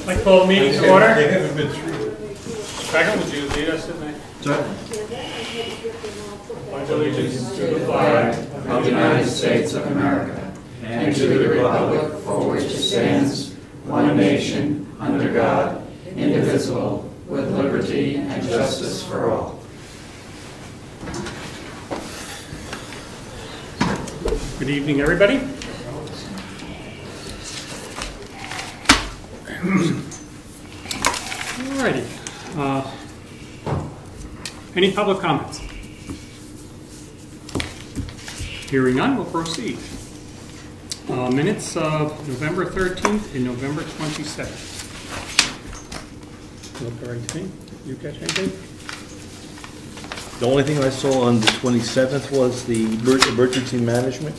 I call meeting to order. They haven't been through. Second, would you lead us in that? Pledge allegiance to the flag of the United States of America and to the republic for which it stands, one nation, under God, indivisible, with liberty and justice for all. Good evening, everybody. Alrighty. Any public comments? Hearing none, we'll proceed. Minutes of November 13th and November 27th. Look the right thing. You catch anything? The only thing I saw on the 27th was the emergency management.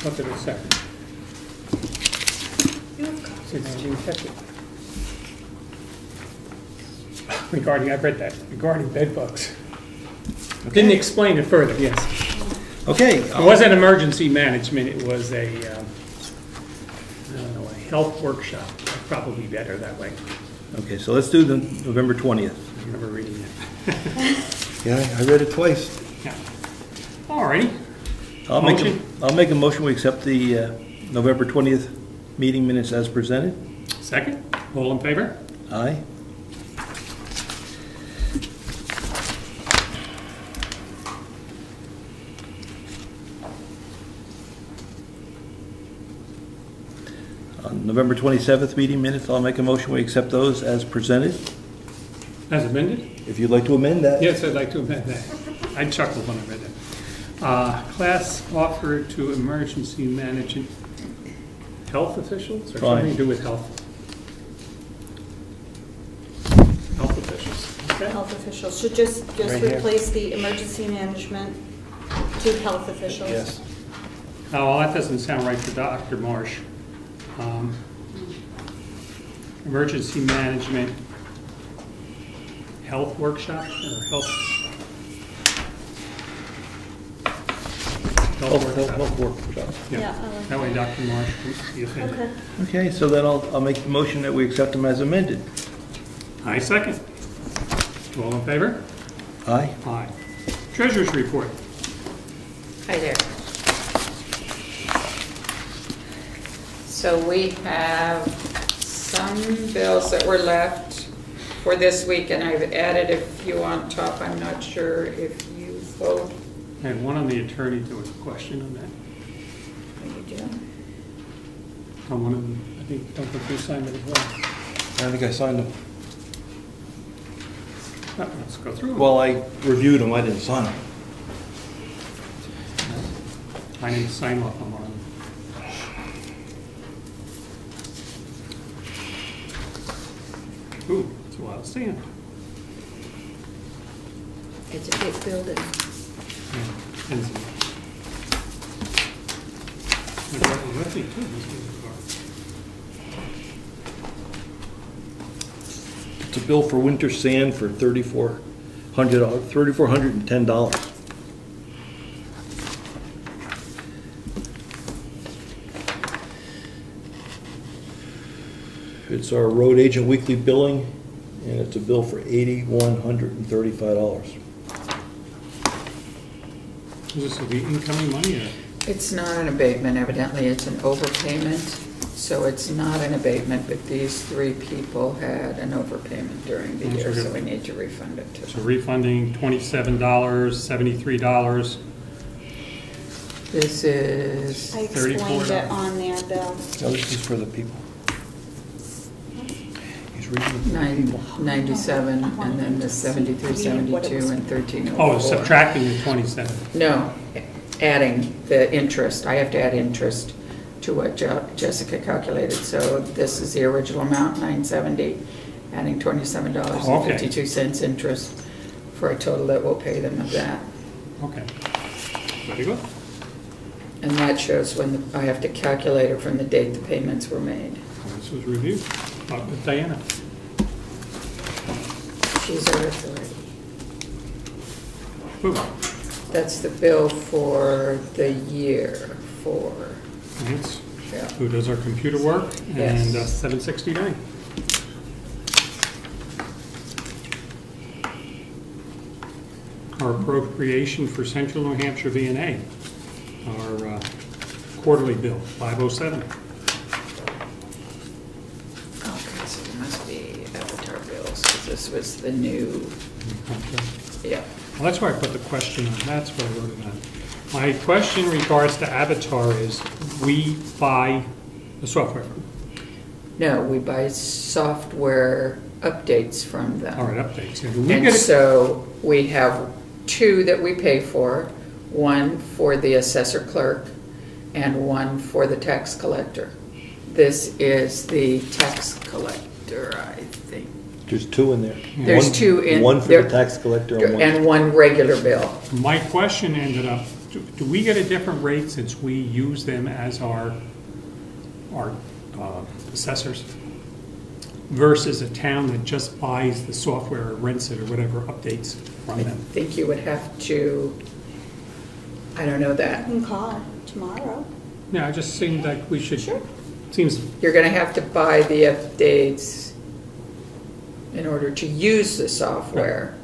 What did it say? Did you catch it? Regarding, I read that, regarding bed bugs. Okay. Didn't explain it further, yes. Okay. It wasn't emergency management, it was a, I don't know, a health workshop. Probably better that way. Okay, so let's do the November 20th. I remember reading it. Yeah, I read it twice. Yeah. All righty. I'll make a motion we accept the November 20th meeting minutes as presented. Second. All in favor? Aye. On November 27th meeting minutes, I'll make a motion we accept those as presented. As amended? If you'd like to amend that. Yes, I'd like to amend that. I chuckled when I read that. Class offered to emergency management health officials or something to do with health? Health officials. Okay. Health officials should just Right replace the emergency management to health officials. Yes. Oh, well, that doesn't sound right to Dr. Marsh. Emergency management health workshop or health workshop. Yeah. I like That way Dr. Marsh can be offended. Okay. Okay, so then I'll make the motion that we accept them as amended. I second. All in favor? Aye. Aye. Treasurer's report. Hi there. So we have some bills that were left for this week, and I've added a few on top. I'm not sure if you both. I had one on the attorney. There was a question on that. What are you doing? On one of them, don't think you signed it as well. I think I signed them. Let's go through them. Well, I reviewed them, I didn't sign them. I need to sign off on one of them. Ooh, it's a lot of sand. It's a big building. Yeah, and some. I got one with me too, this is It's a bill for winter sand for $3,410. It's our road agent weekly billing, and it's a bill for $8,135. Is this the incoming money or? It's not an abatement, evidently it's an overpayment. So it's not an abatement, but these three people had an overpayment during the year, so we need to refund it to So them. refunding $27, $73. This is, I explained $34. it on their bill. Now, this is for the people. He's reading the people. 97, and then the 73, 72, and 1304. Oh, subtracting the 27. No, adding the interest. I have to add interest to what Jessica calculated. So this is the original amount, $970, adding $27.52 interest for a total that will pay them of that. Okay. Very good. And that shows when I have to calculate it from the date the payments were made. This was reviewed. With Diana. She's our authority. Ooh. That's the bill for the year for. It's Yeah. who does our computer work, Yes. and $769. Our appropriation for Central New Hampshire V&A, our quarterly bill, 507. Okay, so it must be Avatar bills, because this was the new, yeah. Well, that's why I put the question on, that's what I wrote it on. My question in regards to Avatar is, we buy the software. No, we buy software updates from them. All right, updates. Yeah, do we And get it? so we have two that we pay for, one for the assessor clerk and one for the tax collector. This is the tax collector, I think. There's two in there. There's two in One for there. the tax collector and one. And one regular bill. My question ended up, do we get a different rate since we use them as our assessors versus a town that just buys the software or rents it or whatever, updates from I them? think you would have to, I don't know I that. can call tomorrow. Yeah, it just seemed like we should, Sure. seems, You're gonna have to buy the updates in order to use the software.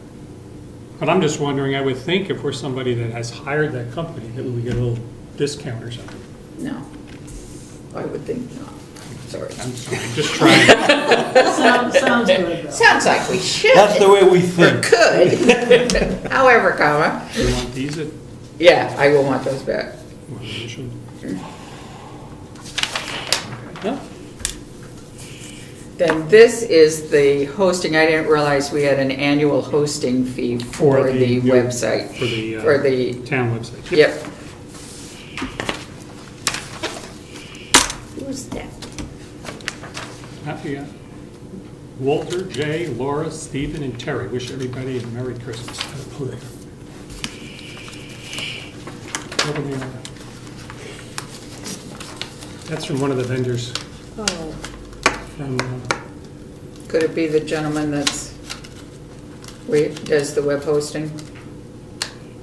but I'm just wondering, I would think if we're somebody that has hired that company, that we would get a little discount or something. No, I would think not. Sorry. I'm sorry, just trying. Sounds good, though. Sounds like we should. That's the way we Or think. could. However, comma. Do you want these at, Yeah, I will want those back. well, we should. No? Then this is the hosting. I didn't realize we had an annual hosting fee for the new- website. For the For the, town website. yep. Who's that? Happy, Walter, Jay, Laura, Stephen, and Terry. Wish everybody a Merry Christmas. Oh, there. Over there. That's from one of the vendors Oh, from, Could it be the gentleman that's, does the web hosting?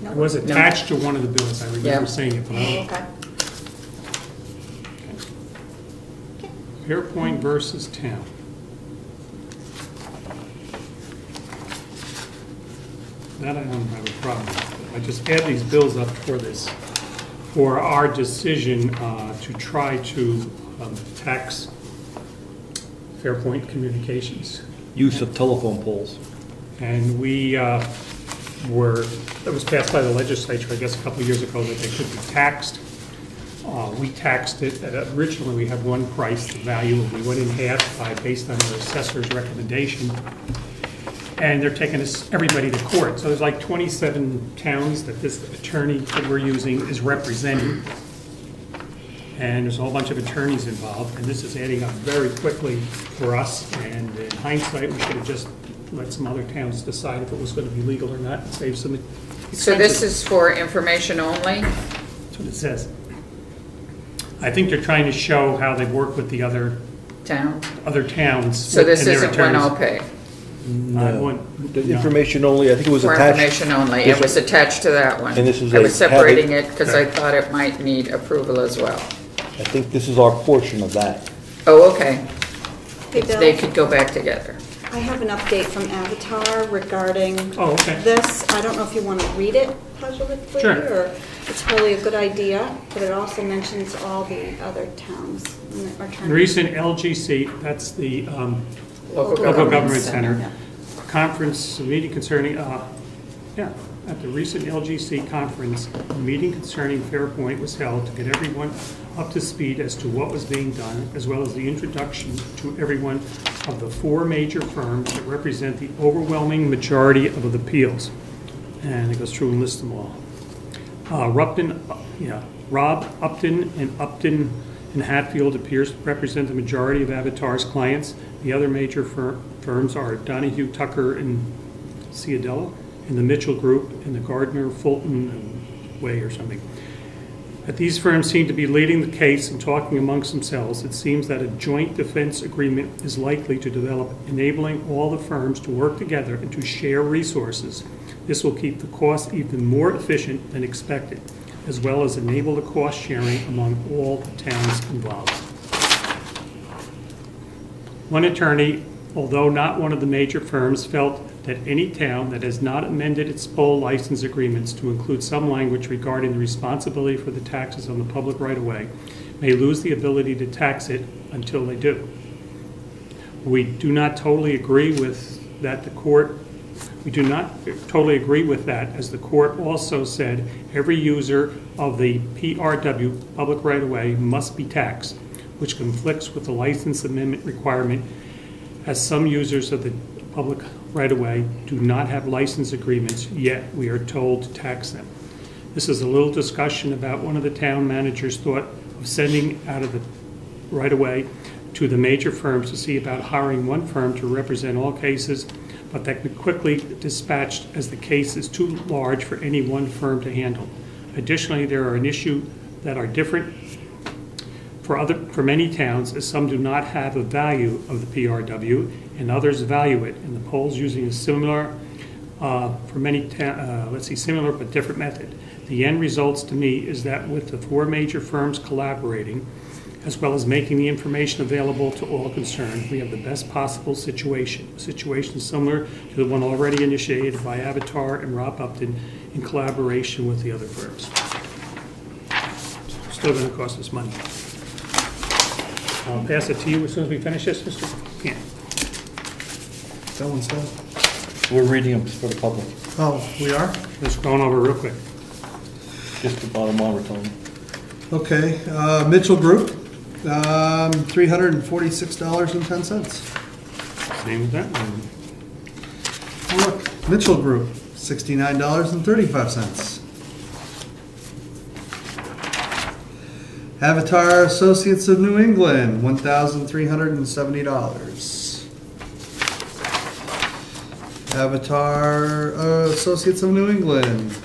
it was attached to one of the bills. I remember Yeah. seeing it. But I don't- okay. Fairpoint versus town. That I don't have a problem with. I just add these bills up for our decision to try to tax Fairpoint Communications. Use of telephone poles. And that was passed by the legislature, I guess, a couple of years ago, that they could be taxed. We taxed it, originally we had one price, the value, and we went in half based on our assessor's recommendation. And they're taking everybody to court. So there's like 27 towns that this attorney that we're using is representing. And there's a whole bunch of attorneys involved, and this is adding up very quickly for us. And in hindsight, we should have just let some other towns decide if it was going to be legal or not, and save some expenses. So this is for information only? That's what it says. I think they're trying to show how they work with the other Town? towns. So this and their isn't one attorneys. I'll pay? The information only, I think it was For attached. information only. It was attached to that one. And this is I was a habit- separating it because I thought it might need approval as well. I think this is our portion of that. Oh, okay. Hey, They Bill, could go back together. I have an update from Avatar regarding Oh, okay. this. I don't know if you want to read it publicly, Sure. or it's probably a good idea, but it also mentions all the other towns and the attorneys. Recent LGC, that's the Local Local Government Center, Yeah. conference, meeting concerning, at the recent LGC conference, a meeting concerning Fairpoint was held to get everyone up to speed as to what was being done, as well as the introduction to everyone of the 4 major firms that represent the overwhelming majority of the appeals. And it goes through and lists them all. Rob Upton and Hatfield appears to represent the majority of Avatar's clients. The other major firms are Donahue, Tucker, and Ciadello, and the Mitchell Group, and the Gardner, Fulton, and Way or something. But these firms seem to be leading the case and talking amongst themselves. It seems that a joint defense agreement is likely to develop, enabling all the firms to work together and to share resources. This will keep the cost even more efficient than expected. as well as enable the cost sharing among all the towns involved. One attorney, although not one of the major firms, felt that any town that has not amended its poll license agreements to include some language regarding the responsibility for the taxes on the public right-of-way may lose the ability to tax it until they do. We do not totally agree with that. We do not totally agree with that, as the court also said every user of the PRW, public right-of-way, must be taxed, which conflicts with the license amendment requirement, as some users of the public right-of-way do not have license agreements, yet we are told to tax them. This is a little discussion about one of the town managers thought of sending out of the right-of-way to the major firms to see about hiring one firm to represent all cases, but that could quickly dispatched as the case is too large for any one firm to handle. Additionally, there are an issue that are different for many towns, as some do not have a value of the PRW and others value it, and the polls using a similar similar but different method. The end results to me is that with the 4 major firms collaborating, as well as making the information available to all concerned, we have the best possible situation. A situation similar to the one already initiated by Avatar and Rob Upton in collaboration with the other firms. Still going to cost us money. I'll pass it to you as soon as we finish this, Mr. Camp. That one's done. We're reading them for the public. Oh, we are? Just going over real quick. Just the bottom line we're telling you. Okay, Mitchell Group, $346.10. Same with that one. Look, Mitchell Group, $69.35. Avatar Associates of New England, $1,370. Avatar Associates of New England,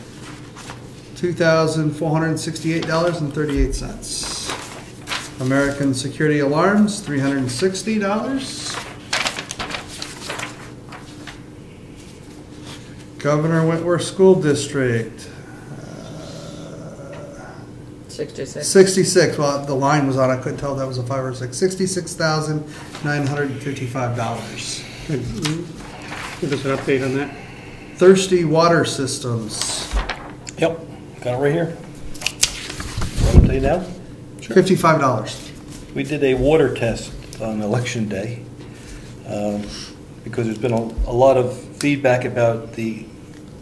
$2,468.38. American Security Alarms, $360. Governor Wentworth School District, 66. 66. Well, the line was on. I couldn't tell if that was a 5 or 6. $66,955. Give us an update on that. Thirsty Water Systems, Yep, got it right here. Want to tell you now? $55. We did a water test on election day because there's been a lot of feedback about the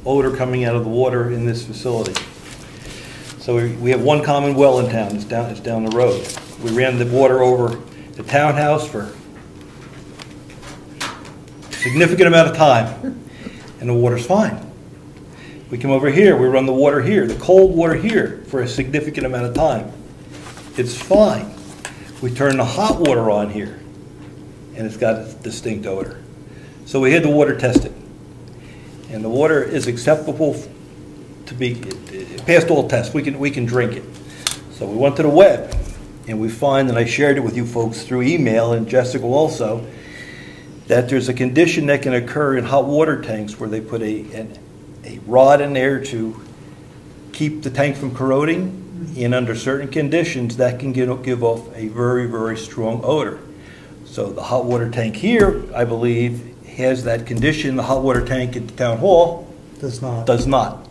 odor coming out of the water in this facility. So we have one common well in town. It's down the road. We ran the water over the townhouse for a significant amount of time, and the water's fine. We come over here, we run the water here, the cold water here, for a significant amount of time. It's fine. We turn the hot water on here, and it's got a distinct odor. So we had the water tested, and the water is acceptable to be, it passed all tests. We can drink it. So we went to the web, and we find, and I shared it with you folks through email, and Jessica also, that there's a condition that can occur in hot water tanks where they put a rod in there to keep the tank from corroding, and under certain conditions that can give off a very, very strong odor. So the hot water tank here, I believe, has that condition. The hot water tank at the town hall Does not. does not.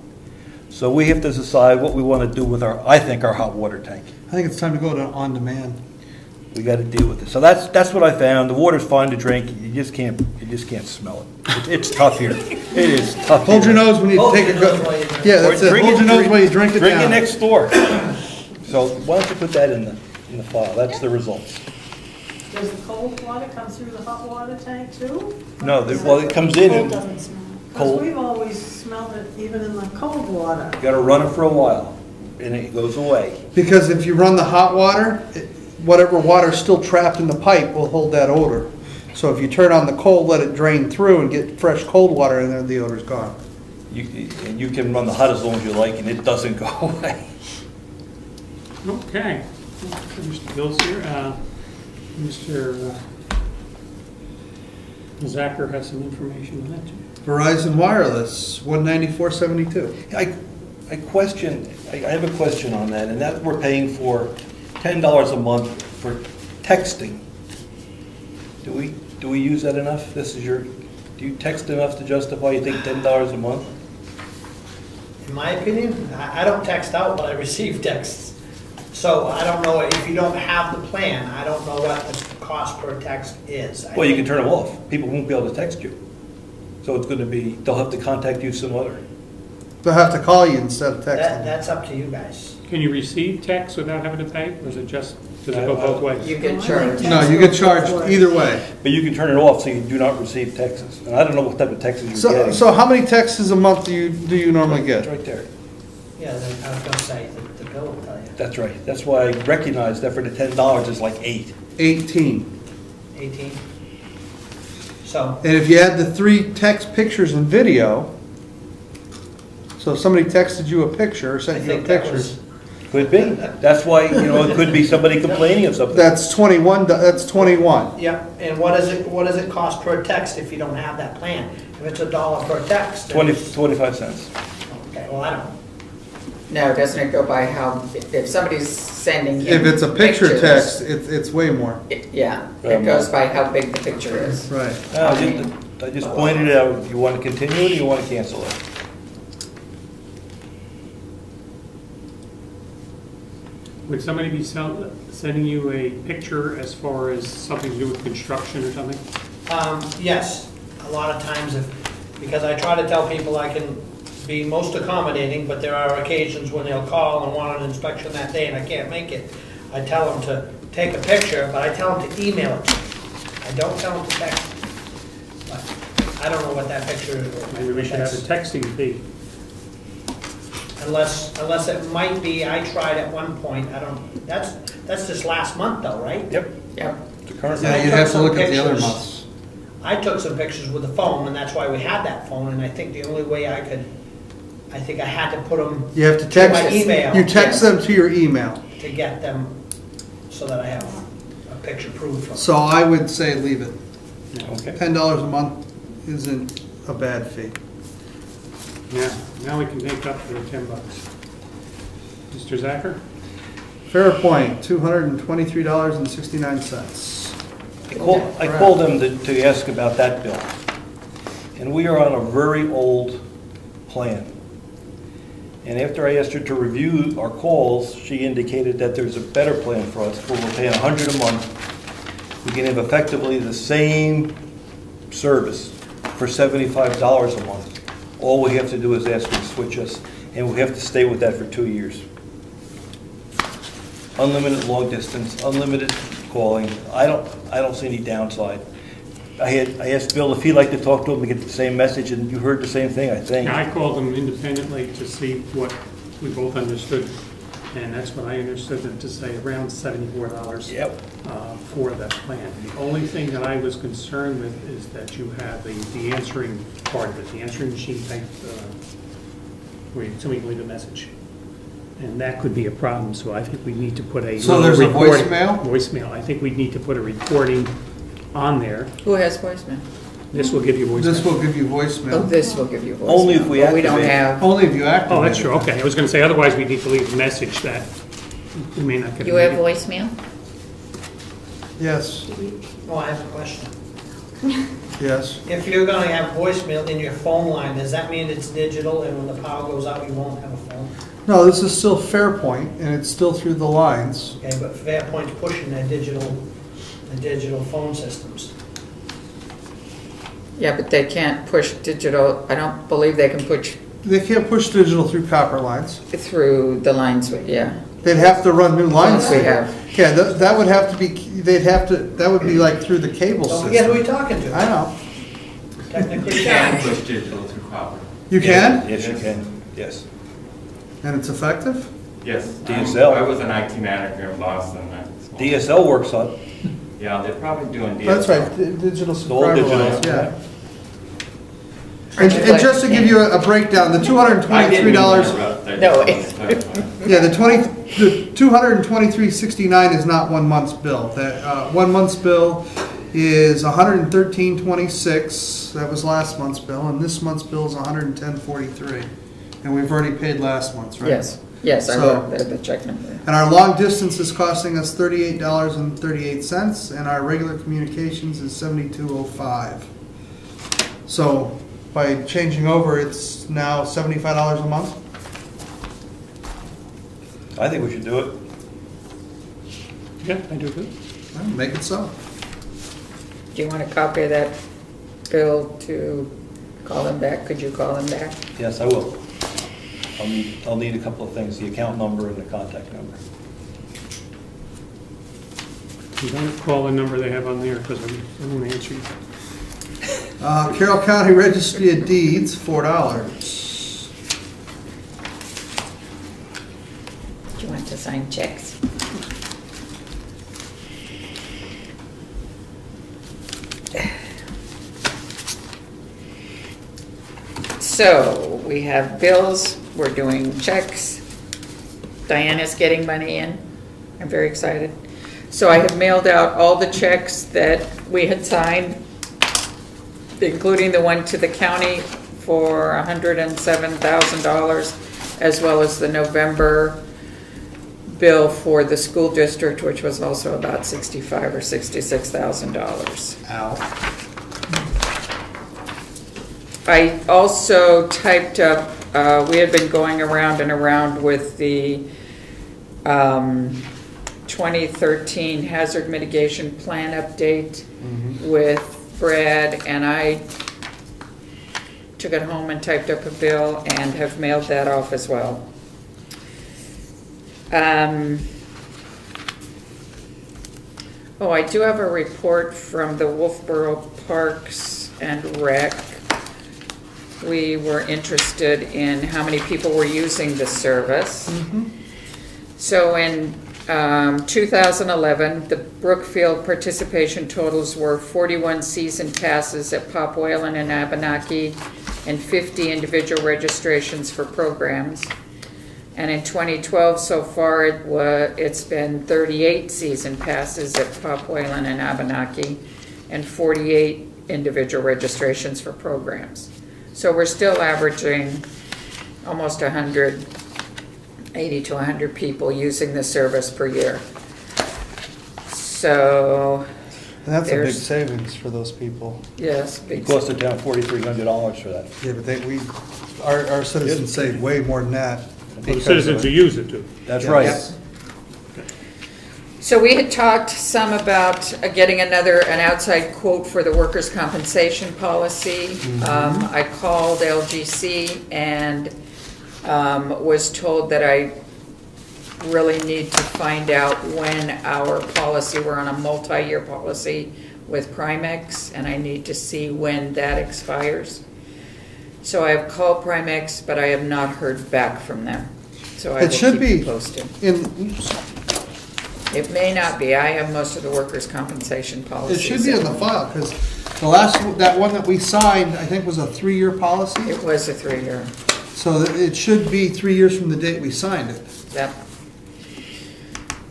So we have to decide what we want to do with our hot water tank. I think it's time to go to on demand. We got to deal with it. So that's what I found. The water's fine to drink. You just can't smell it. It's tough here. It is tough. Hold your here. nose when you take a good. Yeah, that's it. Hold your nose while you drink it Drink down. it next door. So why don't you put that in the file? That's the results. Does the cold water come through the hot water tank too? No, well, it comes in Cold and doesn't smell. Because cold. we've always smelled it even in the cold water. You got to run it for a while, and it goes away. Because if you run the hot water, whatever water's still trapped in the pipe will hold that odor. So if you turn on the cold, let it drain through and get fresh cold water in there, the odor's gone. And you can run the hot as long as you like, and it doesn't go away. Okay. Mr. Bill's here. Mr. Zacher has some information on that too. Verizon Wireless, $194.72. I I have a question on that, and that we're paying for $10 a month for texting. Do we use that enough? Do you text enough to justify, you think, $10 a month? In my opinion, I don't text out, but I receive texts. So I don't know, if you don't have the plan, I don't know what the cost per text is. Well, you can turn them off. People won't be able to text you. So it's going to be, they'll have to contact you some other. They'll have to call you instead of texting. That's up to you guys. Can you receive text without having to pay, or is it just, does it go both ways? You get charged. No, you get charged either way. But you can turn it off so you do not receive texts. And I don't know what type of texts you're getting. So how many texts a month do you normally It's get? right there. Yeah, I was gonna say, the bill will tell you. That's right. That's why I recognize that for the $10 is like 8. 18. 18. So, And if you add the 3 text, pictures, and video, so if somebody texted you a picture or I sent you a think that picture, was, Could be. That's why, it could be somebody complaining of something. that's 21. That's 21. yeah, and what does it cost per text if you don't have that plan? If it's $1 per text. then 25 cents. Okay, well, I don't. No, doesn't it go by how, if somebody's sending him If it's a picture pictures, text, it's way more. Yeah, it goes by how big the picture is. Right. I just pointed it out. You want to continue it or you want to cancel it? Would somebody be sending you a picture as far as something to do with construction or something? Yes, a lot of times because I try to tell people I can be most accommodating, but there are occasions when they'll call and want an inspection that day and I can't make it. I tell them to take a picture, but I tell them to email it to me. I don't tell them to text. But I don't know what that picture is. Maybe we should have a texting fee. Unless it might be, I tried at one point, that's just last month though, right? Yep. Yep. It's a current. Yeah, you'd have to look at the other months. I took some pictures with the phone, and that's why we had that phone, and I think the only way I think I had to put them You have to to text. my email. You text them to your email. To get them, so that I have a picture proof of. So I would say leave it. Okay. $10 a month isn't a bad fee. Yeah, now we can make up for the $10. Mr. Zacher? Fair point, $223.69. I called them to ask about that bill. And we are on a very old plan. And after I asked her to review our calls, she indicated that there's a better plan for us, where we're paying $100 a month. We can have effectively the same service for $75 a month. All we have to do is ask them to switch us, and we have to stay with that for 2 years. Unlimited long distance, unlimited calling. I don't see any downside. I asked Bill if he'd like to talk to him and get the same message, and you heard the same thing, I think. Yeah, I called them independently to see what we both understood, and that's what I understood them to say, around $74 Yep. For that plan. The only thing that I was concerned with is that you have the answering part of it, the answering machine type, where somebody can leave a message. And that could be a problem, so I think we need to put a So little there's a recording- voicemail? Voicemail. I think we need to put a recording on there. Who has voicemail? This will give you voicemail. This will give you Oh, voicemail. this will give you voicemail. Only if we but we don't activate it. have, Only if you activate it. Oh, that's true, okay. I was gonna say, otherwise we need to leave a message that we may not get. You have voicemail? Yes, Oh, I have a question. yes. If you're gonna have voicemail in your phone line, does that mean it's digital and when the power goes out, you won't have a phone? No, this is still Fairpoint, and it's still through the lines. Okay, but Fairpoint's pushing their digital phone systems. yeah, but they can't push digital, I don't believe they can push They can't push digital through copper lines. through the lines, yeah. They'd have to run new lines. We have. Yeah, that would have to be, that would be like through the cable Don't forget who system. you're talking I to. know. Technically, You yeah. can push digital through copper. You can? Yes, you can, yes. And it's effective? Yes. DSL. I was an IT manager in Boston. DSL works on. Yeah, they're probably doing DSL. That's right, digital all subscriber digital, lines, yeah. yeah. And just to give you a breakdown, the $223, No. yeah, the $223.69 is not 1 month's bill. That 1 month's bill is $113.26. That was last month's bill, and this month's bill is $110.43. And we've already paid last month's, right? Yes, I So- wrote the check number. And our long distance is costing us $38.38, and our regular communications is $72.05. So by changing over, it's now $75 a month? I think we should do it. Yeah, I do good. Well, make it so. Do you want a copy of that bill to call him back? Could you call him back? Yes, I will. I'll need a couple of things, the account number and the contact number. You don't call the number they have on there because I won't answer you. Carroll County Registry of Deeds, $4. Do you want to sign checks? So we have bills, we're doing checks. Diana's getting money in. I'm very excited. So I have mailed out all the checks that we had signed, including the one to the county for $107,000, as well as the November bill for the school district, which was also about $65,000 or $66,000. Ow. I also typed up, we had been going around and around with the 2013 hazard mitigation plan update with Brad, and I took it home and typed up a bill and have mailed that off as well. Oh, I do have a report from the Wolfboro Parks and Rec. We were interested in how many people were using the service. So in 2011, the Brookfield participation totals were 41 season passes at Pop Whalen and Abenaki and 50 individual registrations for programs. And in 2012 so far, it's been 38 season passes at Pop Whalen and Abenaki and 48 individual registrations for programs. So we're still averaging almost 80 to 100 people using the service per year. So And that's a big there's, savings for those people. yes, It big. cost the town $4,300 for that. Yeah, but our citizens save way more than that. For the citizens who use it too. That's Yeah. right. Yes. So we had talked some about getting an outside quote for the workers' compensation policy. I called LGC and was told that I really need to find out when our policy, we're on a multi-year policy with Primex, and I need to see when that expires. So I have called Primex, but I have not heard back from them. So I will It should keep you be posted. oops. It may not be. I have most of the workers' compensation It policies. should be in the file, because that one that we signed, I think was a 3-year policy. It was a 3-year. So that it should be 3 years from the date we signed it. Yep.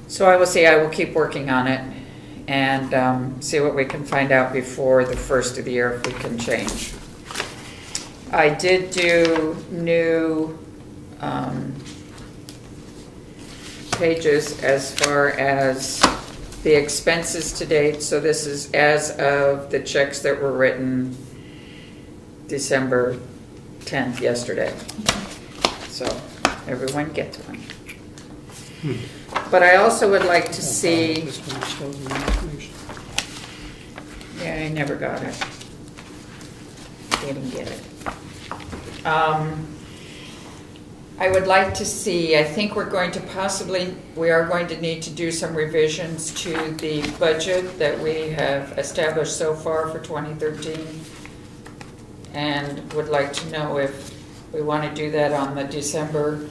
So I will see. I will keep working on it and see what we can find out before the first of the year if we can change. I did do new pages as far as the expenses to date. So this is as of the checks that were written December 10th, yesterday. So everyone gets one. But I also would like to see, This one shows the information. yeah, I never got it. Didn't get it. I would like to see, I think we are going to need to do some revisions to the budget that we have established so far for 2013. And would like to know if we want to do that on the December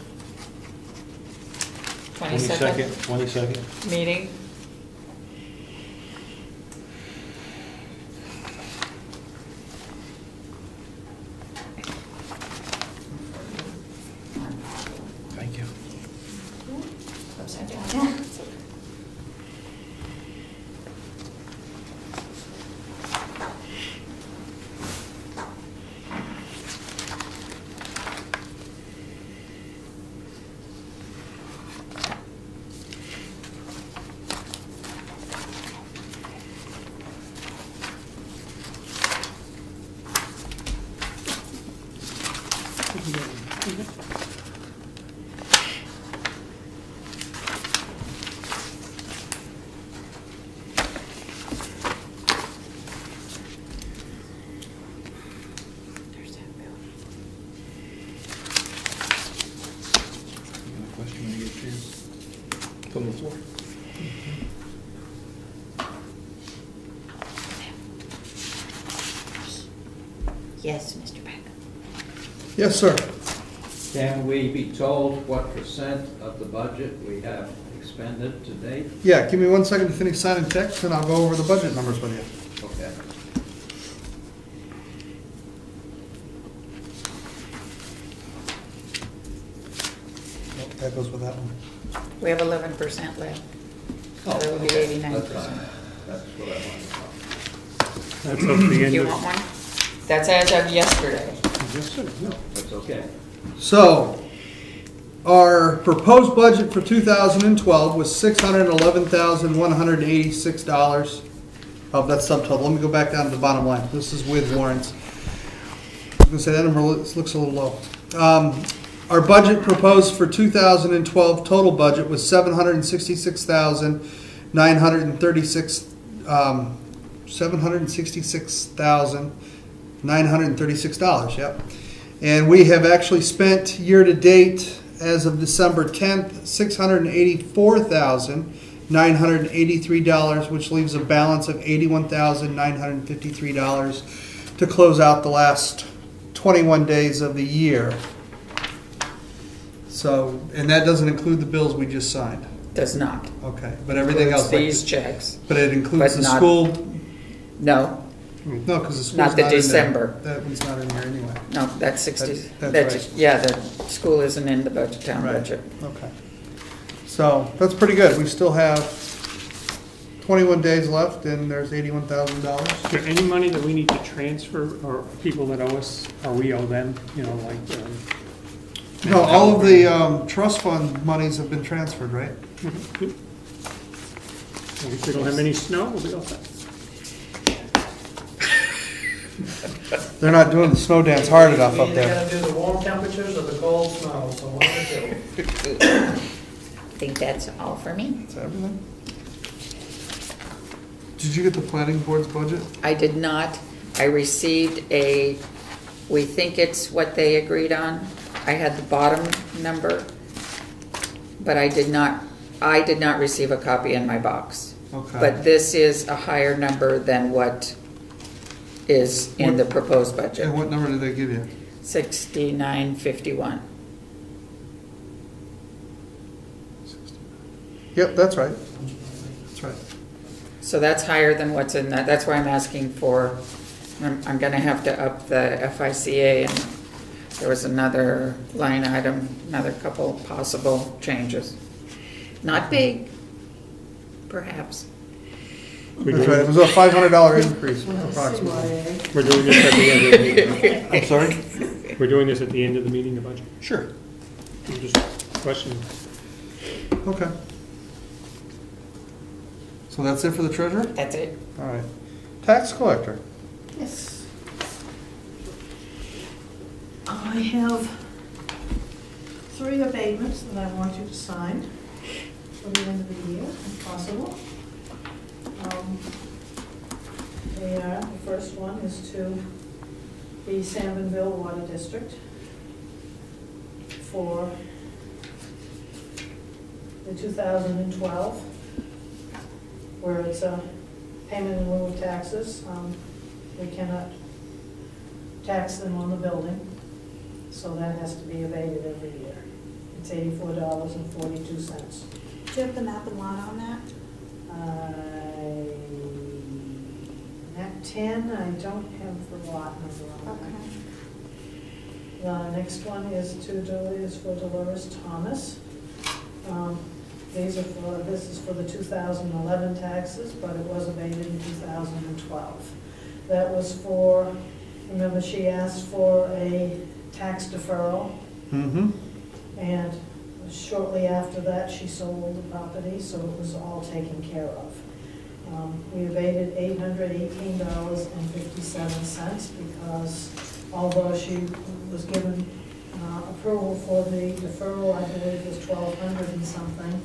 22nd 22nd. meeting. Thank you. Upside down. Yeah. Yes, Mr. Beck. Yes, sir. Can we be told what percent of the budget we have expended to date? Yeah, give me 1 second to finish signing checks, and I'll go over the budget numbers with you. Okay. Nope, that goes with that one. We have 11% left. So that would be okay. 89%. That's fine. That's what I wanted to know. That's up to the end You of. want one? That's as of yesterday. Yes, sir. No. That's okay. So, our proposed budget for 2012 was $611,186. Oh, that's subtotal. Let me go back down to the bottom line. This is with warrants. I was going to say that number looks a little low. Our budget proposed for 2012 total budget was $766,936. Yep. And we have actually spent year to date, as of December 10th, $684,983, which leaves a balance of $81,953 to close out the last 21 days of the year. So, and that doesn't include the bills we just signed. Does not. Okay, but everything Includes else. These checks. But it includes But the not- school. No, No, because the school's Not the not in there. December. That one's not in there anyway. no, that's 60, That's that's, right. yeah, the school isn't in the budget, town Right. budget. Okay. So that's pretty good. We still have 21 days left, and there's $81,000. Is there any money that we need to transfer, or people that owe us, or we owe them, you know, like? No, all of the trust fund monies have been transferred, right? If we don't have any snow, we'll be all set. They're not doing the snow dance hard enough We up either there. gotta do the warm temperatures or the cold snow, so one of the two. I think that's all for me. Is that everything? Did you get the planning board's budget? I did not. I received we think it's what they agreed on. I had the bottom number, but I did not receive a copy in my box. Okay. But this is a higher number than what is in the proposed budget. And what number did they give you? 6951. Yep, that's right. That's right. So that's higher than what's in that. That's why I'm asking for, I'm gonna have to up the FICA, and there was another line item, another couple possible changes. Not big, perhaps. That's right. It was a $500 increase approximately. We're doing this at the end of the meeting. I'm sorry? We're doing this at the end of the meeting, the budget. Sure. I'm just questioning. Okay. So that's it for the treasurer? That's it. All right. Tax collector. Yes. I have 3 abatements that I want you to sign for the end of the year, if possible. The first one is to the Salmonville Water District for the 2012, where it's a payment in lieu of taxes. We cannot tax them on the building, so that has to be abated every year. It's $84.42. Do you have the map and lot on that? Map 10, I don't have the lot number on Okay. that. The next one is for Dolores Thomas. This is for the 2011 taxes, but it was abated in 2012. That was for, remember she asked for a tax deferral, Mm-hmm. and shortly after that, she sold the property, so it was all taken care of. We abated $818.57 because although she was given approval for the deferral, I believe it was $1,200 and something,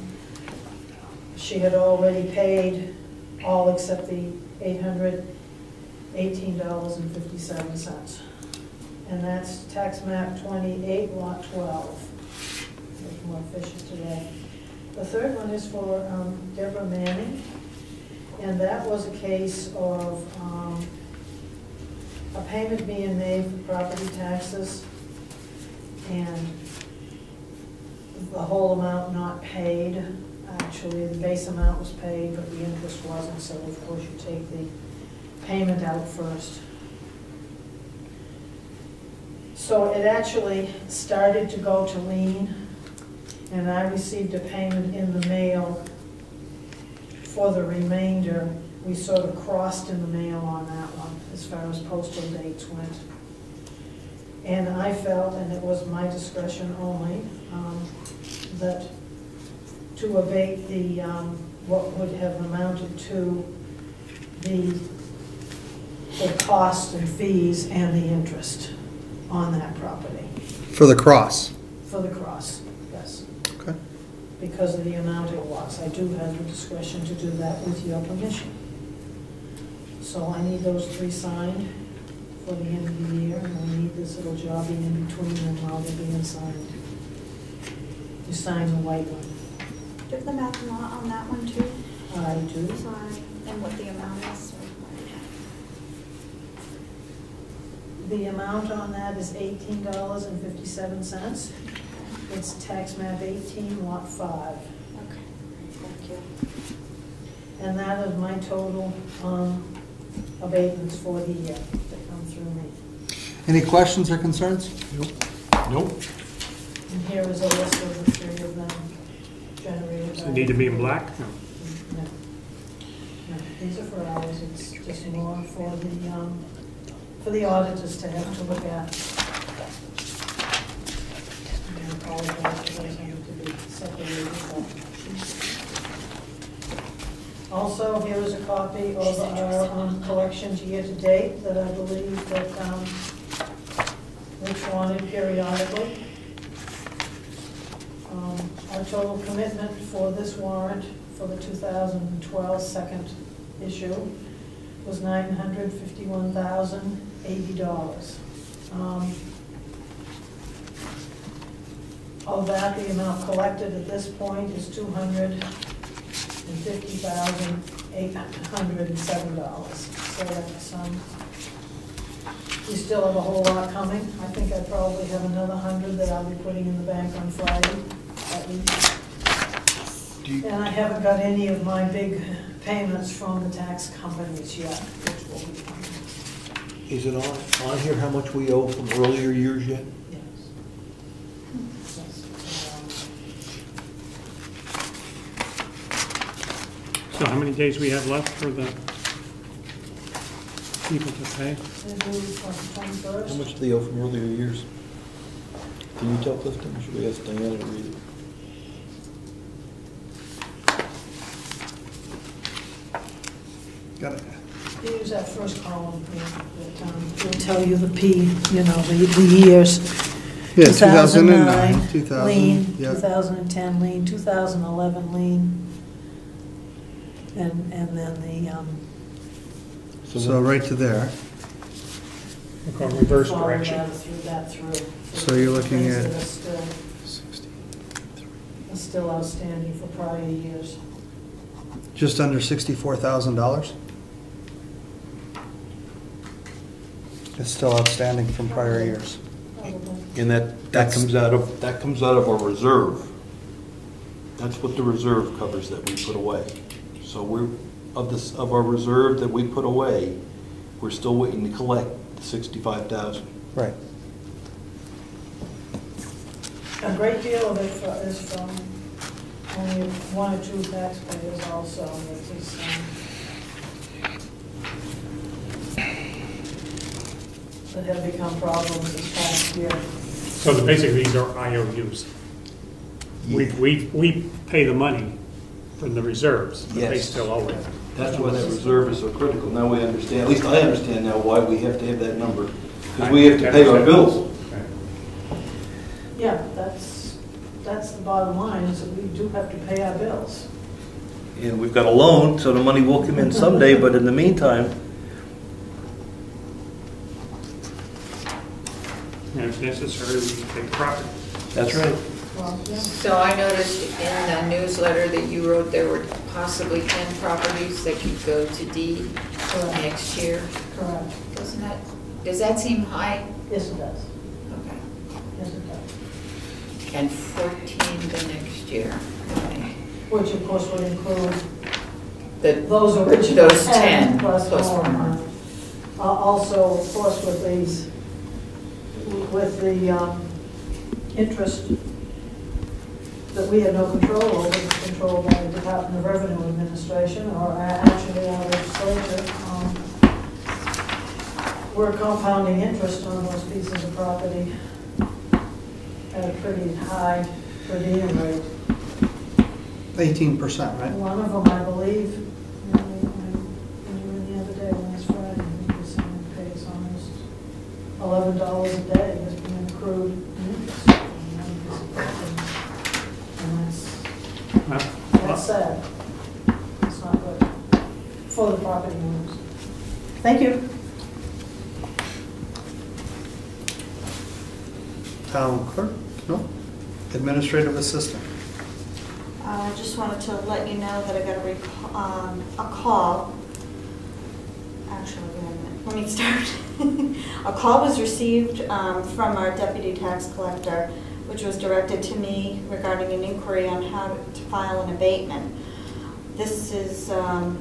she had already paid all except the $818.57. And that's tax map 28, lot 12. Make more efficient today. The third one is for Deborah Manning, and that was a case of a payment being made for property taxes and the whole amount not paid. Actually, the base amount was paid, but the interest wasn't, so of course you take the payment out first. So it actually started to go to lien, and I received a payment in the mail for the remainder. We sort of crossed in the mail on that one as far as postal dates went. And I felt, and it was my discretion only, that to abate the, what would have amounted to the costs and fees and the interest on that property. For the cross. For the cross, yes. Okay. Because of the amount it was. I do have the discretion to do that with your permission. So I need those 3 signed for the end of the year, and I need this little job in between them while they're being signed. You sign the white one. Do you have the math on that one too? I do. Sorry, and what the amount is? The amount on that is $18.57. It's tax map 18, lot 5. Okay, thank you. And that is my total abatements for the year that come through me. Any questions or concerns? Nope. And here is a list of the 3 of them generated. Does it need to be in black? No. No. No, these are for ours. It's just more for the auditors to have to look at. And I apologize for those having to be separated. Also, here is a copy of our collections year to date that I believe that Rich wanted periodically. Our total commitment for this warrant for the 2012 second issue was $951,080. Of that, the amount collected at this point is $250,807. So that's, we still have a whole lot coming. I think I probably have another 100 that I'll be putting in the bank on Friday, at least. And I haven't got any of my big payments from the tax companies yet, which will be coming. Is it on here how much we owe from earlier years yet? Yes. So how many days we have left for the people to pay? How much do they owe from earlier years? Can you tell, Clifton? Should we ask Diana to read it? Got it. You use that first column, that will tell you the P, the years. Yeah, 2009, 2000, lien, yeah. 2010 lien, 2011 lien, and then the, So right to there. We'll go in reverse follow direction. that through. So you're looking Things at- that are still outstanding for prior years. Just under $64,000. It's still outstanding from prior years. Probably. And that comes out of our reserve. That's what the reserve covers that we put away. So of our reserve that we put away, we're still waiting to collect the $65,000. Right. A great deal of it is from only 1 or 2 taxpayers also. This is, that have become problems this past year. So basically, these are IOUs. We pay the money from the reserves, but they Yes. still owe it. That's why that reserve is so critical. Now we understand, at least I understand now why we have to have that number. Because we have to pay our bills. Yeah, that's the bottom line, is that we do have to pay our bills. And we've got a loan, so the money will come in someday, but in the meantime, And if necessary, we can take property. that's right. Well, yeah. So I noticed in the newsletter that you wrote there were possibly 10 properties that could go to deed Correct. next year. Correct. Wasn't that Does that seem high? Yes, it does. Okay. Yes, it does. And 14 the next year. Okay. Which of course would include The- those original Those 10 plus plus more. more. Also, of course, with these, with the interest that we have no control over, it's controlled by the Department of Revenue Administration, or actually our legislature. We're compounding interest on those pieces of property at a pretty high per diem rate. 18%, right? One of them, I believe, I went the other day, last Friday, I think someone pays almost $11 a day has been accrued in interest on one piece of property. And that's sad. It's not good for the property owners. Thank you. Town clerk? No? Administrative assistant? I just wanted to let you know that I got a call. Actually, wait a minute. Let me start. A call was received from our deputy tax collector, which was directed to me regarding an inquiry on how to file an abatement. This is on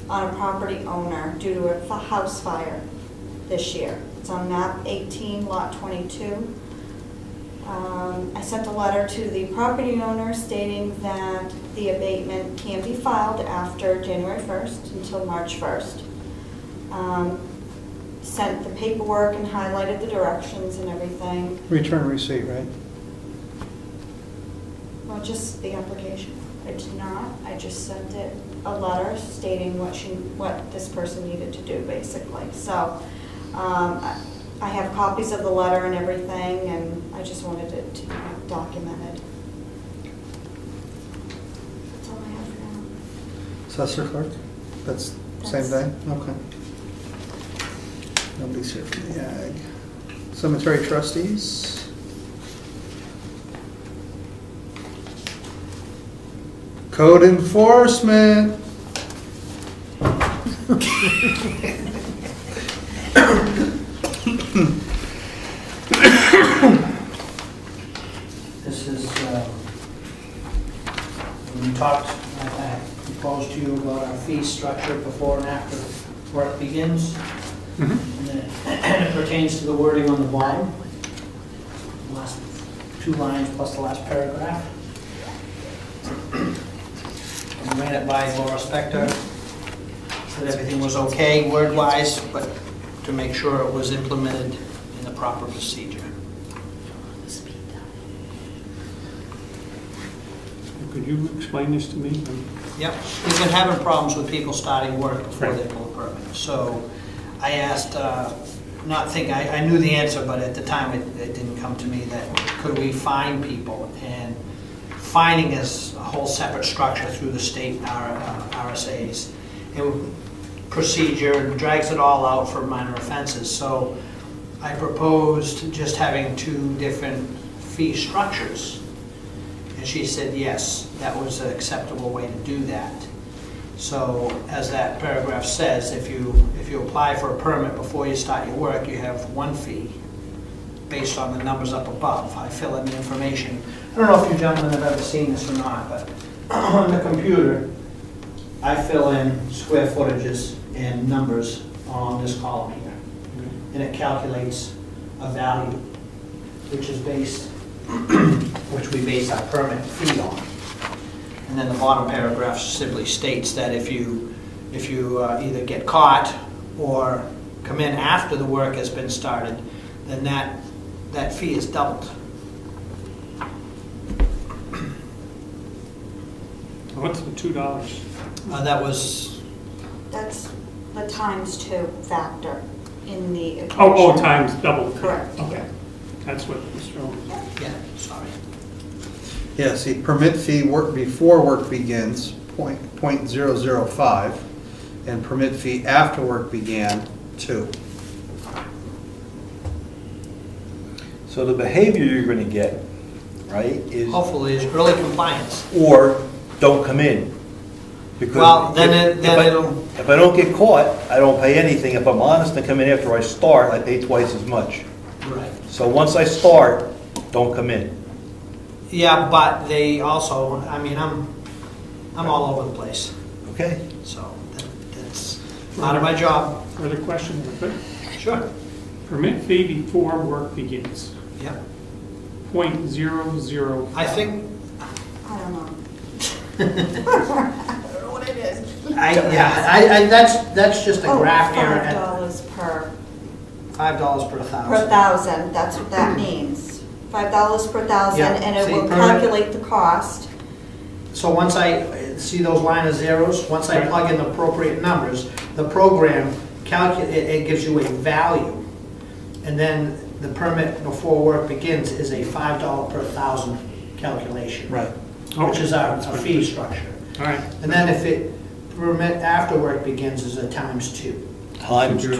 a property owner due to a house fire this year. It's on map 18, lot 22. I sent a letter to the property owner stating that the abatement can be filed after January 1st until March 1st. Sent the paperwork and highlighted the directions and everything. Return receipt, right? Well, just the application. I did not. I just sent it a letter stating what this person needed to do, basically. So I have copies of the letter and everything, and I just wanted it to be documented. That's all I have for now. Assessor clerk? That's same day? Okay. Nobody's here from the ag. Cemetery trustees? Code enforcement. This is, when we talked, I proposed to you about our fee structure before and after work begins. And it pertains to the wording on the bottom. Last 2 lines plus the last paragraph. I ran it by Laura Spector, said everything was okay word-wise, but to make sure it was implemented in the proper procedure. Could you explain this to me? Yep, we've been having problems with people starting work before they pull a permit. So I asked, I knew the answer, but at the time it didn't come to me that could we fine people? And fining is a whole separate structure through the state RSAs. And procedure drags it all out for minor offenses. So I proposed just having 2 different fee structures. And she said, yes, that was an acceptable way to do that. So as that paragraph says, if you apply for a permit before you start your work, you have 1 fee based on the numbers up above. I fill in the information. I don't know if you gentlemen have ever seen this or not, but on the computer, I fill in square footages and numbers on this column here. And it calculates a value, which is based which we base our permit fee on. And then the bottom paragraph simply states that if you either get caught or come in after the work has been started, then that fee is doubled. What's the $2? That's the ×2 factor in the equation. Oh, times double. Correct. Okay. That's what was wrong. Yeah, sorry. Yeah, see, permit fee work before work begins, .005, and permit fee after work began, 2. So the behavior you're gonna get, right, is, Hopefully, it's early compliance. or don't come in. Because Well, then if it'll, if I don't get caught, I don't pay anything. If I'm honest and come in after I start, I pay twice as much. right. So once I start, don't come in. Yeah, but they also, I mean, I'm all over the place, Okay? so that's part of my job. Further questions? Sure. Permit fee before work begins, Yeah. .005. I think, I don't know. I don't know what it is. that's just a Oh, graph error at $5 per $5 per per thousand. thousand, that's what that means. $5 per thousand, Yeah, and it see, will permit- calculate the cost. So once I, see those line of zeros, once I plug in the appropriate numbers, the program it gives you a value. And then the permit before work begins is a $5 per thousand calculation. Right. Which is our fee structure. All right. And then if it, permit after work begins is a ×2. Times 2.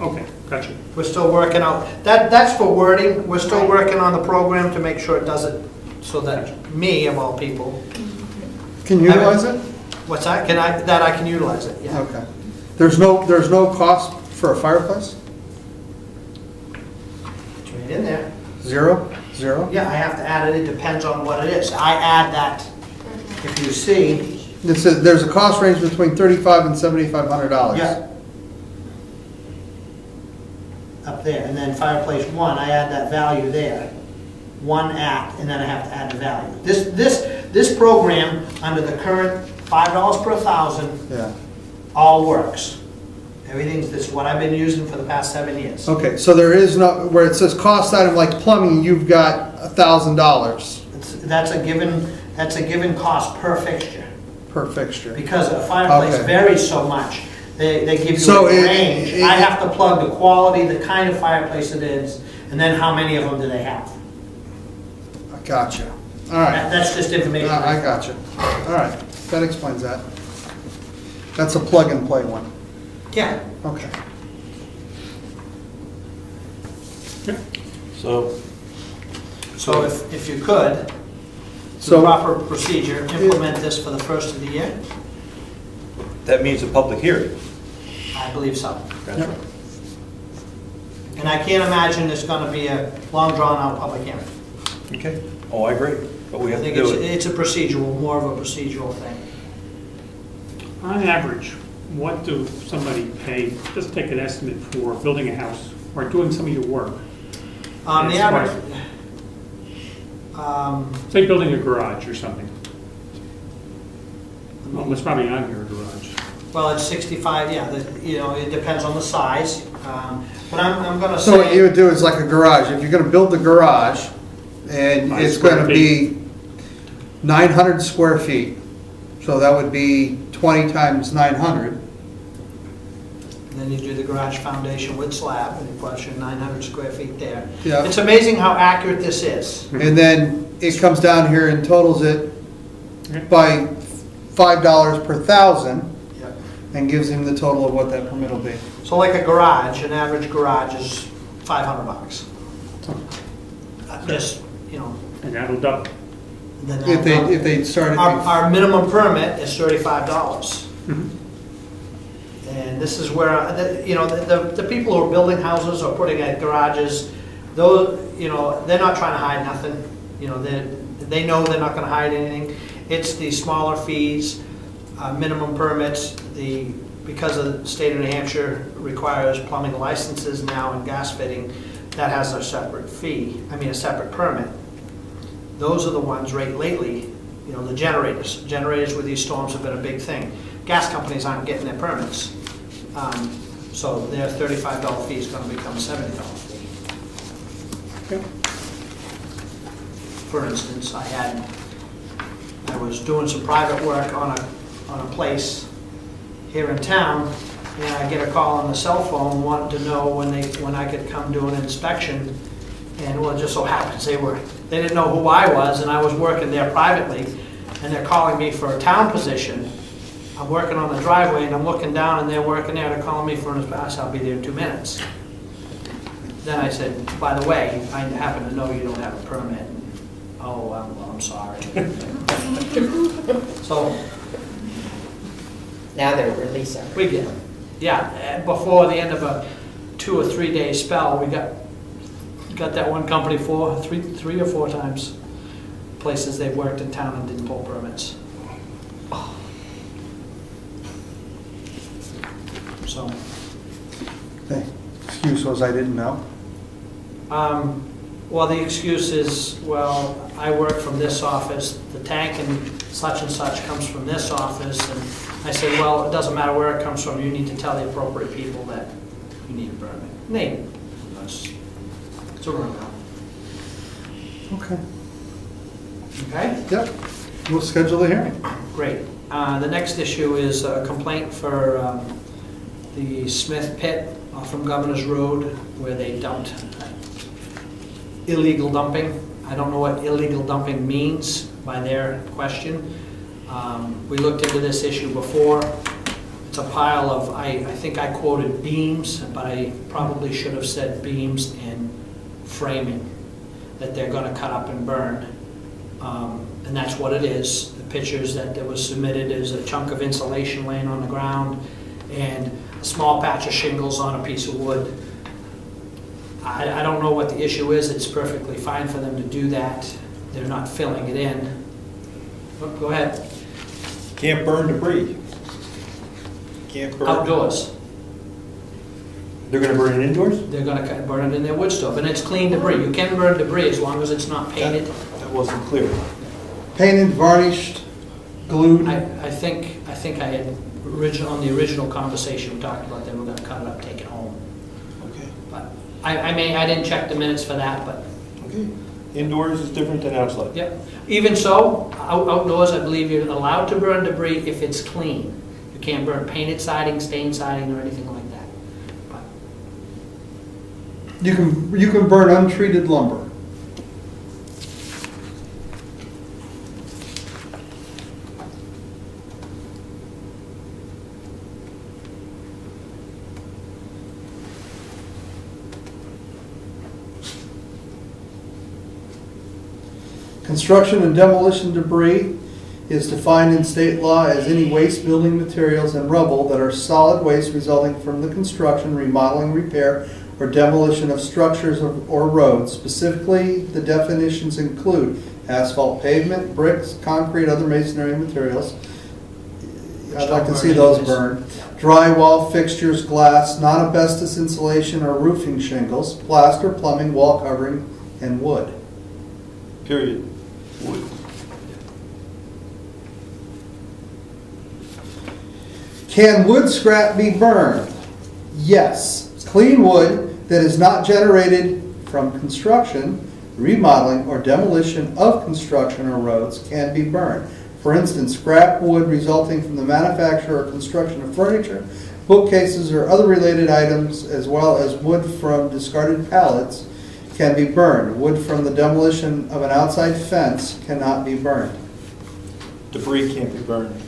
Okay, gotcha. We're still working out, that's for wording, we're still working on the program to make sure it does it so that me, of all people, Can you utilize it? what's that, I can utilize it, yeah. Okay. There's no cost for a fireplace? It's right in there. Zero? Yeah, I have to add it, it depends on what it is. I add that, if you see, It says there's a cost range between $3,500 and $7,500. yeah. Up there, and then fireplace 1, I add that value there. 1 act, and then I have to add the value. This program, under the current $5 per thousand, Yeah. all works. Everything's, this is what I've been using for the past 7 years. Okay, so there is no, where it says cost item like plumbing, you've got $1,000 That's a given cost per fixture. per fixture. Because a fireplace Okay. varies so much, they give you So a it- range. I have to plug the quality, the kind of fireplace it is, and then how many of them do they have. I gotcha. All right. That's just information. I gotcha. All right, that explains that. That's a plug and play one. Yeah. Okay. So, So if you could, So- the proper procedure, implement this for the first of the year, that means a public hearing. I believe so. That's Yep. right. And I can't imagine it's gonna be a long drawn-out public hearing. Okay. Oh, I agree, but we I have to think do it. it's a procedural, more of a procedural thing. On average, what do somebody pay, just take an estimate for building a house or doing some of your work? The As average, Say building a garage or something. Well, it's probably on here, a garage. well, it's 65, yeah, it depends on the size. But I'm gonna So what you say, would do is like a garage, if you're gonna build the garage, and By it's square gonna be 900 square feet, so that would be 20 times 900. then you do the garage foundation with slab, and you put your 900 square feet there. Yeah. It's amazing how accurate this is. And then it comes down here and totals it by $5 per thousand, and gives him the total of what that permit will be. So like a garage, an average garage is $500. Just, And that'll double. then If they started. our minimum permit is $35. Mhm. And this is where, the people who are building houses or putting at garages, those, they're not trying to hide nothing. They know they're not gonna hide anything. It's the smaller fees, minimum permits, because the state of New Hampshire requires plumbing licenses now and gas fitting, that has a separate fee, a separate permit. Those are the ones lately, the generators. Generators with these storms have been a big thing. Gas companies aren't getting their permits. So their $35 fee is gonna become a $70 fee. Okay. For instance, I was doing some private work on a place here in town, and I get a call on the cell phone wanting to know when I could come do an inspection. And well, it just so happens they didn't know who I was, and I was working there privately, and they're calling me for a town position. I'm working on the driveway, and I'm looking down, and they're working there, they're calling me for an inspection. I'll be there in 2 minutes. Then I said, by the way, I happen to know you don't have a permit. Oh, well, I'm sorry. So, Now they're releasing. We get them. Yeah, before the end of a 2 or 3 day spell, we got that one company three or four times. Places they've worked in town and didn't pull permits. So. The excuse was I didn't know. Well, the excuse is, well, I work from this office, the tank and such comes from this office, and I said, well, it doesn't matter where it comes from, you need to tell the appropriate people that you need a permit. It's a rundown. Okay. Okay? Yep. We'll schedule the hearing. Great. The next issue is a complaint for the Smith Pit from Governor's Road, where they dumped illegal dumping. I don't know what illegal dumping means by their question. We looked into this issue before. It's a pile of, I think I quoted beams, but I probably should have said beams and framing that they're going to cut up and burn. And that's what it is. The pictures that was submitted is a chunk of insulation laying on the ground and a small patch of shingles on a piece of wood. I don't know what the issue is. It's perfectly fine for them to do that. They're not filling it in. Oh, go ahead. Can't burn debris. Can't burn. Outdoors. They're going to burn it indoors? They're going to burn it in their wood stove, and it's clean debris. You can burn debris as long as it's not painted. That wasn't clear. Painted, varnished, glued. I think I had on the original conversation we talked about they were going to cut it up, take it home. Okay. But I didn't check the minutes for that, but Okay. Indoors is different than outside. yep. Even so, outdoors, I believe you're allowed to burn debris if it's clean. You can't burn painted siding, stained siding, or anything like that. But You can burn untreated lumber. Construction and demolition debris is defined in state law as any waste building materials and rubble that are solid waste resulting from the construction, remodeling, repair, or demolition of structures or roads. Specifically, the definitions include asphalt pavement, bricks, concrete, other masonry materials. I'd like to see those burned. Drywall, fixtures, glass, non-asbestos insulation or roofing shingles, plaster, plumbing, wall covering, and wood. Period. Wood. Can wood scrap be burned? Yes. Clean wood that is not generated from construction, remodeling, or demolition of construction or roads can be burned. For instance, scrap wood resulting from the manufacture or construction of furniture, bookcases, or other related items, as well as wood from discarded pallets, can be burned. Wood from the demolition of an outside fence cannot be burned. Debris can't be burned.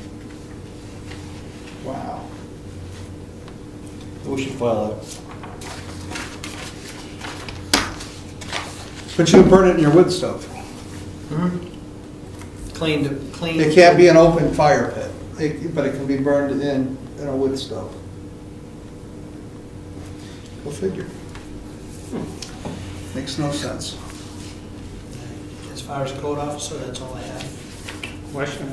Wow. We should file that. But you can burn it in your wood stove. clean. It can't be an open fire pit, but it can be burned in a wood stove. Go figure. Makes no sense. As far as code officer, that's all I have. Question?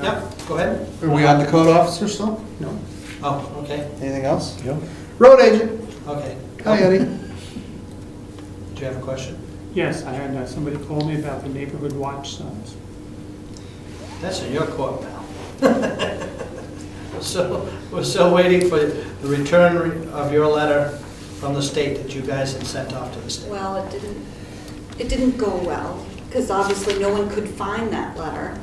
Yep, go ahead. Are we on the code officer still? No. Oh, okay, Anything else? Yeah. Road agent. okay. Hi, Eddie. Do you have a question? Yes, I had somebody call me about the neighborhood watch signs. That's in your court, pal. So, we're still waiting for the return of your letter from the state that you guys had sent off to the state. Well, it didn't go well, because obviously no one could find that letter.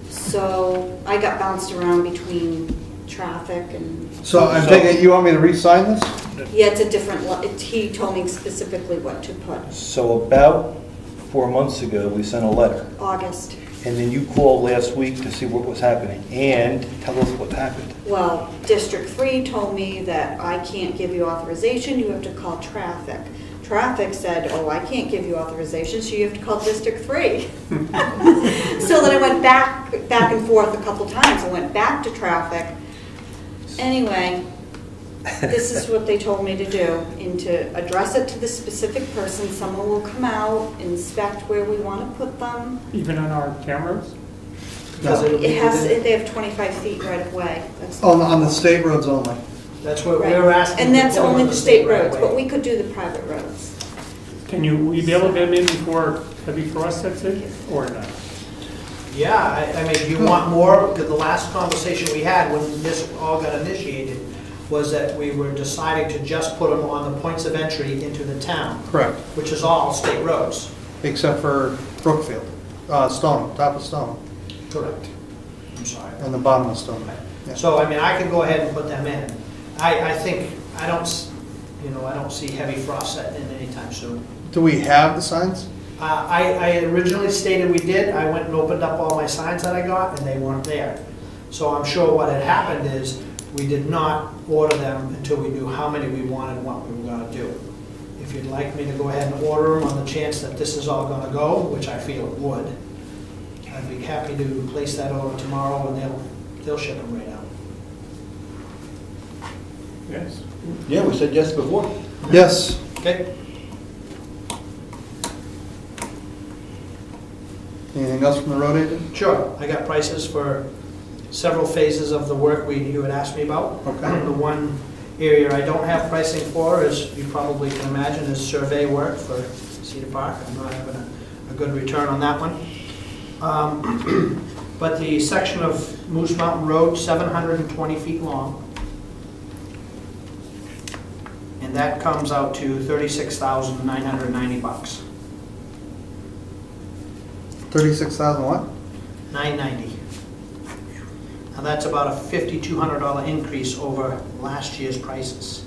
So I got bounced around between traffic and... So I'm taking it, you want me to re-sign this? Yeah, it's a different, he told me specifically what to put. So about 4 months ago, we sent a letter. August. And then you called last week to see what was happening and tell us what happened. Well, District 3 told me that I can't give you authorization, you have to call traffic. Traffic said, oh, I can't give you authorization, so you have to call District 3. So then I went back and forth a couple times. I went back to traffic, Anyway, this is what they told me to do, and to address it to the specific person. Someone will come out, inspect where we want to put them. Even on our cameras? Because it'll be It has, within- they have 25 feet right of way. That's On the state roads only. That's what right. we're asking. And to that's put them only on the state right roads, away. but we could do the private roads. Will you be able to get them in before heavy frost sets in, or not? Yeah, I mean, do you want more? Because the last conversation we had when this all got initiated was that we were deciding to just put them on the points of entry into the town, Correct. which is all state roads. Except for Brookfield, Stoneham, top of Stoneham, Correct. I'm sorry. and the bottom of Stoneham. Yeah. So, I mean, I can go ahead and put them in. I think, I don't see heavy frost setting in anytime soon. Do we have the signs? I originally stated we did. I went and opened up all my signs that I got, and they weren't there. So I'm sure what had happened is we did not order them until we knew how many we wanted and what we were going to do. If you'd like me to go ahead and order them on the chance that this is all going to go, which I feel it would, I'd be happy to place that order tomorrow, and they'll ship them right out. Yes. Yeah, we said yes before. Yes. Okay? Anything else from the road agent? Sure. I got prices for several phases of the work you had asked me about. Okay. The one area I don't have pricing for, as you probably can imagine, is survey work for Cedar Park. I'm not having a good return on that one. But the section of Moose Mountain Road, 720 feet long. And that comes out to $36,990. 36,000 what? $990. Now that's about a $5,200 increase over last year's prices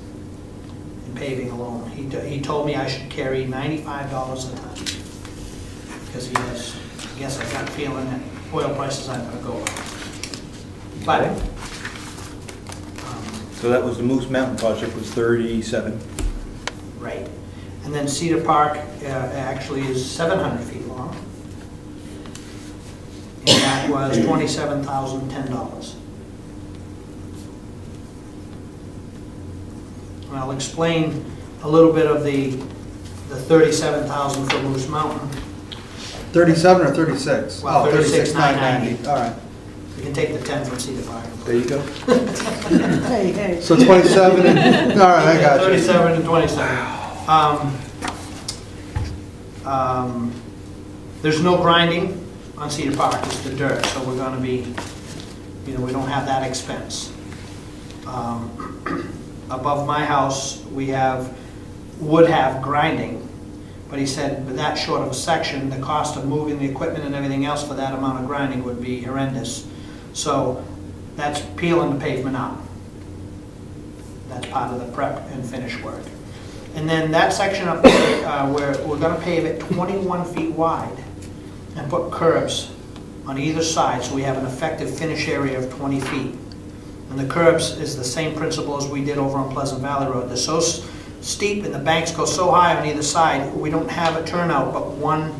in paving alone. He told me I should carry $95 a ton because he has, I guess I got a feeling that oil prices aren't going to go up. But So that was the Moose Mountain project was 37. right, and then Cedar Park actually is 700 feet long. And that was $27,010. And I'll explain a little bit of the 37,000 for Moose Mountain. 37 or 36? Well, Oh, 36,990. All right. You can take the 10 from Cedar Park. There you go. Hey, hey. So 27 and, all right, I got you. 37 and 27. There's no grinding on Cedar Park, it's the dirt, so we're gonna be, we don't have that expense. Above my house, would have grinding, but he said with that short of a section, the cost of moving the equipment and everything else for that amount of grinding would be horrendous. So that's peeling the pavement up. That's part of the prep and finish work. And then that section up there, where we're gonna pave it 21 feet wide and put curbs on either side, so we have an effective finish area of 20 feet. And the curbs is the same principle as we did over on Pleasant Valley Road. They're so steep and the banks go so high on either side, we don't have a turnout but one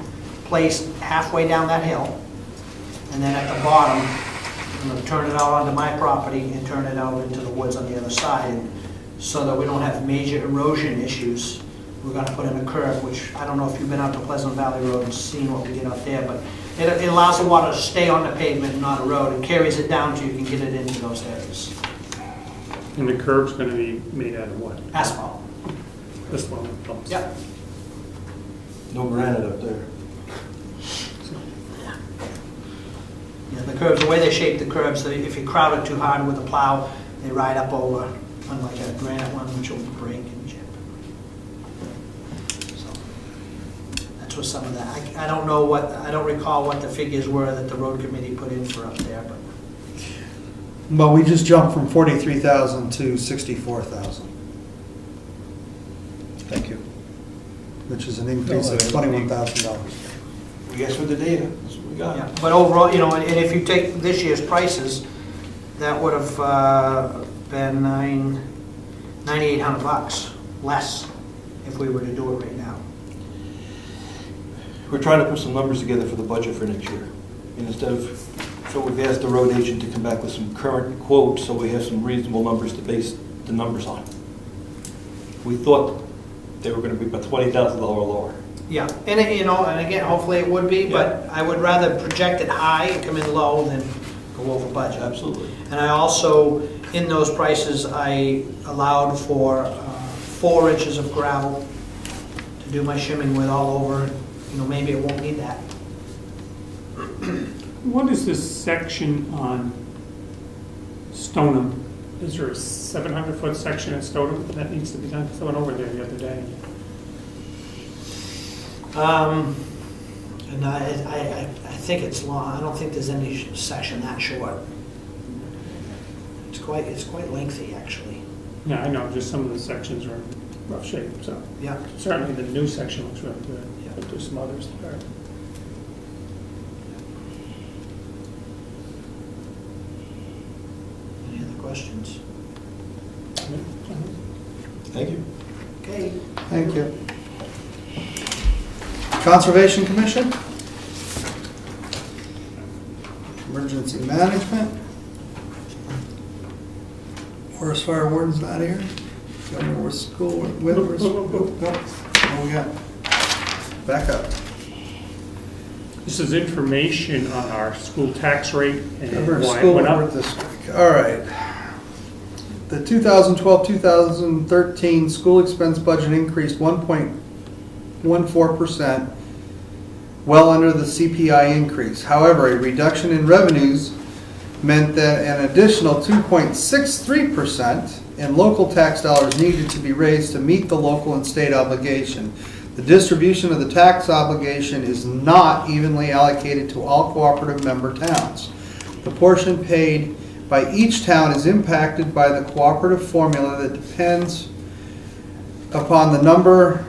place halfway down that hill. And then at the bottom, I'm gonna turn it out onto my property and turn it out into the woods on the other side. And so that we don't have major erosion issues, we're gonna put in a curb, which I don't know if you've been out to Pleasant Valley Road and seen what we did out there, but it allows the water to stay on the pavement and not erode, and carries it down so you can get it into those areas. And the curb's gonna be made out of what? Asphalt. This one? Pumps. Yep. No granite up there. Yeah, the curbs, the way they shape the curbs, if you crowd it too hard with a plow, they ride up over, unlike a granite one, which will break and chip. So, that's what some of that, I don't know I don't recall what the figures were that the road committee put in for up there, but. But we just jumped from 43,000 to 64,000, Thank you. which is an increase of $21,000. We guess with the data, that's what we got. Yeah, but overall, and if you take this year's prices, that would have been $9,800 less if we were to do it right now. We're trying to put some numbers together for the budget for next year. And instead of So we've asked the road agent to come back with some current quotes, so we have some reasonable numbers to base the numbers on. We thought they were gonna be about $20,000 lower. Yeah, and and again, hopefully it would be, but I would rather project it high and come in low than go over budget. Absolutely. And I also, in those prices, I allowed for 4 inches of gravel to do my shimming with all over. Maybe it won't need that. What is this section on Stoneham? Is there a 700-foot section at Stoneham that needs to be done? Because I went over there the other day. And I think it's long. I don't think there's any section that short. It's quite lengthy, actually. Yeah, I know, just some of the sections are in rough shape, so. Yeah. Certainly the new section looks really good, Yeah. but there's some others that are. Any other questions? Thank you. Okay. Thank you. Conservation Commission? Emergency Management? Forest Fire Warden's not here? Government School, Windward, what we got? Back up. This is information on our school tax rate and Government why it School went up. Board District. All right. The 2012-2013 school expense budget increased 1.14%, well under the CPI increase. However, a reduction in revenues meant that an additional 2.63% in local tax dollars needed to be raised to meet the local and state obligation. The distribution of the tax obligation is not evenly allocated to all cooperative member towns. The portion paid by each town is impacted by the cooperative formula that depends upon the number,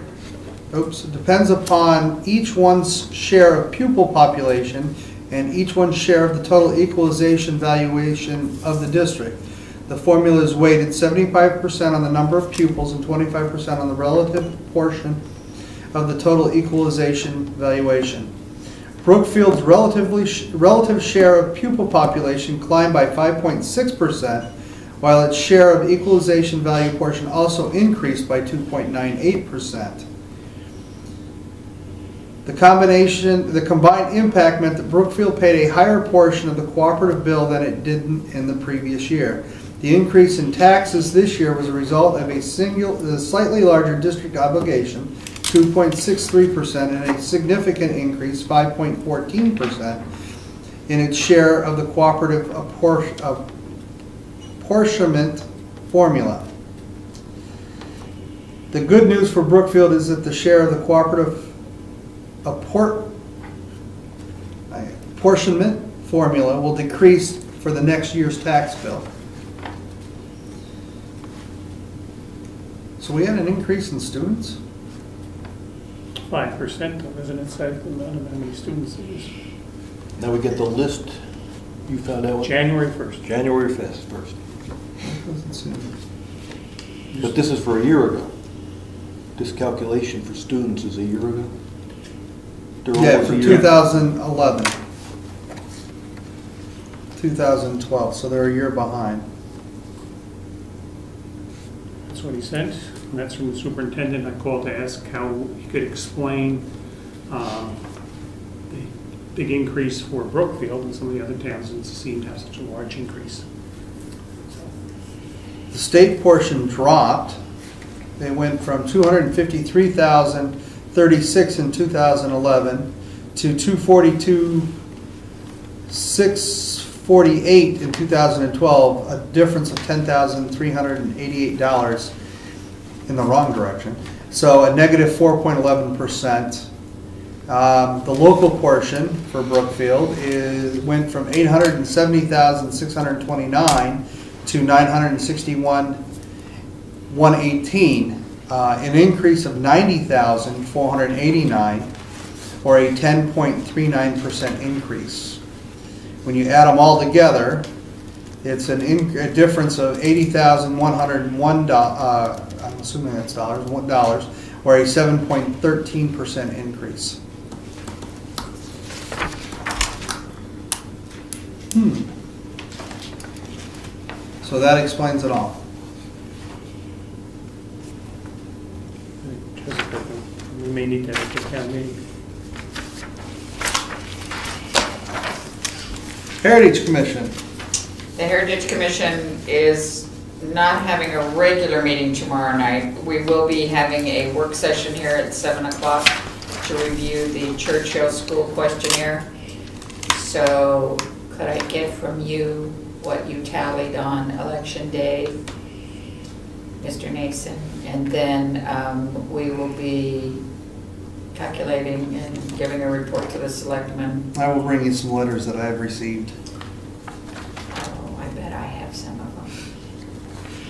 depends upon each one's share of pupil population and each one's share of the total equalization valuation of the district. The formula is weighted 75% on the number of pupils and 25% on the relative portion of the total equalization valuation. Brookfield's relative share of pupil population climbed by 5.6%, while its share of equalization value portion also increased by 2.98%. The combined impact meant that Brookfield paid a higher portion of the cooperative bill than it did in the previous year. The increase in taxes this year was a result of a slightly larger district obligation, 2.63%, and a significant increase, 5.14%, in its share of the cooperative apportionment formula. The good news for Brookfield is that the share of the cooperative apportionment formula will decrease for the next year's tax bill. So we had an increase in students? 5%, doesn't it say how many students it is? Now we get the list you found out. January 1st. January 1st. But this is for a year ago. This calculation for students is a year ago? Yeah, for 2011. 2012, so they're a year behind. That's what he sent, and that's from the superintendent. I called to ask how he could explain the big increase for Brookfield and some of the other towns that seemed to have such a large increase. The state portion dropped. They went from 253,036 in 2011 to 242,648 in 2012, a difference of $10,388 in the wrong direction. So a negative 4.11%. The local portion for Brookfield went from 870,629 to 961,118, an increase of 90,489, or a 10.39% increase. When you add them all together, it's a difference of $80,101. I'm assuming that's dollars, or a 7.13% increase. So that explains it all. We may need to have a town meeting. Heritage Commission. The Heritage Commission is not having a regular meeting tomorrow night. We will be having a work session here at 7 o'clock to review the Churchill School questionnaire. So could I get from you what you tallied on election day, Mr. Nason? And then we will be calculating and giving a report to the selectmen. I will bring you some letters that I have received. Oh, I bet I have some of them.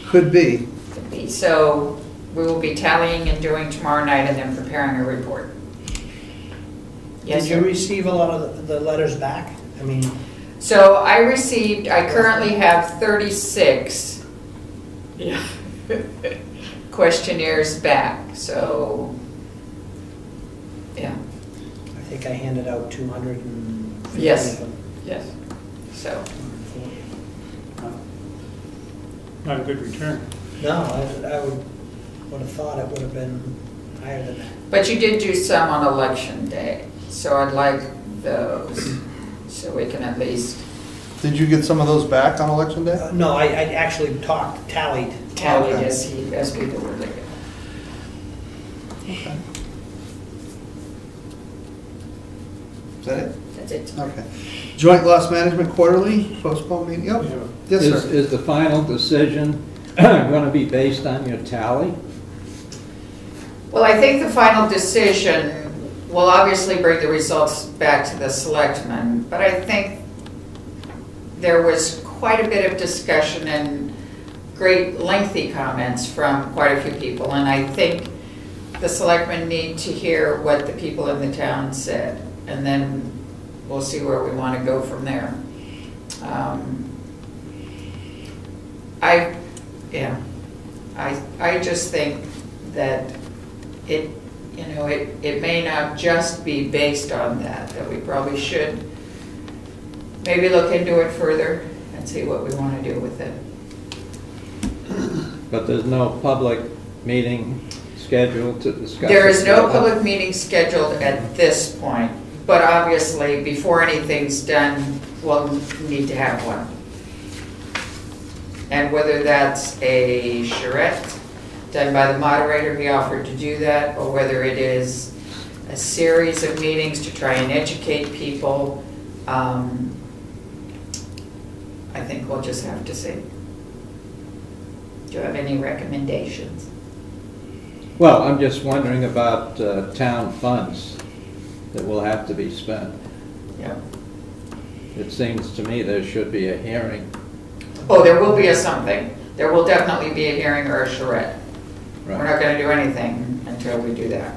Could be. Could be. So we will be tallying and doing tomorrow night and then preparing a report. Yes, Did you sir? receive a lot of the letters back? I mean, So I currently have 36 questionnaires back, so, yeah. I think I handed out 250 Yes. of them. Yes. So, Not a good return. No, I would have thought it would have been higher than that. but you did do some on election day, so I'd like those, so we can at least Did you get some of those back on election day? No, I actually tallied. tally Okay. as people were looking. Okay. Is that it? That's it. Okay. Joint loss management quarterly, postponed meeting, yep. Yes, sir. Is the final decision going to be based on your tally? Well, I think the final decision will obviously bring the results back to the selectmen, but I think there was quite a bit of discussion and great lengthy comments from quite a few people, and I think the selectmen need to hear what the people in the town said, and then we'll see where we want to go from there. I just think that it may not just be based on that we probably should maybe look into it further and see what we want to do with it. But there's no public meeting scheduled to discuss? There is no it? public meeting scheduled at this point, but obviously, before anything's done, we'll need to have one. And whether that's a charrette done by the moderator, he offered to do that, or whether it is a series of meetings to try and educate people, I think we'll just have to see. Do you have any recommendations? Well, I'm just wondering about town funds that will have to be spent. Yeah. It seems to me there should be a hearing. Oh, there will be a something. There will definitely be a hearing or a charrette. Right. We're not going to do anything until we do that.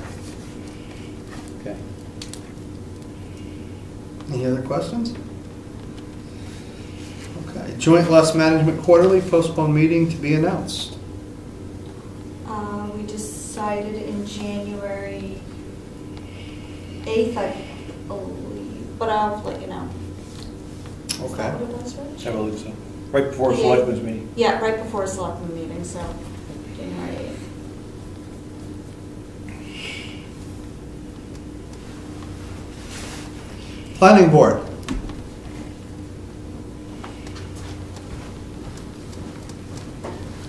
Okay. Any other questions? Okay. Joint loss management quarterly, postponed meeting to be announced. We decided in January 8th, I believe, but I'll let you know. Is Okay. that what it was, Rich? I believe so. Right before Yeah. selectmen's meeting. Yeah, right before selectmen meeting, so January 8th. Planning board.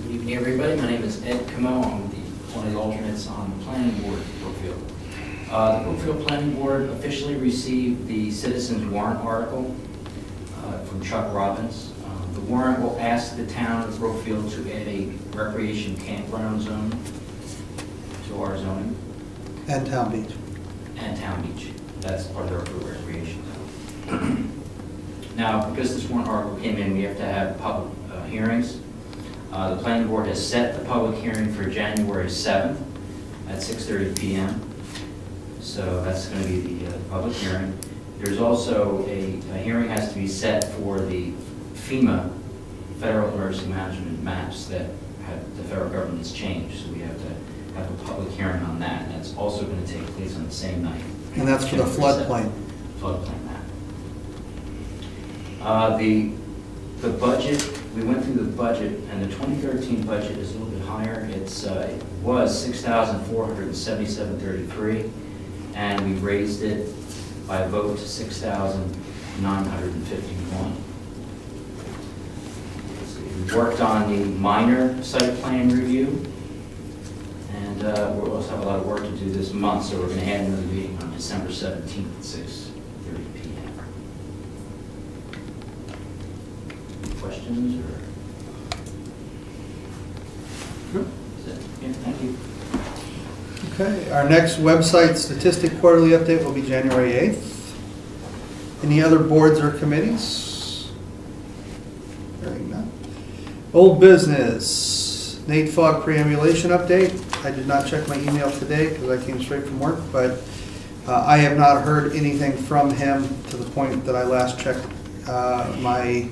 Good evening, everybody. My name is Ed Camo. I'm one of the alternates on the planning board at Brookfield. The Brookfield Planning Board officially received the citizens warrant article from Chuck Robbins. The warrant will ask the town of Brookfield to add a recreation campground zone to our zoning, And Town Beach. and Town Beach. That's part of their approved recreation zone. Now, because this warrant article came in, we have to have public hearings. The planning board has set the public hearing for January 7th at 6:30 p.m. So that's going to be the public hearing. There's also a hearing has to be set for the FEMA, Federal Emergency Management maps that the federal government has changed. So we have to have a public hearing on that. And that's also going to take place on the same night. And that's for the January 7th. floodplain. Floodplain map. The budget, we went through the budget, and the 2013 budget is a little bit higher. It was $6,477.33, and we raised it by a vote to $6,951. We worked on the minor site plan review, and we'll also have a lot of work to do this month, so we're going to add another meeting on December 17th at 6:30 p.m. Questions or? Is that, yeah, thank you. Okay, our next website statistic quarterly update will be January 8th. Any other boards or committees? Hearing none. Old business, Nate Fogg preambulation update. I did not check my email today because I came straight from work, but I have not heard anything from him to the point that I last checked my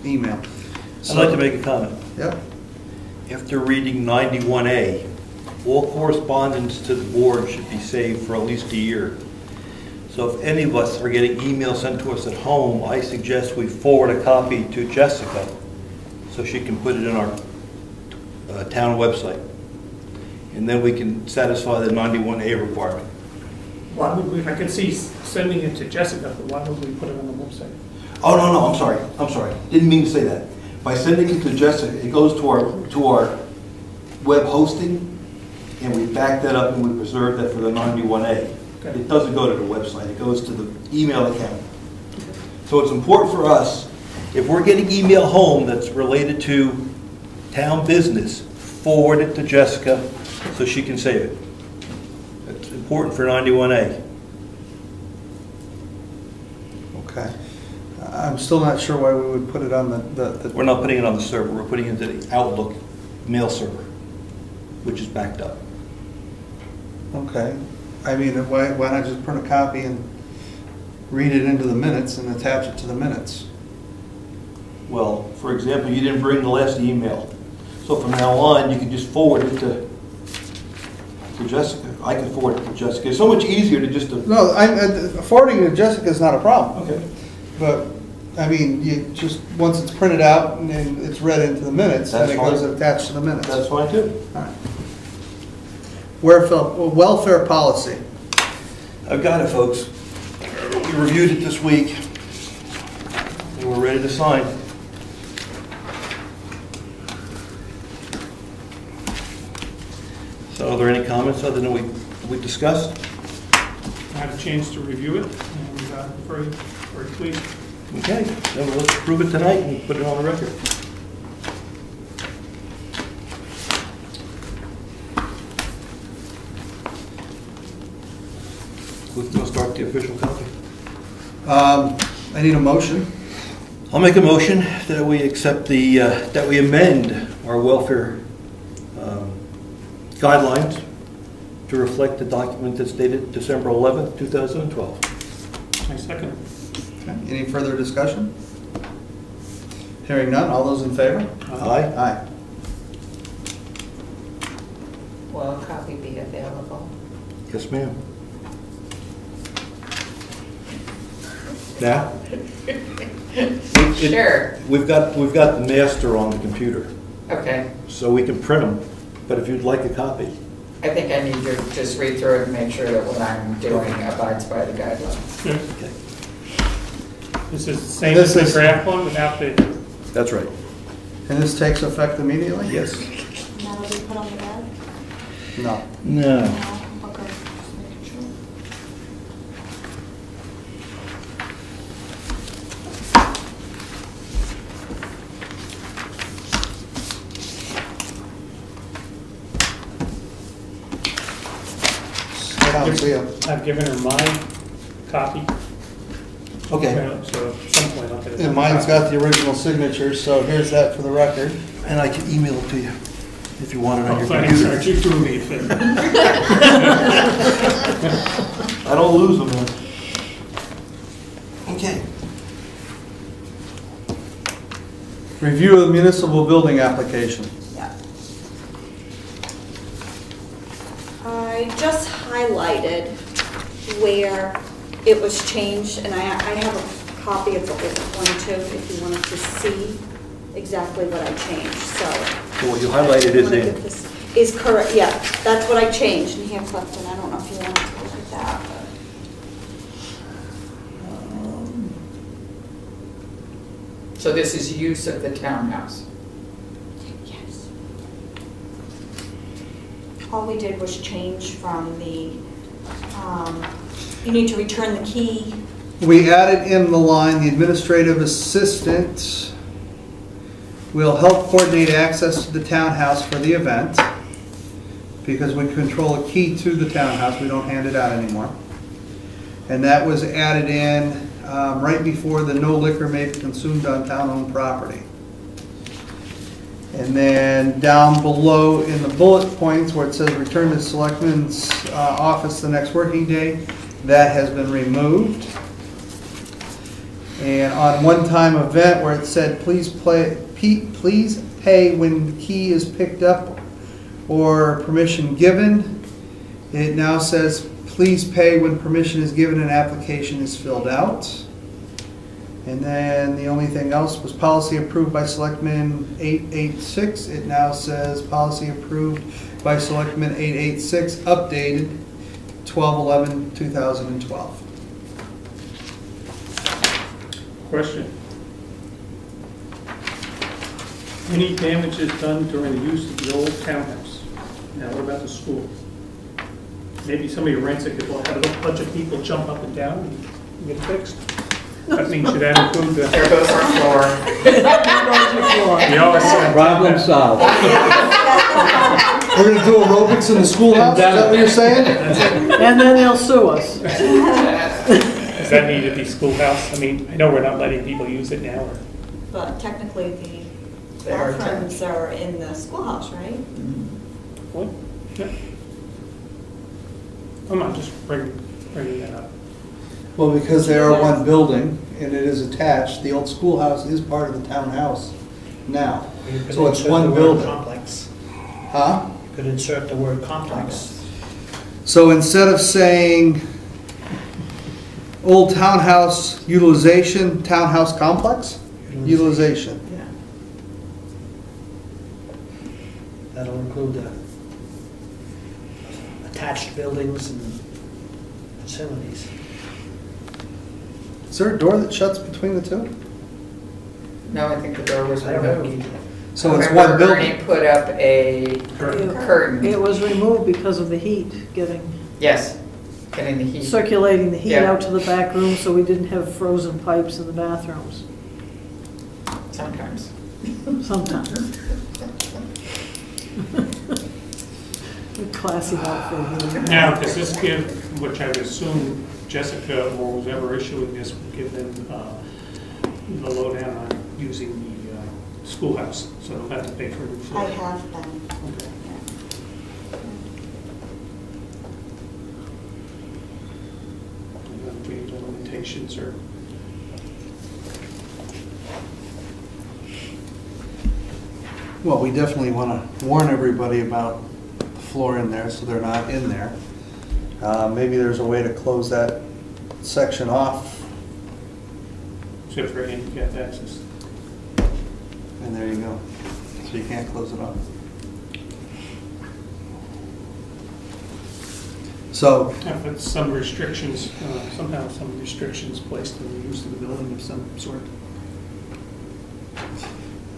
email. I'd like to make a comment. Yep. After reading 91A, all correspondence to the board should be saved for at least a year. So if any of us are getting emails sent to us at home, I suggest we forward a copy to Jessica so she can put it in our town website. And then we can satisfy the 91A requirement. Why would we, I could see sending it to Jessica, but why would we put it on the website? Oh, no, I'm sorry. Didn't mean to say that. By sending it to Jessica, it goes to our web hosting, and we back that up and we preserve that for the 91A. Okay. It doesn't go to the website, it goes to the email account. So it's important for us, if we're getting email home that's related to town business, forward it to Jessica so she can save it. It's important for 91A. Okay. I'm still not sure why we would put it on the We're not putting it on the server, we're putting it into the Outlook mail server, which is backed up. Okay. I mean, why not just print a copy and read it into the minutes and attach it to the minutes? Well, for example, you didn't bring the last email. So from now on, you can just forward it to Jessica. I can forward it to Jessica. It's so much easier to just... No, forwarding it to Jessica is not a problem. Okay. But, I mean, you just, once it's printed out and then it's read into the minutes, then it goes attached to the minutes. That's fine too. All right. Welfare policy. I've got it, folks. We reviewed it this week, and we're ready to sign. So are there any comments other than we discussed? I had a chance to review it, and very pleased. Okay, then let's approve it tonight and put it on the record. Who's going to start the official copy? I need a motion. I'll make a motion that we accept that we amend our welfare guidelines to reflect the document that's dated December 11th, 2012. I second. Okay. Any further discussion? Hearing none, all those in favor? Aye. Aye. Will a copy be available? Yes, ma'am. Now? Sure. We've got the master on the computer, Okay. so we can print them, but if you'd like a copy. I think I need to just read through it and make sure that what I'm doing abides by the guidelines. Okay. This is the same as the draft one without the... That's right. And this takes effect immediately? Yes. Now it'll be put on the bed? No. No. No? Okay, just making sure. Sit down, see ya. I've given her my copy. Okay. So at some point I'll get it. And mine's got the original signature, so here's that for the record. And I can email it to you if you want it on Oh, your thanks, computer. aren't you through me? I don't lose them, man. Okay. Review of the municipal building application. Yeah. I just highlighted where it was changed, and I have a copy of the old one too, if you wanted to see exactly what I changed, so. So what you highlighted is in. Is correct, yeah, that's what I changed in here, Clifton, I don't know if you wanted to look at that, but. So this is use of the townhouse. Yes. All we did was change from the, you need to return the key. We added in the line, the administrative assistant will help coordinate access to the townhouse for the event, because we control a key to the townhouse, we don't hand it out anymore. And that was added in right before the no liquor may be consumed on town-owned property. And then down below in the bullet points where it says return to selectman's office the next working day, that has been removed. And on one-time event where it said please pay when the key is picked up or permission given, it now says please pay when permission is given and application is filled out. And then the only thing else was policy approved by Selectman 886. It now says policy approved by Selectman 886, updated 12/11/2012. Question. Any damages done during the use of the old townhouse? Now, what about the school? Maybe somebody rents it, will have a bunch of people jump up and down and get fixed? That means should that include the... There goes our floor. You always said... Problem solved. We're going to do aerobics in the schoolhouse, is that what you're saying? And then they'll sue us. Does that need to be schoolhouse? I mean, I know we're not letting people use it now. Or... But technically, the They are bathrooms are in the schoolhouse, right? What? Yeah. I'm not just bringing that up. Well, because they are one building and it is attached, the old schoolhouse is part of the townhouse now. You could So it's insert one the word building. Complex. Huh? You could insert the word complex. So instead of saying old townhouse utilization, townhouse complex? Utilization. Yeah. That'll include the attached buildings and facilities. Is there a door that shuts between the two? No, I think the door was I don't have a key removed. to it. So it's Remember one building. Ernie put up a curtain. It was removed because of the heat, Yes, getting the heat. circulating the heat Yeah. out to the back room, so we didn't have frozen pipes in the bathrooms, Sometimes. sometimes. Classy outfit here. Now, does this give, which I would assume Jessica or whoever issuing this would give them the lowdown on using the schoolhouse, so they'll have to pay for it. I have been. Okay. Any limitations or... Well, we definitely want to warn everybody about the floor in there so they're not in there. Maybe there's a way to close that section off. Except for handicap access. And there you go. So you can't close it off. So, But some restrictions, somehow some restrictions placed on the use of the building of some sort.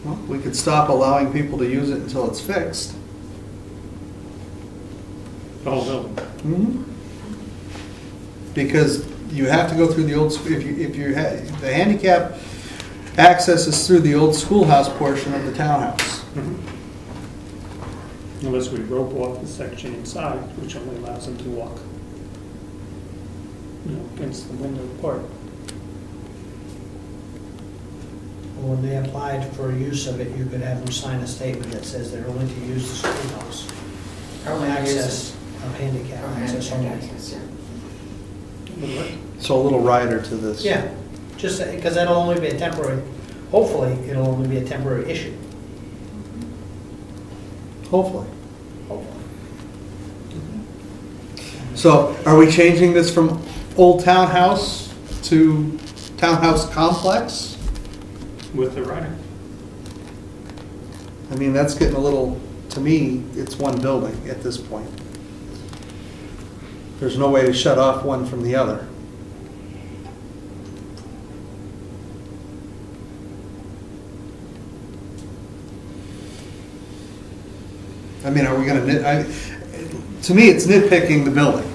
well, we could stop allowing people to use it until it's fixed. The whole building. Mm-hmm. Because you have to go through the old, the handicap access is through the old schoolhouse portion of the townhouse. Unless we rope off the section inside, which only allows them to walk, against the window part. When they applied for use of it, you could have them sign a statement that says they're only to use the schoolhouse. Only Access of handicap access only. So a little rider to this. Yeah, just because that'll only be a temporary, hopefully, it'll only be a temporary issue. Hopefully. Hopefully. So are we changing this from old townhouse to townhouse complex. With the rider. I mean, that's getting a little, to me, it's one building at this point. There's no way to shut off one from the other. I mean, are we gonna to me, it's nitpicking the building.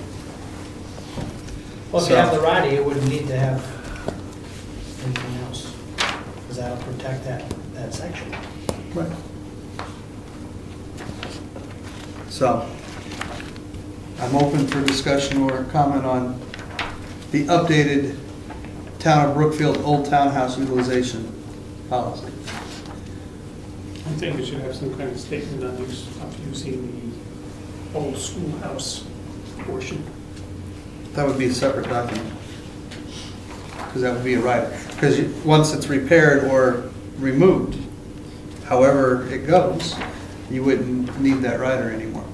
Well, if you have the rider, you wouldn't need to have anything else, because that'll protect that section. Right. So, I'm open for discussion or comment on the updated Town of Brookfield Old Townhouse Utilization Policy. I think we should have some kind of statement on using the old schoolhouse portion. That would be a separate document. Because that would be a rider. Because once it's repaired or removed, however it goes, you wouldn't need that rider anymore.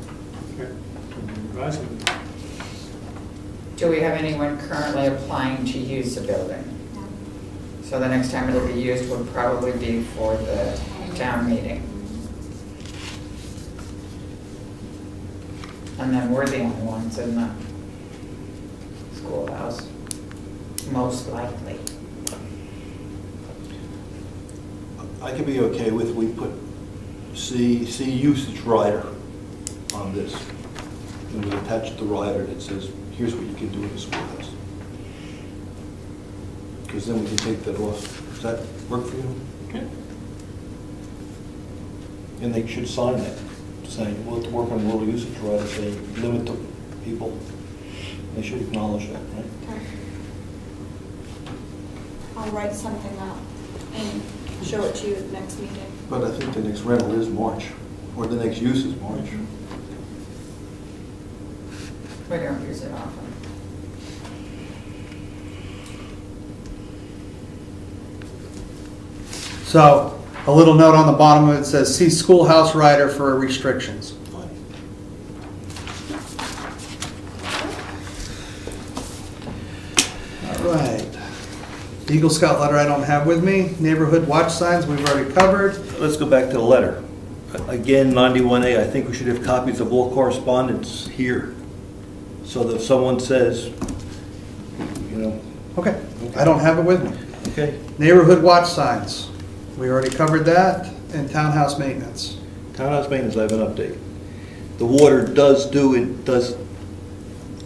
Okay. Advising. Do we have anyone currently applying to use the building? So the next time it'll be used would probably be for the town meeting. And then we're the only ones in the schoolhouse, most likely. I could be okay with, we put see usage rider on this. And we attach the rider that says, here's what you can do in the schoolhouse. Because then we can take that off. Does that work for you? Okay. And they should sign that, saying, we'll have to work on rural usage rider, saying, limit to people. They should acknowledge that, right? Okay. I'll write something up and show it to you at the next meeting. But I think the next rental is March, or the next use is March. We don't use it often. So, a little note on the bottom of it says, see schoolhouse rider for restrictions. Fine. All right. Eagle Scout letter I don't have with me. Neighborhood watch signs we've already covered. Let's go back to the letter. Again, 91A, I think we should have copies of all correspondence here. So that if someone says, you know. Okay, I don't have it with me. Okay. Neighborhood watch signs. We already covered that. And townhouse maintenance. Townhouse maintenance, I have an update. The water does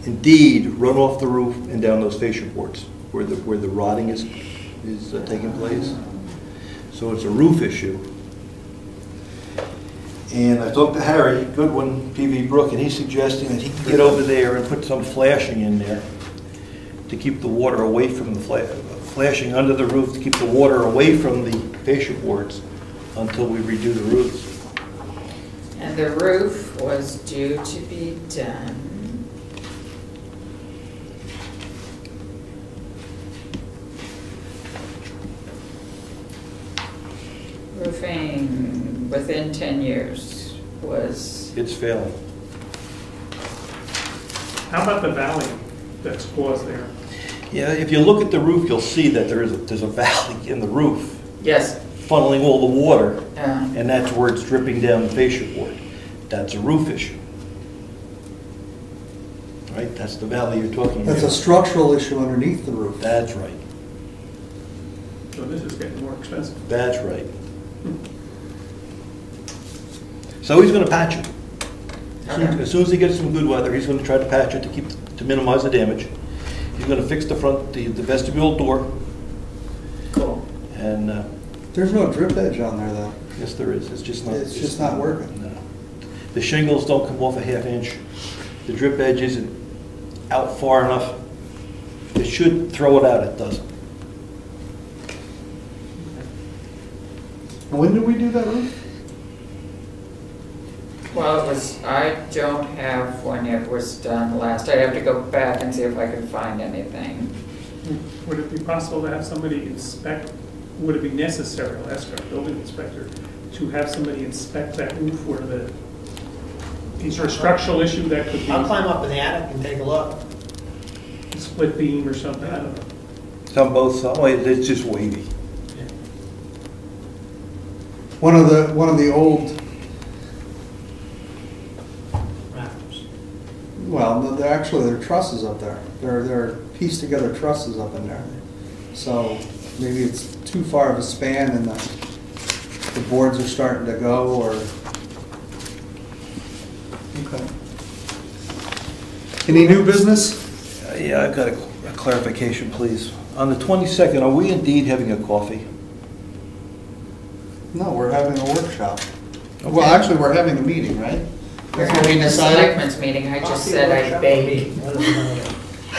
indeed run off the roof and down those fascia boards where the rotting is taking place. So it's a roof issue. And I talked to Harry Goodwin, PV Brook, and he's suggesting that he can get over there and put some flashing in there to keep the water away from the flashing under the roof to keep the water away from the fascia boards until we redo the roofs. And the roof was due to be done roofing within 10 years was. It's failing. How about the valley that's caused there? Yeah, if you look at the roof, you'll see that there's a valley in the roof Yes. funneling all the water, Yeah. and that's where it's dripping down the fascia board. That's a roof issue. Right, that's the valley you're talking about. That's a structural issue underneath the roof. That's right. So this is getting more expensive. That's right. So he's going to patch it. Okay. As soon as he gets some good weather, he's going to try to patch it to minimize the damage. He's going to fix the vestibule door, Cool. and There's no drip edge on there though. yes, there is. It's just not working. No. The shingles don't come off a half inch. The drip edge isn't out far enough. It should throw it out. It doesn't. When did we do that roof? Well, I don't have when it was done last. I'd have to go back and see if I could find anything. Would it be possible to have somebody inspect, would it be necessary, I'll ask our building inspector, to have somebody inspect that roof where is there a structural issue that could be? I'll climb up in the attic and take a look. split beam or something, I don't know. It's on both sides, oh, it's just wavy. One of the old, Rafters. well, they're trusses up there. They're pieced together trusses up in there. So maybe it's too far of a span and the boards are starting to go, or. Okay. Any new business? Yeah, I've got a clarification, please. On the 22nd, are we indeed having a coffee? No, we're having a workshop. Okay. Well, actually, we're having a meeting, right? We're That's what we having a decided? selectmen's meeting, I just said I bake.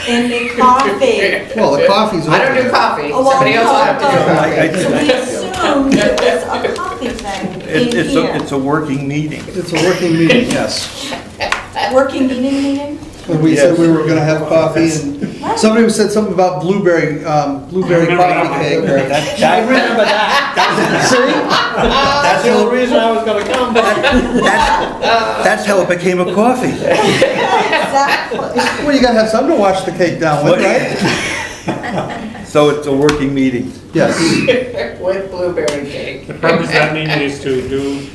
And the coffee. Well, the coffee's over I don't do there. coffee, Oh, well, somebody else will have to do So coffee. we assumed it was a coffee thing in here. It's a working meeting. It's a working meeting, yes. Working meeting? And we said we were gonna have coffee, and somebody said something about blueberry remember coffee that. cake. I remember that. See? That's the only reason I was gonna come. That's how it became a coffee. Exactly. Well, you gotta have something to wash the cake down with, right? So it's a working meeting. Yes. With blueberry cake. The purpose of that meeting is to do,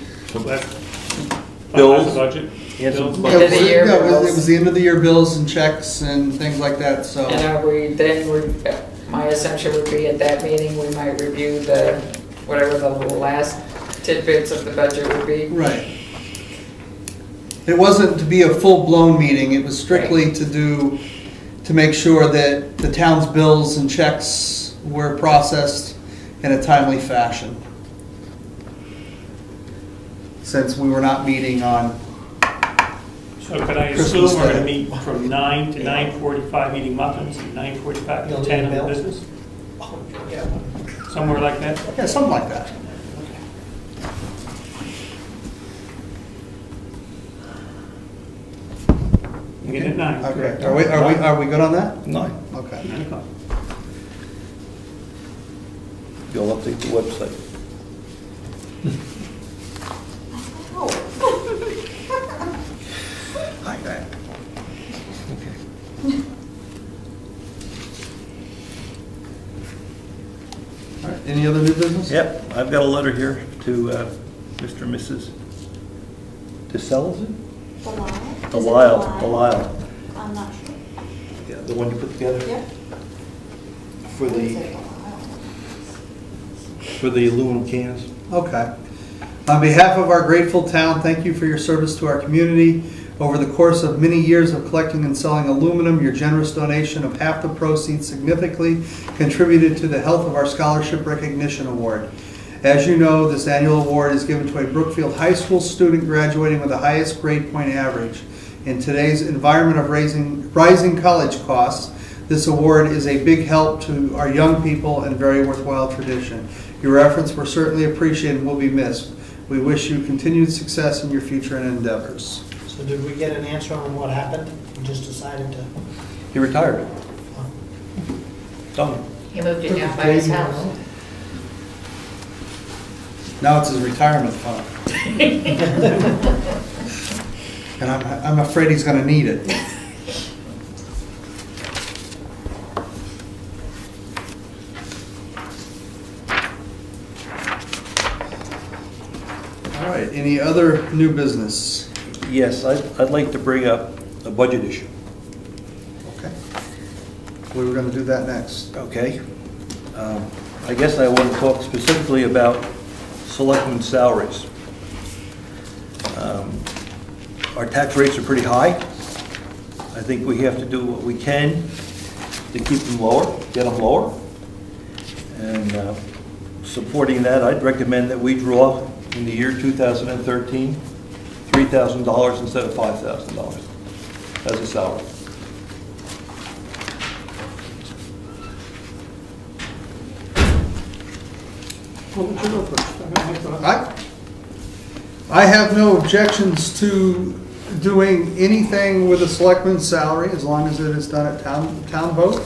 Bills. the budget. Yes. Bills. End of the year Yeah, bills. it was the end of the year bills and checks and things like that, so. And my assumption would be at that meeting, we might review whatever the last tidbits of the budget would be. Right. It wasn't to be a full-blown meeting, it was strictly to make sure that the town's bills and checks were processed in a timely fashion. Since we were not meeting on, So could I Christmas assume we're Day. going to meet from 9 to 9:45, eating muffins, and 9:45 You'll to 10 need on the Bill? business? Oh, yeah. Somewhere like that? yeah, something like that. Begin at 9, Okay, correct? are we good on that? 9. Okay. 9 o'clock. You'll update the website. Hi, Grant. All right, any other new business? Yep, I've got a letter here to Mr. and Mrs. DeSell, is it? Delisle. I'm not sure. Yeah, the one you put together? Yep. For Is the, it Delisle? for the aluminum cans. Okay. On behalf of our grateful town, thank you for your service to our community. Over the course of many years of collecting and selling aluminum, your generous donation of half the proceeds significantly contributed to the health of our Scholarship Recognition Award. As you know, this annual award is given to a Brookfield High School student graduating with the highest grade point average. In today's environment of rising college costs, this award is a big help to our young people and very worthwhile tradition. Your efforts were certainly appreciated and will be missed. We wish you continued success in your future endeavors. So did we get an answer on what happened? We just decided to. He retired. Done. He moved it down by his house. Now it's his retirement fund. And I'm afraid he's going to need it. All right, any other new business? Yes, I'd like to bring up a budget issue. Okay. We were going to do that next. Okay. I guess I want to talk specifically about selectmen's salaries. Our tax rates are pretty high. I think we have to do what we can to keep them lower, get them lower. And supporting that, I'd recommend that we draw in the year 2013, $3,000 instead of $5,000 as a salary. Well, would you go first? I thought- I have no objections to doing anything with a selectman's salary as long as it is done at town vote,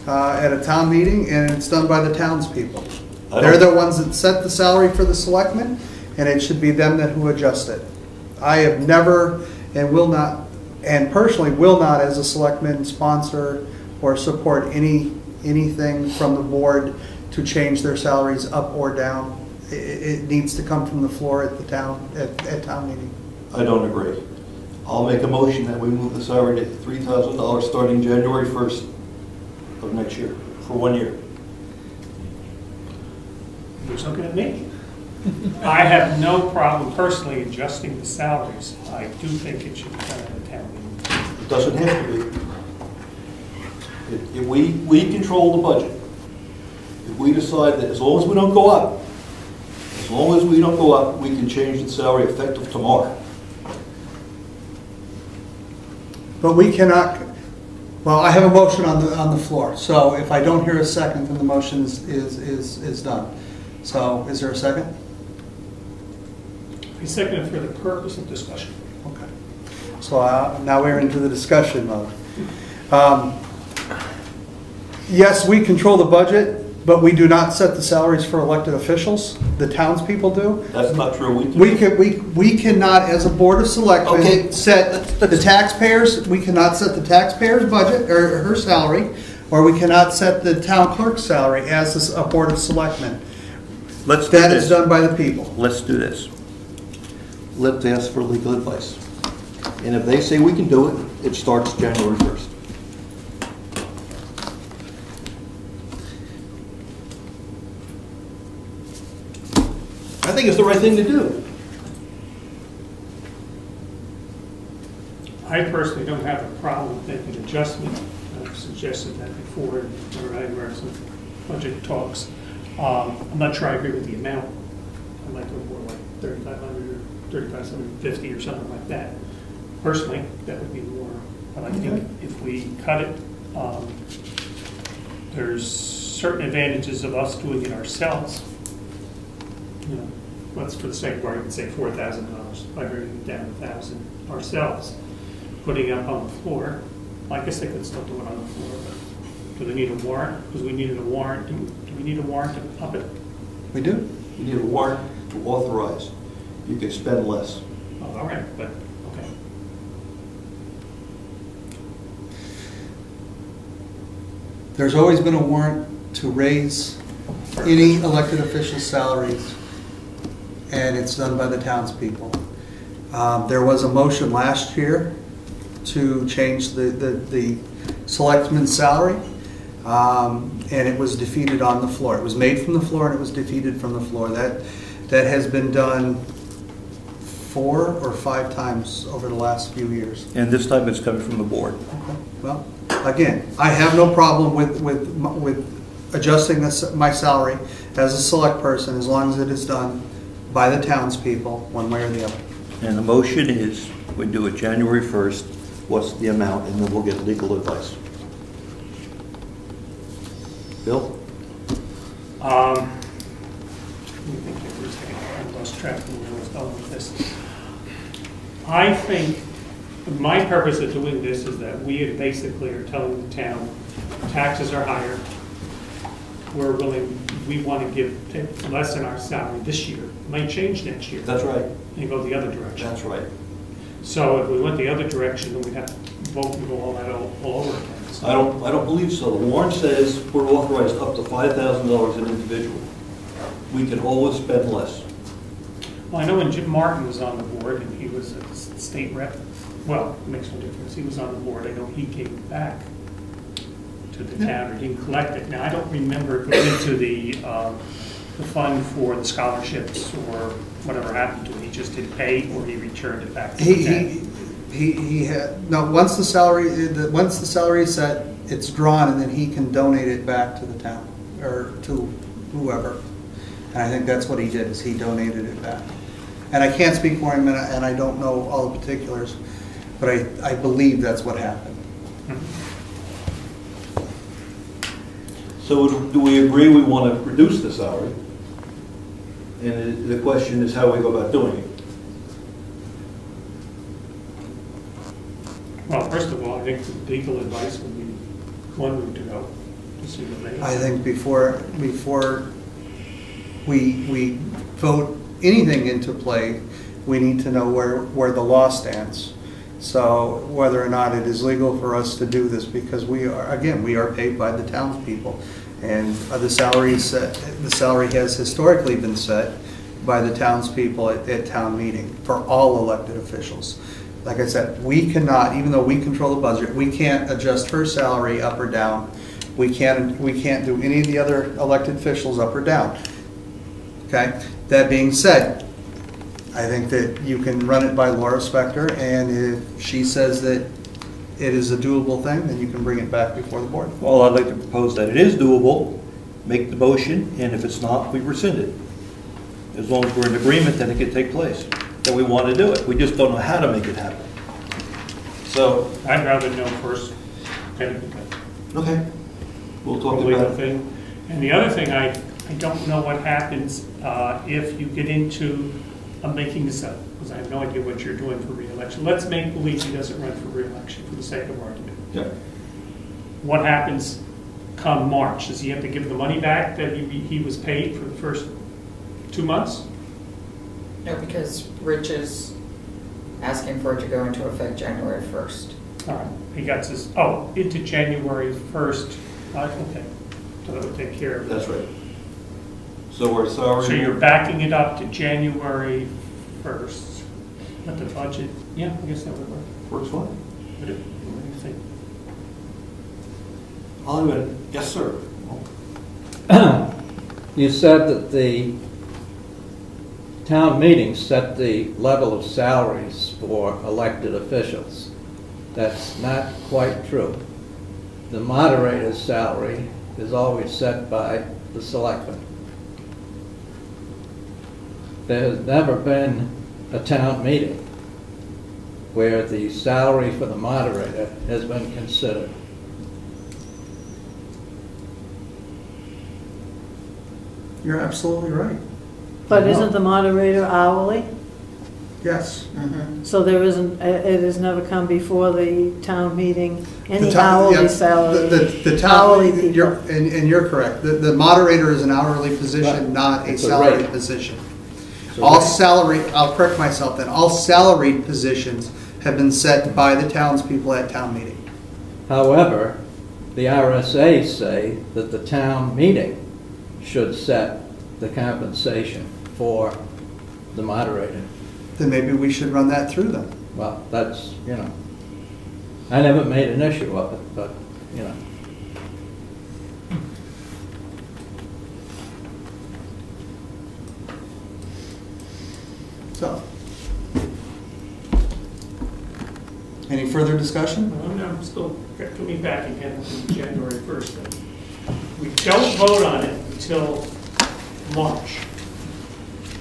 at a town meeting, and it's done by the townspeople. They're the ones that set the salary for the selectmen, and it should be them that who adjust it. I have never and will not, and personally will not as a selectman sponsor or support anything from the board to change their salaries up or down. It needs to come from the floor at the town, at town meeting. I don't agree. I'll make a motion that we move the salary to $3,000 starting January 1st of next year, for 1 year. You're looking at me. I have no problem personally adjusting the salaries. I do think it should be done at a town meeting. It doesn't have to be. We control the budget. If we decide that as long as we don't go up, we can change the salary effective tomorrow. But we cannot, well, I have a motion on the floor, so if I don't hear a second, then the motion is done. So, is there a second? I second it for the purpose of discussion. Okay. So now we're into the discussion mode. Yes, we control the budget, but we do not set the salaries for elected officials. The townspeople do. That's not true. We cannot, as a board of selectmen, Okay. set the taxpayers. We cannot set the taxpayer's budget or her salary, or we cannot set the town clerk's salary as a board of selectmen. That is done by the people. Let's do this. Let's ask for legal advice. And if they say we can do it, it starts January 1st. I think it's the right thing to do. I personally don't have a problem with making an adjustment. I've suggested that before when I were some budget talks. I'm not sure I agree with the amount. I might go more like 3,500 or 3,750 or something like that. Personally, that would be more. But I think if we cut it, there's certain advantages of us doing it ourselves. You know, let's for the sake of argument say $4,000 by bringing it down 1,000 ourselves, putting it up on the floor. I guess they could still do it on the floor, but do they need a warrant? Because we needed a warrant. Do we need a warrant to up it? We do. You need a warrant to authorize. You can spend less. Oh, all right, but okay. There's always been a warrant to raise any elected official's salaries, and it's done by the townspeople. There was a motion last year to change the selectman's salary, and it was defeated on the floor. It was made from the floor and it was defeated from the floor. That has been done 4 or 5 times over the last few years. And this time it's coming from the board. Okay. Well, again, I have no problem with adjusting my salary as a select person as long as it is done by the townspeople, one way or the other. And the motion is, we do it January 1st, what's the amount, and then we'll get legal advice. Bill? Let me think here for a second. I lost track of where I was going with this. I think my purpose of doing this is that we basically are telling the town taxes are higher. We want to give less in our salary this year. It might change next year. That's right. And go the other direction. That's right. So if we went the other direction, then we'd have to vote and go all that all over again. So I don't believe so. The warrant says we're authorized up to $5,000 an individual. We can always spend less. Well, I know when Jim Martin was on the board and he was a state rep, well, it makes no difference. He was on the board. I know he gave it back to the town or didn't collect it. Now, I don't remember if it went to the fund for the scholarships or whatever happened to it. He just did pay or he returned it back to the town. He had, no, once the salary is set, it's drawn and then he can donate it back to the town or to whoever. And I think that's what he did, is he donated it back. And I can't speak for him and I don't know all the particulars, but I believe that's what happened. So do we agree we want to reduce the salary? And the question is how we go about doing it. Well, first of all, I think the legal advice would be one route to go to see what they. I think before we vote anything into play, we need to know where the law stands. So whether or not it is legal for us to do this, because we are, again, we are paid by the townspeople. And the salary has historically been set by the townspeople at town meeting for all elected officials. Like I said, we cannot, even though we control the budget, we can't adjust her salary up or down. We can't do any of the other elected officials up or down. Okay? That being said, I think that you can run it by Laura Spector, and if she says that it is a doable thing, then you can bring it back before the board. Well, I'd like to propose that it is doable, make the motion, and if it's not, we rescind it. As long as we're in agreement that it can take place, that we want to do it. We just don't know how to make it happen. So, I'd rather know first. okay, we'll talk The legal about it. thing. And the other thing, I don't know what happens if you get into, I'm making this up, because I have no idea what you're doing for re-election. Let's make believe he doesn't run for re-election for the sake of argument. Yeah. What happens come March? Does he have to give the money back that he was paid for the first 2 months? No, because Rich is asking for it to go into effect January 1st. All right, he got his, into January 1st. Okay, so that would take care of it. That's right. So we're sorry. So you're backing it up to January 1st. But the budget, yeah, I guess that would work. Works fine. What do you think? I'll do it. Yes, sir. You said that the town meeting set the level of salaries for elected officials. That's not quite true. The moderator's salary is always set by the selectmen. There has never been a town meeting where the salary for the moderator has been considered. You're absolutely right. But isn't the moderator hourly? Yes. So there isn't, it has never come before the town meeting, any The town- yeah, hourly salary? The hourly town, people. you're correct. The moderator is an hourly position, Right. not a It's a salary rate. position. It's a All rate. salary, I'll correct myself then, all salaried positions have been set by the townspeople at town meeting. However, the RSA say that the town meeting should set the compensation for the moderator. Then maybe we should run that through them. Well, that's, I never made an issue of it, but, So. Any further discussion? Well, I'm still coming back again to January 1st. Then. We don't vote on it until March.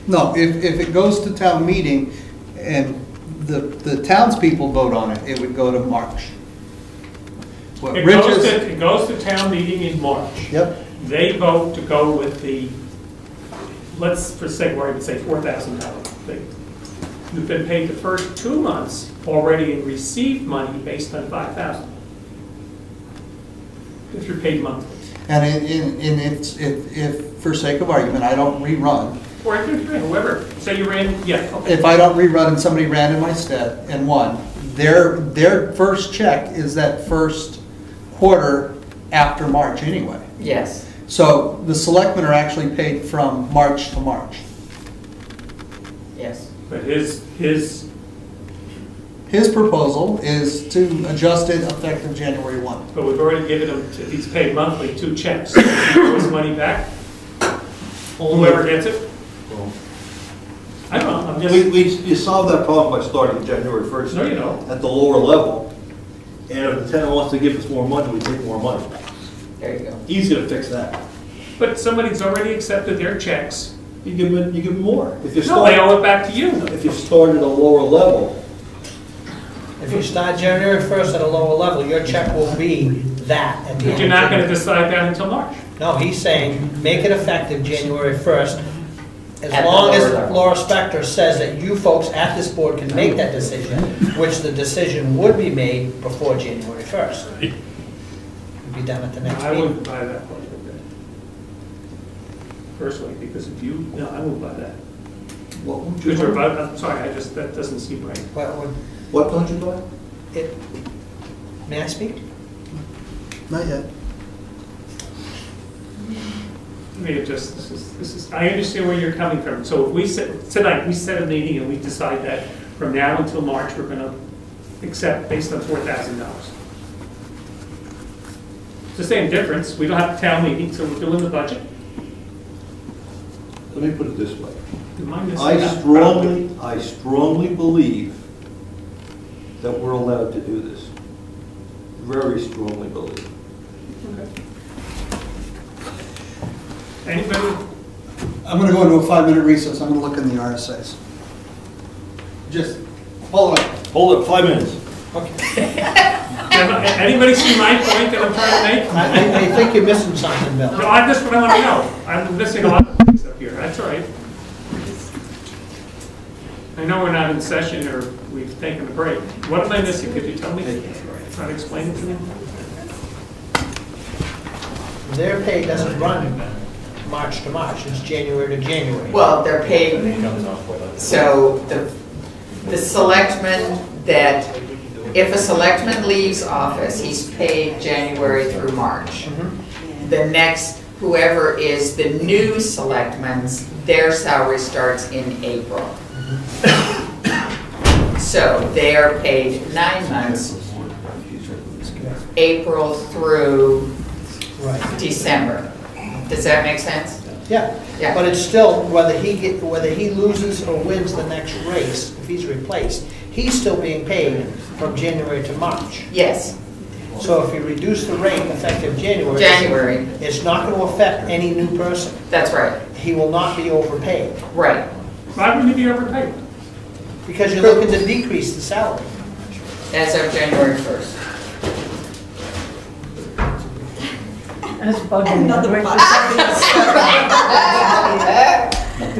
No, if it goes to town meeting and the townspeople vote on it, it would go to March. What It Rich goes, is- it goes to town meeting in March. Yep. They vote to go with the, let's for sake of argument say $4,000 thing. You've been paid the first 2 months already and received money based on $5,000. If you're paid monthly. And if for sake of argument, I don't rerun, Or if you're, whoever, say you ran, yeah, okay. if I don't rerun and somebody ran in my stead and won, their first check is that first quarter after March anyway. Yes. So the selectmen are actually paid from March to March. Yes. But his His proposal is to adjust it effective January 1. but we've already given him, he's paid monthly 2 checks. So he throws his money back. Whoever gets it. I don't know, I'm just, You solve that problem by starting January 1st. no, you don't. At the lower level. And if the town wants to give us more money, we take more money. There you go. Easy to fix that. But somebody's already accepted their checks. You give them more. If you No, start, they owe it back to you. if you start at a lower level, If you start January 1st at a lower level, your check will be that at the But end. you're not gonna decide that until March. No, he's saying, make it effective January 1st. As At the long as lower level. Laura Spector says that you folks at this board can make that decision, which the decision would be made before January 1st. It'd be done at the next I meeting. wouldn't buy that one. Personally, because if you, no, I wouldn't buy that. What would you Because you're buy? about, I'm sorry, that doesn't seem right. What don't you buy? May I speak? Not yet. I mean, this is, I understand where you're coming from. So if we tonight, we set a meeting and we decide that from now until March, we're gonna accept based on $4,000. It's the same difference. We don't have a town meeting, so we're doing the budget. Let me put it this way. Am I missing I out? strongly believe that we're allowed to do this. Very strongly believe. Okay. Anybody? I'm gonna go into a 5-minute recess. I'm gonna look in the RSAs. Just, hold on. Hold it, 5 minutes. Anybody see my point that I'm trying to make? I think you're missing something, Bill. No, that's what I want to know. I'm missing a lot of things up here. That's all right. I know we're not in session or we've taken a break. What am I missing? Could you tell me? Try to explain it to me. Their pay doesn't run March to March, it's January to January. Well, they're paid, so the selectman that, if a selectman leaves office, he's paid January through March. The next, whoever is the new selectman's, their salary starts in April. So they are paid 9 months, April through December. Does that make sense? Yeah, Yeah. but it's still, whether he loses or wins the next race, if he's replaced, he's still being paid from January to March. Yes, So if you reduce the rate effective January. January, It's not going to affect any new person. that's right, He will not be overpaid, right. Why would he be overpaid? because you're looking to decrease the salary. As of January 1st. That's bugging Another me.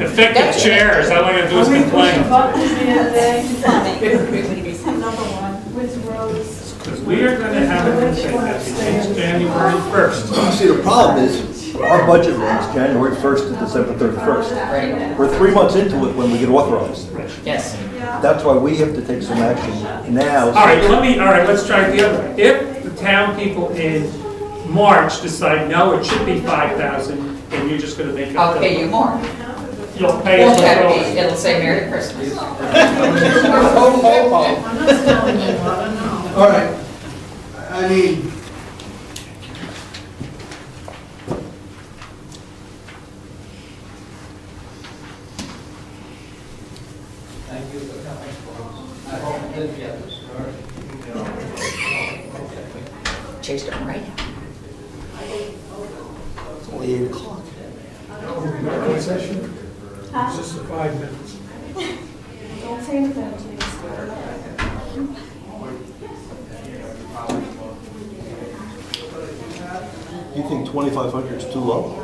Effective chairs, all I gotta do is complain. Buttons the other day. Another one. Which rows? Because we are gonna have a meeting that begins January 1st. See, the problem is, our budget runs January 1st to December 31st. Right, We're 3 months into it when we get authorized. yes. That's why we have to take some action now. All right, let's try it the other way. If the town people in March decide, no, it should be 5,000, and you're just gonna make I'll up pay you more. You'll pay Won't us have what to it be, it'll say Merry Christmas. Ho, ho, ho. I'm not telling you what I know. All right. I mean, Thank you for coming. I hope you did get this, Chased him right out. It's only 8 o'clock. session? Huh? Just 5 minutes. Don't say anything, please. You think 2,500 is too low?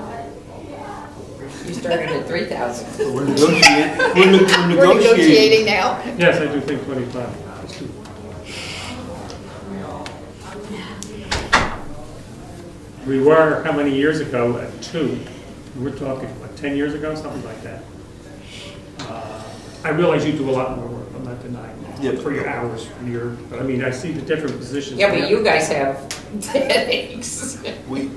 You started at 3,000. We're negotiating. We're We're negotiating now. Yes, I do think 25. That's too- We were, how many years ago, at 2? We're talking, what, 10 years ago, something like that. I realize you do a lot more work, I'm not denying that, Yeah. for your hours, from your, but I mean, I see the different positions. Yeah, but you guys have headaches. We,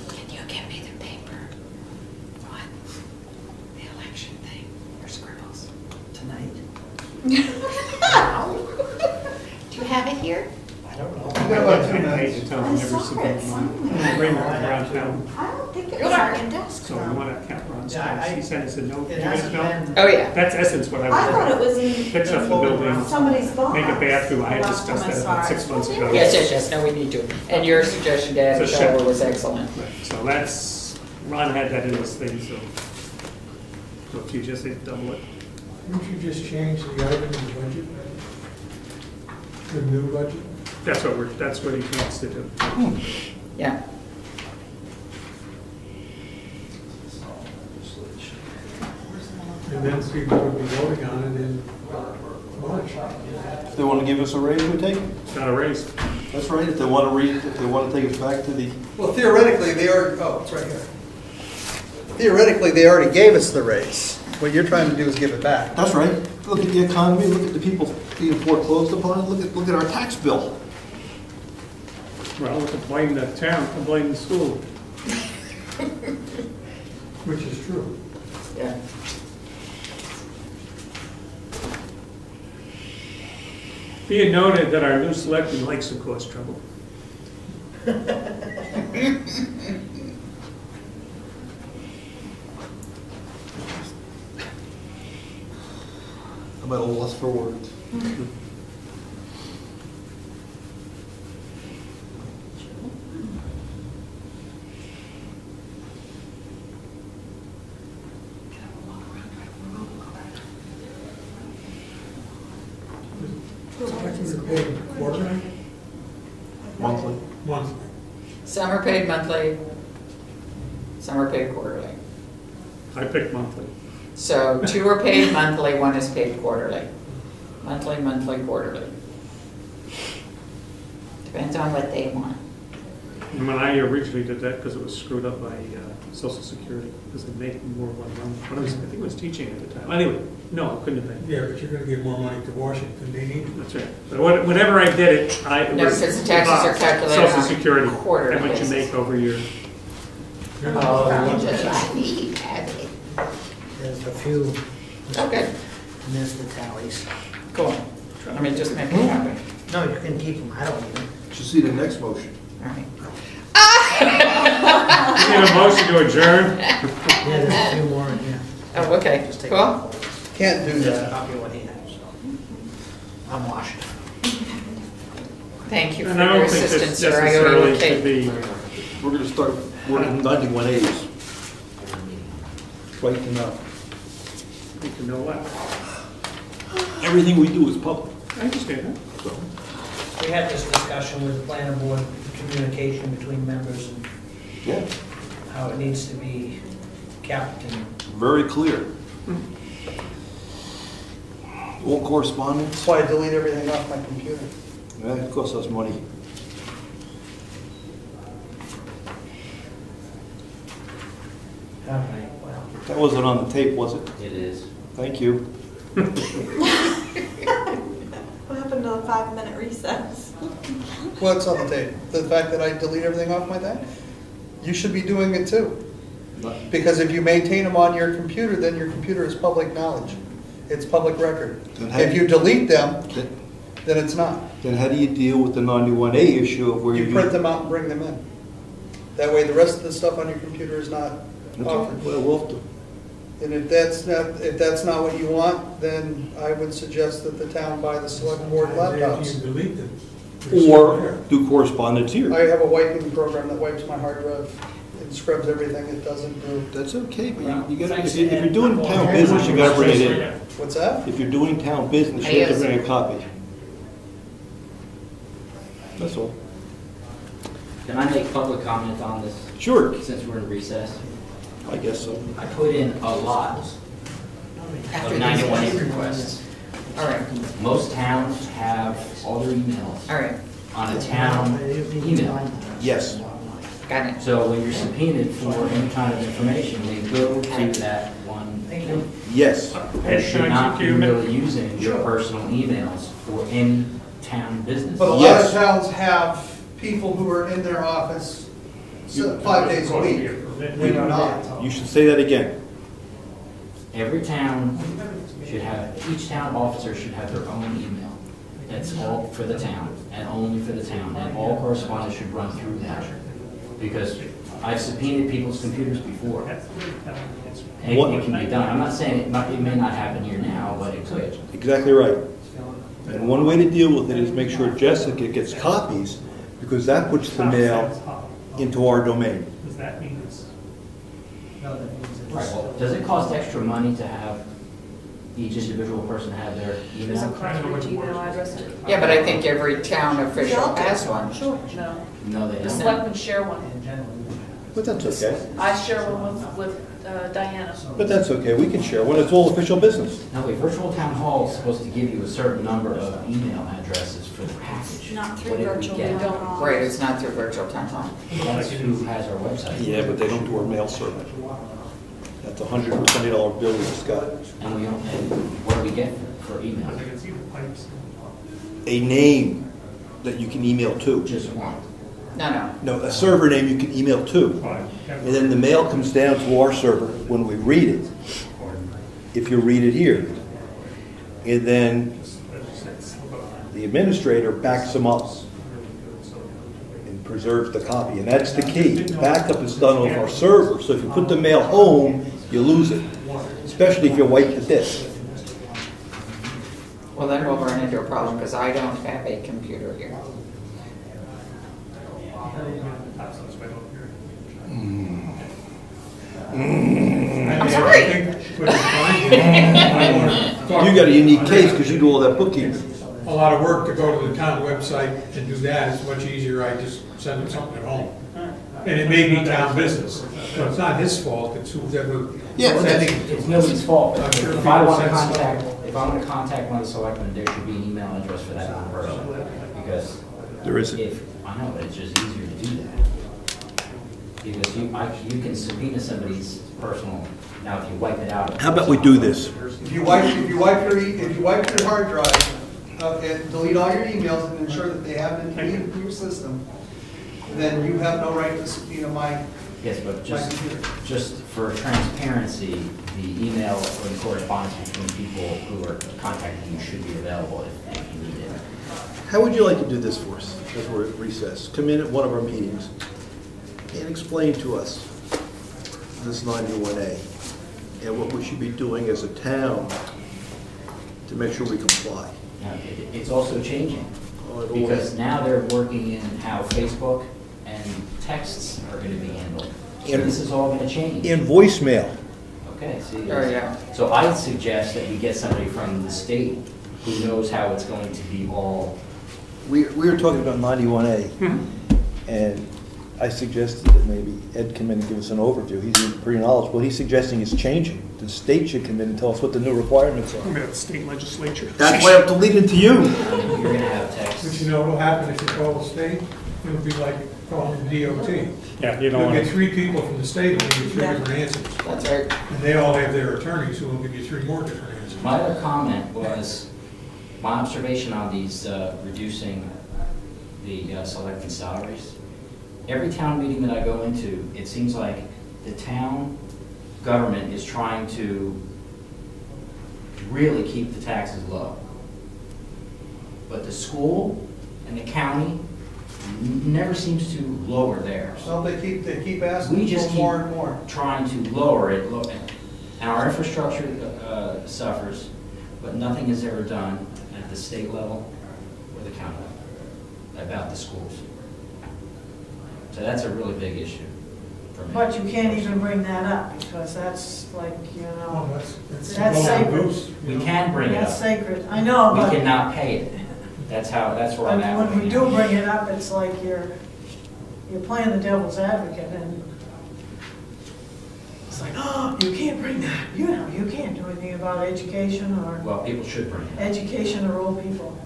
Can you get me the paper on the election thing, your scribbles? Tonight? Do you have it here? I don't know. we got about 2 I minutes. hate to tell them never submit an agreement around town, I don't think it You're was not on your your desk. so we want to count runs. Yeah, He sent us a note, It you guys hasn't know? been. Oh, yeah. That's essence what I I thought it was, was in fix up the building, somebody's box. make a bathroom, I had Last time discussed that saw about it. 6 months ago. Yes, no, we need to. And your suggestion to add a It's a shower ship. was excellent. Right, so that's, Ron had that in his thing, so if you just double it. Didn't you just change the item in the budget? The new budget? That's what he wants to do. Yeah. And then people would be voting on it in March. if they want to give us a raise, we take it. Got a raise. That's right, if they want to read, if they want to take us back to the, Well, theoretically, they are, oh, it's right here. Theoretically, they already gave us the raise. What you're trying to do is give it back. that's right. Look at the economy, look at the people being foreclosed upon, look at our tax bill. Well, we can blame the town, can blame the school. Which is true. Yeah. Be it noted that our new selectman likes to cause trouble. I'm at a loss for words. Taxes are paid quarterly? Monthly. Monthly. Some are paid monthly, some are paid quarterly. I picked monthly. So 2 are paid monthly, 1 is paid quarterly. Monthly, monthly, quarterly. Depends on what they want. And when I originally did that, because it was screwed up by Social Security, because they made more one month. I think I was teaching at the time. Anyway, no, it couldn't have been. Yeah, but you're gonna give more money to Washington, they need it. That's right. But whenever I did it, it No, was because the taxes are calculated Social on Security, quarterly and what you basis. make over your. Oh, just like me, Patty. There's a few, Okay, and there's the tallies. cool. Let me just make it happen. No, you can keep them, I don't need them. Should see the next motion. All right. You need a motion to adjourn? Yeah, there's a few more in here. Oh, okay, Just take cool. Can't do There's a that. copy of what he has, so. I'm washing. Thank you for And I your don't think assistance, this sir. I owe you necessarily a should cake. be, We're gonna start working 91As. Right now. you can know that. Everything we do is public. I understand that. So, We had this discussion with the planning board, communication between members and yeah, how it needs to be kept and very clear. All correspondence, That's why I delete everything off my computer. it costs us money. all right, well. That wasn't on the tape, was it? It is. Thank you. What happened to the 5-minute recess? What's on the tape? The fact that I delete everything off my thing? You should be doing it too. Because if you maintain them on your computer, then your computer is public knowledge. It's public record. Then how- If you delete them, Then then it's not. then how do you deal with the 91A issue of where you... You print them out and bring them in. That way the rest of the stuff on your computer is not offered. Well, we'll do. And if that's not what you want, then I would suggest that the town buy the select board After you laptops. delete them. Or do correspondence here. I have a wiping program that wipes my hard drive and scrubs everything it doesn't do. That's okay, but you gotta, if you're doing town business, you gotta bring it in. What's that? If you're doing town business, you have to bring a copy. That's all. Can I make public comment on this, Sure, since we're in recess? I guess so. I put in a lot After of these 91A ones. requests. All right, Most towns have all their emails all right, on a town email. Yes. got it. So when you're subpoenaed for any kind of information, they go to that one thing. Yes. You should not be really using your personal emails for any town business. But a lot Yes. of towns have people who are in their office 5 days a week. We do not. You should say that again. Every town should have, each town officer should have their own email. That's all for the town, and only for the town, and all correspondence should run through that. Because I've subpoenaed people's computers before. And it can be done. I'm not saying it may not happen here now, but it could. Exactly right. And one way to deal with it is make sure Jessica gets copies, because that puts the mail into our domain. Does that mean it's? Right, well, does it cost extra money to have each individual person have their email? Yeah, but I think every town official has one. Sure. No, No, they the don't. selectmen share one. But that's okay. I share one with Diana. But that's okay. We can share one. It's all official business. No, a virtual town hall is supposed to give you a certain number of email addresses for the package. Not through What did we virtual get? town hall. Right, it's not through virtual town hall. That's who has our website. Yeah, but they don't do our mail service. That's a $120 bill we just got. And we don't, and what do we get for email? I can see the pipes. A name that you can email to. Just one. No. No, a server name you can email to. Fine. And then the mail comes down to our server when we read it, if you read it here. And then the administrator backs them up and preserves the copy. And that's the key. Backup is done off our server. So if you put the mail home, you lose it, especially if you wipe the disk. Well, then we'll run into a problem because I don't have a computer here. I'm sorry. You got a unique case because you do all that bookkeeping. A lot of work to go to the town website and do that. It's much easier. I just send them something at home. And it may be town business, but it's not his fault. It's whoever. It's nobody's fault. I'm sure If I want to people send contact one of the selectmen, there should be an email address for that one person. Because There isn't. I know, but it's just easier to do that. Because you can subpoena somebody's personal, now if you wipe it out. How about we do this? If you wipe your hard drive and delete all your emails and ensure that they haven't been deleted from your system, then you have no right to subpoena my. Yes, but just for transparency, the email and correspondence between people who are contacting you should be available if you need it. How would you like to do this for us as we're at recess? Come in at one of our meetings and explain to us this 91A and what we should be doing as a town to make sure we comply. Now, it's also changing, Oh, it because always- now they're working in how Facebook and texts are going to be handled. So And- this is all going to change. And voicemail. Okay, see. Oh, yeah. So I suggest that we get somebody from the state who knows how it's going to be all. We were talking about 91A, and I suggested that maybe Ed come in and give us an overview. He's pretty knowledgeable. He's suggesting it's changing. The state should come in and tell us what the new requirements are. I'm at the state legislature. That's why I'm deleting to you. You're going to have text. But you know what'll happen if you call the state? It'll be like calling the DOT. Yeah, you don't You'll want get to. 3 people from the state who give you 3 different answers. That's right. And they all have their attorneys who will give you 3 more different answers. My other comment was, my observation on these reducing the selected salaries. Every town meeting that I go into, it seems like the town government is trying to really keep the taxes low. But the school and the county never seems to lower theirs. So they keep asking We just for keep more and more. trying to lower it, and our infrastructure suffers, but nothing is ever done at the state level or the county level about the schools. So that's a really big issue for me. But you can't even bring that up, because that's like, you Oh, know, that's That's golden sacred. goose, you We know. can bring it that's up. sacred. I know, We but cannot pay it. That's where I'm at. when we do bring it up, it's like you're playing the devil's advocate, and it's like, oh, you can't bring that. You know, you can't do anything about education or Well, people should bring it up. education or old people.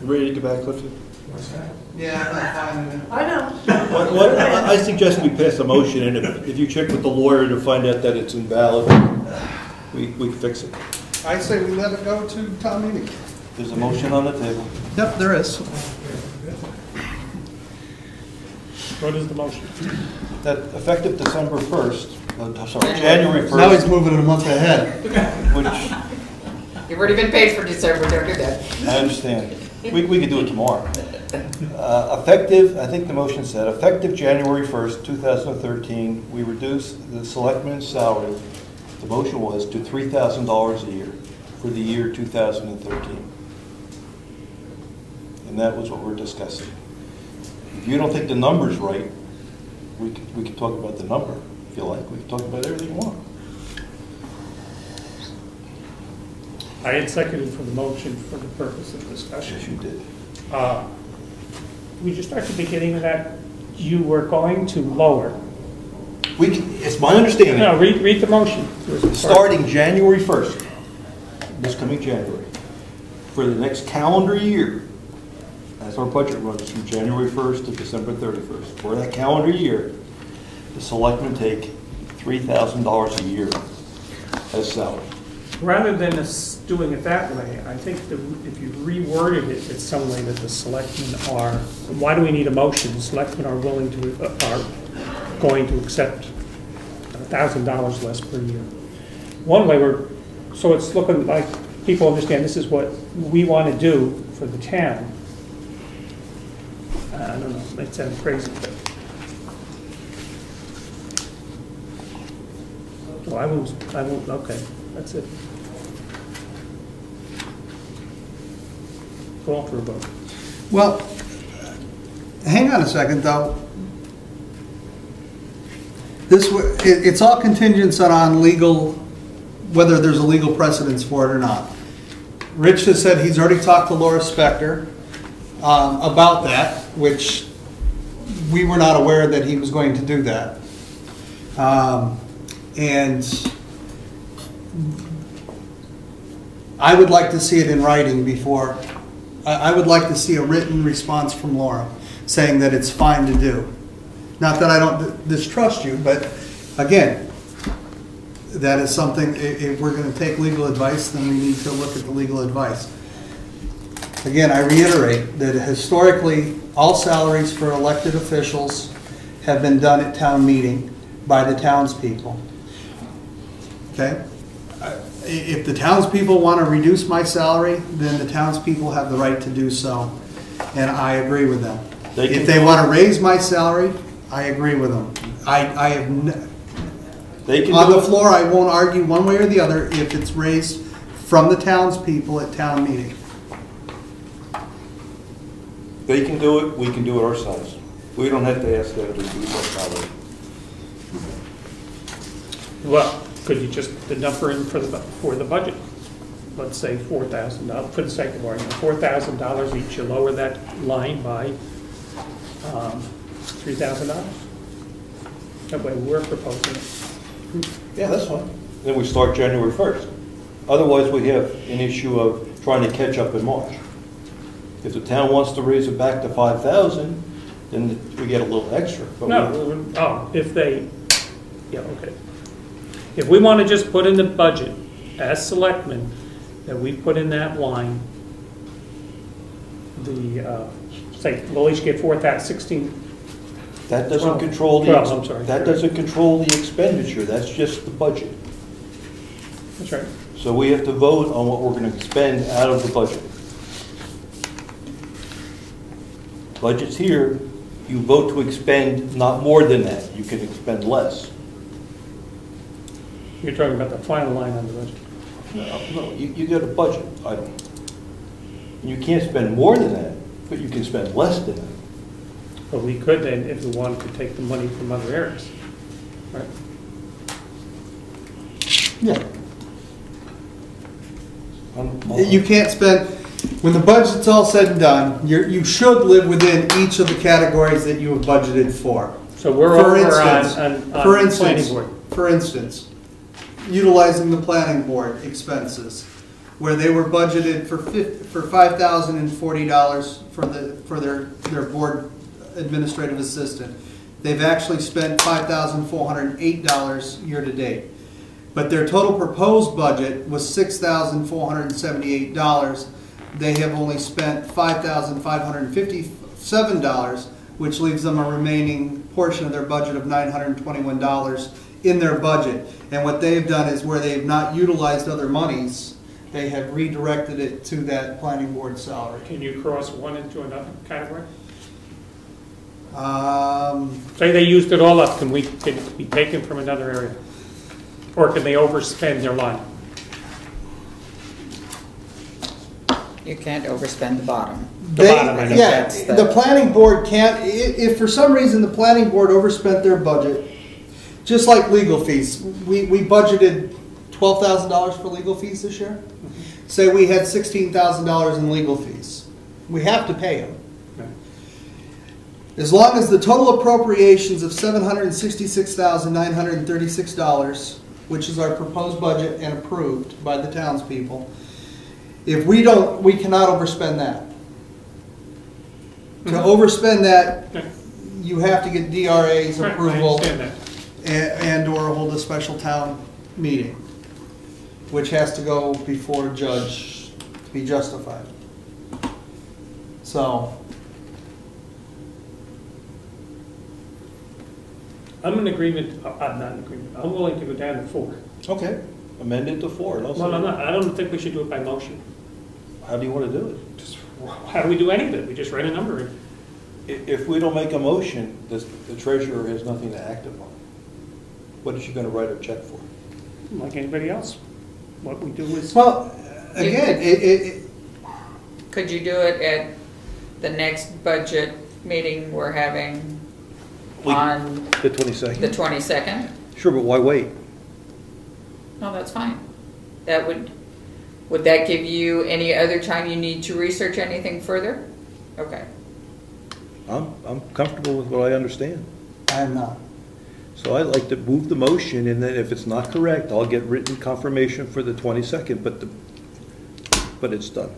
You ready to get back, Clifton? What's that? Yeah, I'm not finding it. I know. I suggest we pass a motion, and if you check with the lawyer to find out that it's invalid, we can fix it. I say we let it go to town meeting. There's a motion on the table. Yep, there is. What is the motion? That effective December 1st, January 1st. Now he's moving it a month ahead. Which, You've already been paid for December, don't do that. I understand. We could do it tomorrow. Effective, I think the motion said, effective January 1st, 2013, we reduce the selectman's salary, the motion was, to $3,000 a year for the year 2013. And that was what we're discussing. If you don't think the number's right, we could talk about the number, if you like. We can talk about everything you want. I had seconded for the motion for the purpose of discussion. Yes, you did. We just start at the beginning of that, you were going to lower. It's my understanding. No, read the motion. Starting January 1st, this coming January, for the next calendar year, as our budget runs from January 1st to December 31st, for that calendar year, the selectmen take $3,000 a year as salary. Rather than us doing it that way, I think that if you reworded it in some way that the selectmen are, why do we need a motion? The selectmen are willing to, are going to accept $1,000 less per year. One way so it's looking like people understand this is what we want to do for the town. I don't know, it sounds crazy, but. Well, I won't, okay, that's it. Call for a vote. Well, hang on a second, though. It's all contingent on legal, whether there's a legal precedence for it or not. Rich has said he's already talked to Laura Spector about that, which we were not aware that he was going to do that. And I would like to see it in writing before. I would like to see a written response from Laura saying that it's fine to do. Not that I don't distrust you, but again, that is something, if we're going to take legal advice, then we need to look at the legal advice. Again, I reiterate that historically, all salaries for elected officials have been done at town meeting by the townspeople. Okay? If the townspeople want to reduce my salary, then the townspeople have the right to do so, and I agree with them. If they want to raise my salary, I agree with them. I have on the floor, I won't argue one way or the other if it's raised from the townspeople at town meeting. They can do it, we can do it ourselves. We don't have to ask them to reduce our salary. Well, could you just put the number in for the budget? Let's say $4,000, for the sake of argument, $4,000 each, you lower that line by $3,000. That way we're proposing it. Yeah, that's fine. Then we start January 1st. Otherwise, we have an issue of trying to catch up in March. If the town wants to raise it back to $5,000, then we get a little extra. But if they, yeah, okay. If we want to just put in the budget as selectmen, that we put in that line, say, we'll each get 4,016. that doesn't control the. 12, I'm sorry. That doesn't control the expenditure. That's just the budget. That's right. So we have to vote on what we're going to spend out of the budget. Budget's here. You vote to expend not more than that. You can expend less. You're talking about the final line on the budget. No, you got a budget item. You can't spend more than that, but you can spend less than that. But we could then, if we wanted to take the money from other areas, right? Yeah. You can't spend, when the budget's all said and done, you should live within each of the categories that you have budgeted for. So we're over on planning board. For instance, utilizing the planning board expenses, where they were budgeted for $5,040 for their board administrative assistant. They've actually spent $5,408 year to date. But their total proposed budget was $6,478. They have only spent $5,557, which leaves them a remaining portion of their budget of $921 in their budget. And what they've done is, where they've not utilized other monies, they have redirected it to that planning board salary. Can you cross one into another category? Say they used it all up, can it be taken from another area? Or can they overspend their line? You can't overspend the bottom. The planning board can't, if for some reason the planning board overspent their budget, just like legal fees, we budgeted $12,000 for legal fees this year. Say we had $16,000 in legal fees. We have to pay them. As long as the total appropriations of $766,936, which is our proposed budget and approved by the townspeople, if we don't, we cannot overspend that. To overspend that, Okay. you have to get DRA's Right, I approval understand that. and/or hold a special town meeting, which has to go before a judge to be justified. So, I'm in agreement, I'm not in agreement, I'm willing to go down to 4. Okay, amend it to 4. Well, I'm not, I don't think we should do it by motion. How do you want to do it? Just, how do we do any of it? We just write a number in. If we don't make a motion, the treasurer has nothing to act upon. What is she going to write a check for? Like anybody else. What we do is, well, again, Could you do it at the next budget meeting we're having on The 22nd? the 22nd? Sure, but why wait? No, that's fine. That would that give you any other time you need to research anything further? Okay. I'm comfortable with what I understand. I'm not. So I'd like to move the motion, and then if it's not correct, I'll get written confirmation for the 22nd, but it's done.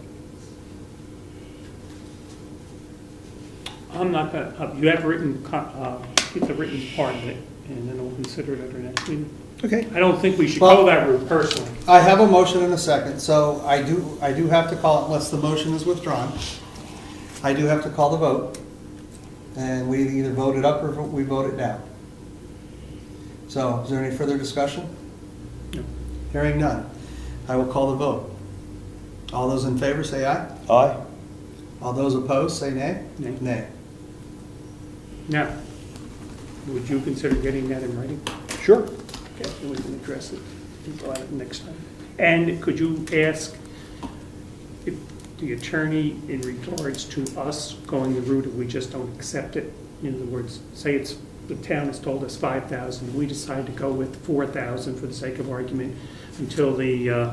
I'm not gonna, you have written, get the written part of it, and then we'll consider it at our next meeting. Okay. I don't think we should Well- go that route personally. I have a motion and a second, so I do have to call it, unless the motion is withdrawn. I do have to call the vote, and we either vote it up or we vote it down. So, is there any further discussion? No. Hearing none. I will call the vote. All those in favor say aye. Aye. All those opposed say nay. Nay. Nay. Now, would you consider getting that in writing? Sure. Okay, then we can address it next time. And could you ask if the attorney in regards to us going the route of we just don't accept it? In other words, say it's, the town has told us 5,000, we decide to go with 4,000 for the sake of argument until the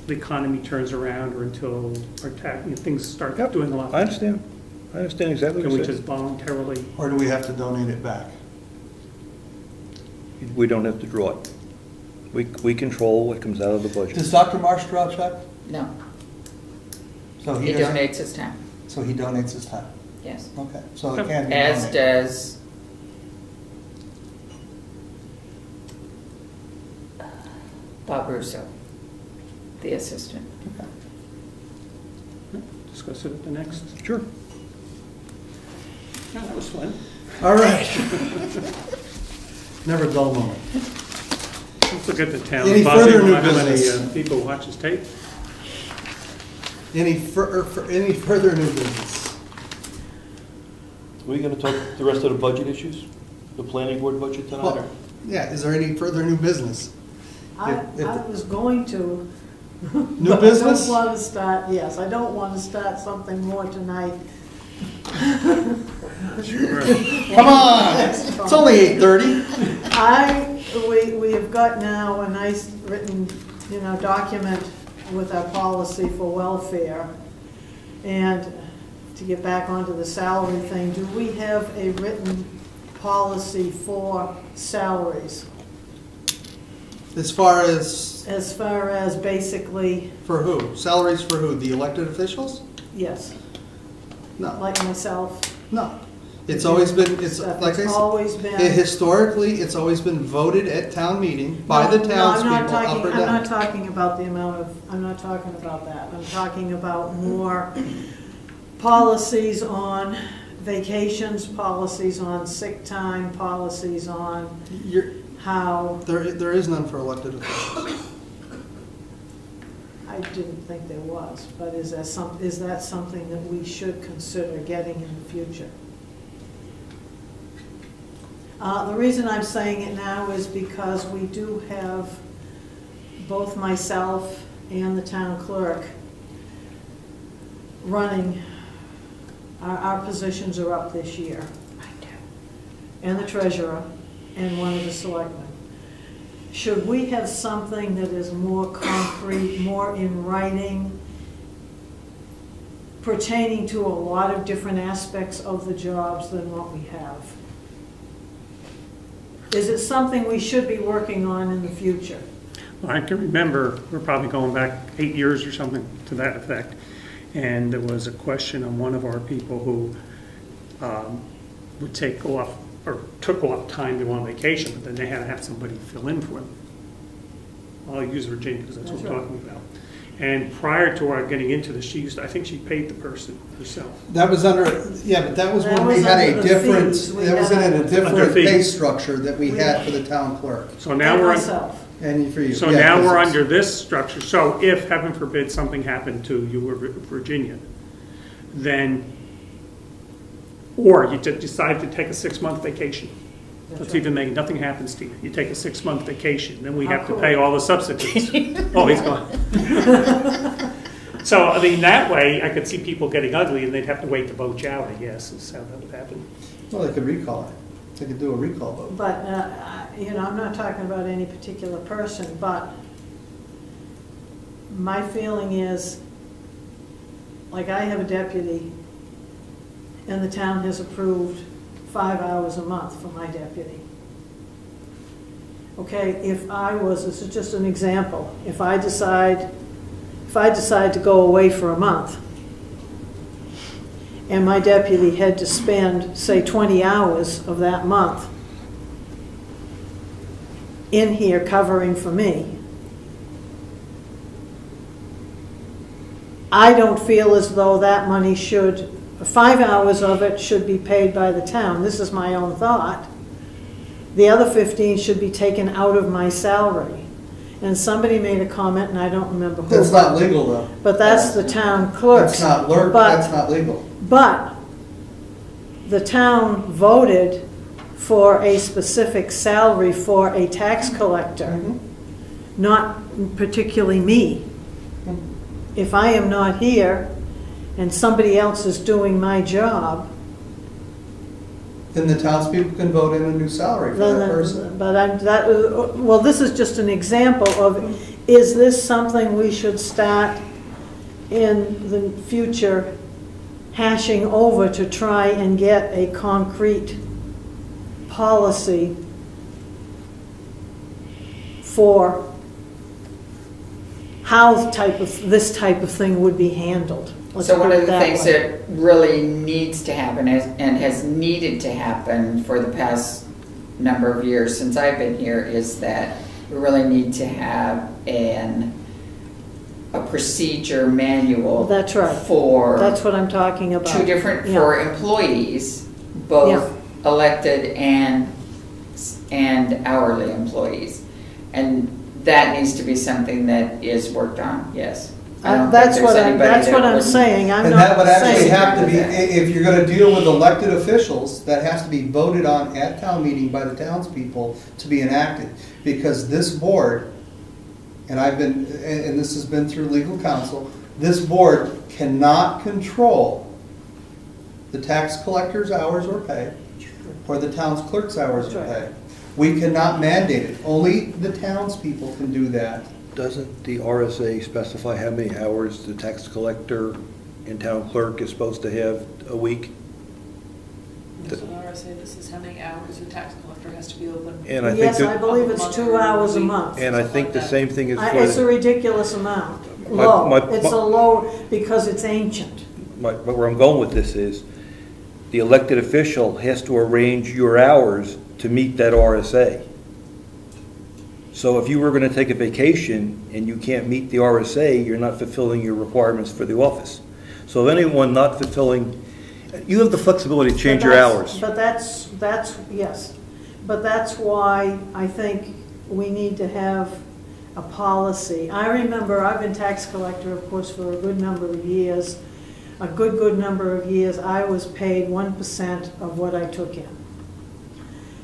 economy turns around or until our things start doing a lot. I understand. I understand exactly Can what we you're just saying. voluntarily? Or do we have to donate it back? We don't have to draw it. We control what comes out of the budget. Does Dr. Marsh draw a check? No. So He doesn't- donates his time. So he donates his time. Yes. Okay, so it can be As donated. does Bob Russo, the assistant. Discuss it at the next. Sure. Yeah, that was fun. All right. Never a dull moment. Let's look at the town. Any Bobby, further will new not have business? any people watch this tape? Any further new business? Are we going to talk the rest of the budget issues? The planning board budget tonight? Well, yeah, is there any further new business? I If- was going to. New but business? I don't want to start, yes, I don't want to start something more tonight. Come on, it's only 8:30. We have got now a nice written, document with our policy for welfare. And to get back onto the salary thing, do we have a written policy for salaries? As far as, Basically, for who? Salaries for who? The elected officials? yes, No, like myself. no. It's always been, it's Stuff like I has said, always been. historically, it's always been voted at town meeting by the No, townspeople, up or I'm not down. talking about the amount of, I'm not talking about that. I'm talking about more policies on vacations, policies on sick time, policies on You're- how, There is none for elected officials. I didn't think there was, but is that something that we should consider getting in the future? The reason I'm saying it now is because we do have both myself and the town clerk running, our positions are up this year. And the treasurer and one of the selectmen. Should we have something that is more concrete, more in writing, pertaining to a lot of different aspects of the jobs than what we have? Is it something we should be working on in the future? Well, I can remember, we're probably going back 8 years or something to that effect, and there was a question on one of our people who would take off, or took off time to go on vacation, but then they had to have somebody fill in for them. I'll use Virginia because that's what we're talking about. And prior to our getting into this, I think she paid the person herself. That was under, yeah, but that was That when we was had under a the different, fees. We that was had in a Under different fees. pay structure that we had for the town clerk. So now we're, myself. And for you. so yeah, now we're business. under this structure. So if, heaven forbid, something happened to you or Virginia, then, or you decide to take a 6-month vacation. Let's even make, nothing happens to you. You take a 6-month vacation, then we have to pay all the subsidies. Oh, he's gone. So, I mean, that way, I could see people getting ugly and they'd have to wait to vote you out, I guess, is how that would happen. Well, they could recall it. They could do a recall vote. But, you know, I'm not talking about any particular person, but my feeling is, like, I have a deputy, and the town has approved 5 hours a month for my deputy. Okay, if I was, this is just an example, if I decide to go away for a month, and my deputy had to spend, say, 20 hours of that month in here covering for me, I don't feel as though that money should, 5 hours of it should be paid by the town. This is my own thought. The other 15 should be taken out of my salary. And somebody made a comment, and I don't remember who. That's not legal, though. But that's the town clerk. That's not that's not legal. But the town voted for a specific salary for a tax collector, not particularly me. If I am not here and somebody else is doing my job, Then the townspeople can vote in a new salary for that person. but well, this is just an example of, is this something we should start in the future hashing over to try and get a concrete policy for how this type of thing would be handled? Let's So one put of it the that things way. that really needs to happen and has needed to happen for the past number of years since I've been here is that we really need to have a procedure manual. That's right. For That's what I'm talking about. two different, Yeah. for employees, both elected and hourly employees. And that needs to be something that is worked on, yes. I don't That's think what there's anybody that I'm wouldn't- saying. I'm And not that would actually saying. have to be, if you're gonna deal with elected officials, that has to be voted on at town meeting by the townspeople to be enacted. Because this board, and this has been through legal counsel, this board cannot control the tax collector's hours or pay, or the town's clerk's hours or That's right. pay. We cannot mandate it. Only the townspeople can do that. Doesn't the RSA specify how many hours the tax collector and town clerk is supposed to have a week? So the RSA, this is how many hours a tax collector has to be open. And I think Yes, I that, believe it's 2 hours a month. and I think the same thing is It's a for, ridiculous amount. My- Low. my- It's a low because it's ancient. but where I'm going with this is, the elected official has to arrange your hours to meet that RSA. So if you were going to take a vacation and you can't meet the RSA, you're not fulfilling your requirements for the office. So if anyone not fulfilling, you have the flexibility to change your hours. But that's, yes. But that's why I think we need to have a policy. I remember, I've been tax collector, of course, for a good number of years. A good number of years, I was paid 1% of what I took in.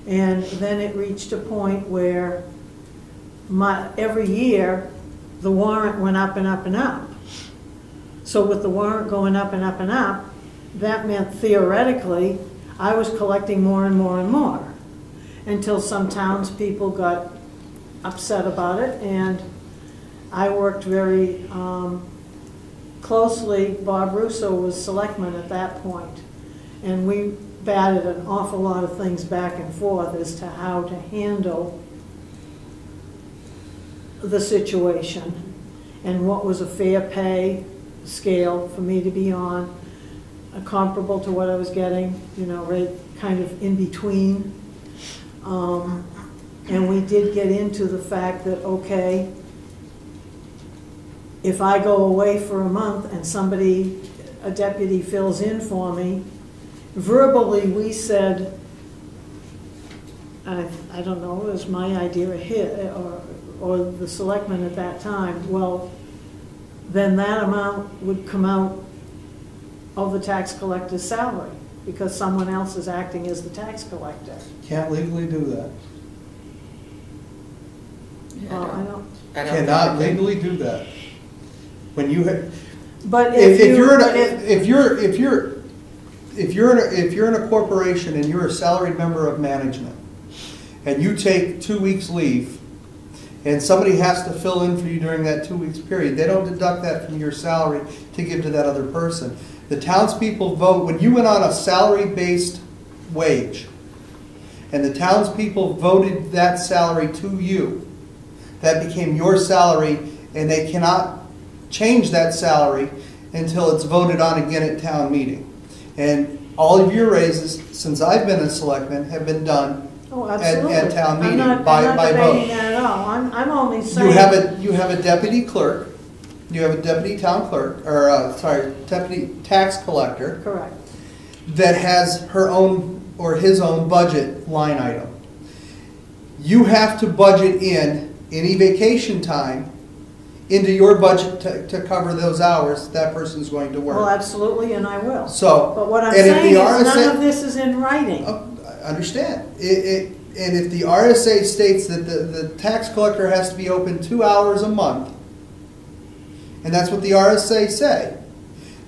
And then it reached a point where every year, the warrant went up and up and up. So with the warrant going up and up and up, that meant theoretically, I was collecting more and more and more, until some townspeople got upset about it, and I worked very closely. Bob Russo was selectman at that point, and we batted an awful lot of things back and forth as to how to handle the situation and what was a fair pay scale for me to be on. comparable to what I was getting, you know, right kind of in between. And we did get into the fact that, okay, if I go away for a month and somebody, a deputy fills in for me, verbally we said, I don't know, it was my idea or the selectman at that time, well, then that amount would come out of the tax collector's salary because someone else is acting as the tax collector. Can't legally do that. Yeah, I don't. Cannot legally do that. When you have, But if you're in a corporation and you're a salaried member of management, and you take 2 weeks leave, and somebody has to fill in for you during that 2 weeks period, they don't deduct that from your salary to give to that other person. The townspeople vote, when you went on a salary-based wage, and the townspeople voted that salary to you, that became your salary, and they cannot change that salary until it's voted on again at town meeting. And all of your raises, since I've been a selectman, have been done at town meeting by vote. I'm not debating that at all. I'm only saying. You have a deputy clerk, you have a deputy town clerk, or deputy tax collector. Correct. That has her own or his own budget line item. You have to budget in any vacation time into your budget to cover those hours that person's going to work. Well, absolutely, and I will. So, but what I'm and if saying the is RSA, none of this is in writing. I understand. And if the RSA states that the tax collector has to be open 2 hours a month, and that's what the RSA say,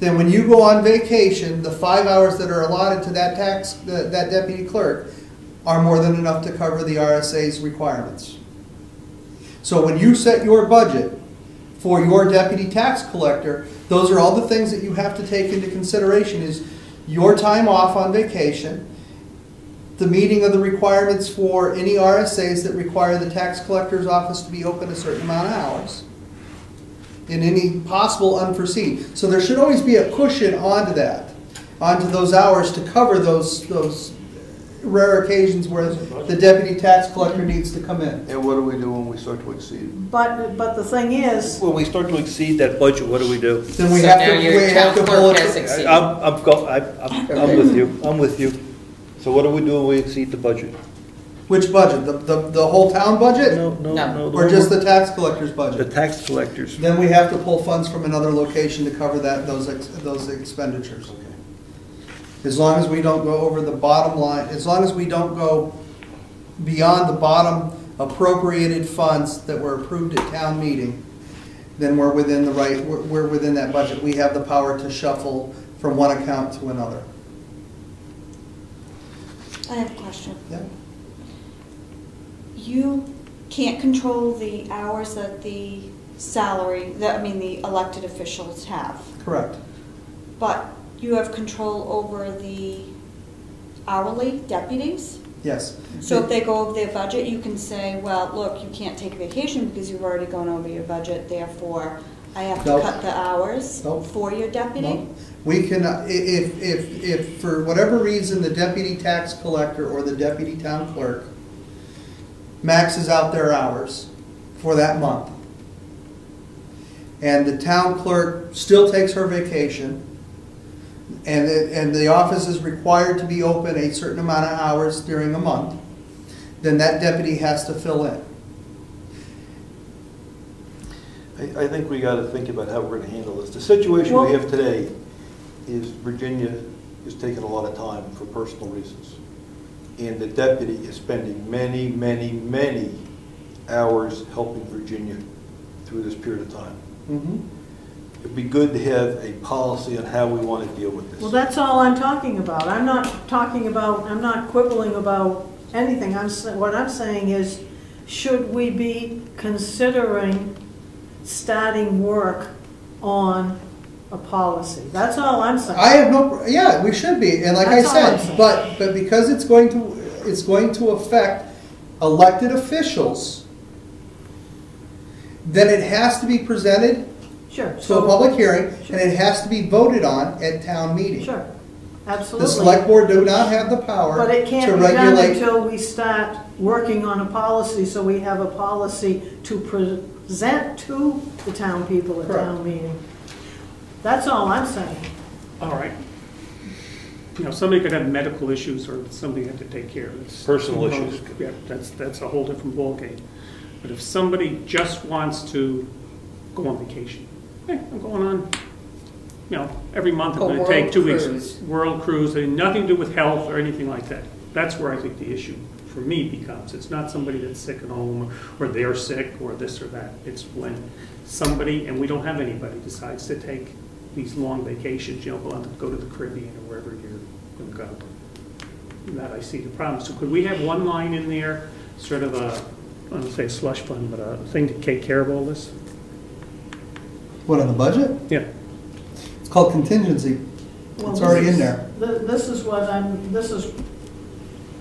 then when you go on vacation, the 5 hours that are allotted to that deputy clerk are more than enough to cover the RSA's requirements. So when you set your budget for your deputy tax collector, those are all the things that you have to take into consideration is your time off on vacation, the meeting of the requirements for any RSAs that require the tax collector's office to be open a certain amount of hours, in any possible unforeseen. So there should always be a cushion onto that, onto those hours to cover those rare occasions where the deputy tax collector needs to come in. And what do we do when we start to exceed? But the thing is, When we start to exceed that budget, what do we do? Then we So have now to your town pull clerk it. has exceeded. I'm with you. I'm with you. So what do we do when we exceed the budget? Which budget? The whole town budget? No. Or just the tax collector's The budget? tax collectors. Then we have to pull funds from another location to cover those expenditures. As long as we don't go over the bottom line, as long as we don't go beyond the bottom appropriated funds that were approved at town meeting, then we're within we're within that budget. We have the power to shuffle from one account to another. I have a question. Yeah. You can't control the hours that the the elected officials have, Correct. but you have control over the hourly deputies? Yes. So if they go over their budget, you can say, well, look, you can't take vacation because you've already gone over your budget, therefore I have to Nope. cut the hours Nope. for your deputy? No. We can, if for whatever reason the deputy tax collector or the deputy town clerk maxes out their hours for that month, and the town clerk still takes her vacation, and the office is required to be open a certain amount of hours during a month, then that deputy has to fill in. I think we got to think about how we're going to handle this. The situation we have today is Virginia is taking a lot of time for personal reasons. And the deputy is spending many, many, many hours helping Virginia through this period of time. Mm-hmm. It'd be good to have a policy on how we want to deal with this. well, that's all I'm talking about. I'm not quibbling about anything. What I'm saying is, should we be considering starting work on a policy? That's all I'm saying. I have yeah, we should be, and like That's all I I'm said, saying. but because it's going to affect elected officials, then it has to be presented Sure. to a public hearing, and it has to be voted on at town meeting. Sure, The absolutely. select board do not have the power But it to can't be done regulate. until we start working on a policy, so we have a policy to present to the town people at Correct. town meeting. That's all I'm saying. All right. You know, somebody could have medical issues or somebody had to take care of. It's- Personal issues. Yeah, that's a whole different ballgame. But if somebody just wants to go on vacation, hey, I'm going on, you know, every month I'm A going to take world 2 weeks. cruise. World cruise, and nothing to do with health or anything like that. That's where I think the issue for me becomes. It's not somebody that's sick at home or they're sick or this or that. It's when somebody, and we don't have anybody, decides to take these long vacations, you know, go to the Caribbean or wherever you're going to go. That I see the problem. So could we have one line in there, sort of a, I don't say a slush fund, but a thing to take care of all this? What, on the budget? Yeah. It's called contingency. Well, It's this already in is- there. This is what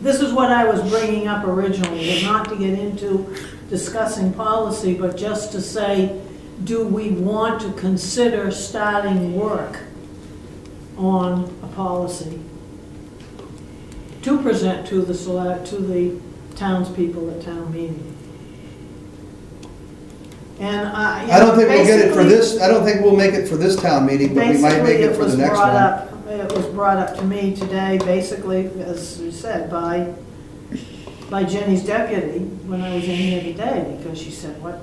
this is what I was bringing up originally, and not to get into discussing policy, but just to say, do we want to consider starting work on a policy to present to the townspeople at town meeting? And I don't think we'll get it for basically- this, I don't think we'll make it for this town meeting, but we might make it for the next one. It was brought up to me today, basically, as you said, by Jenny's deputy when I was in here today, because she said, what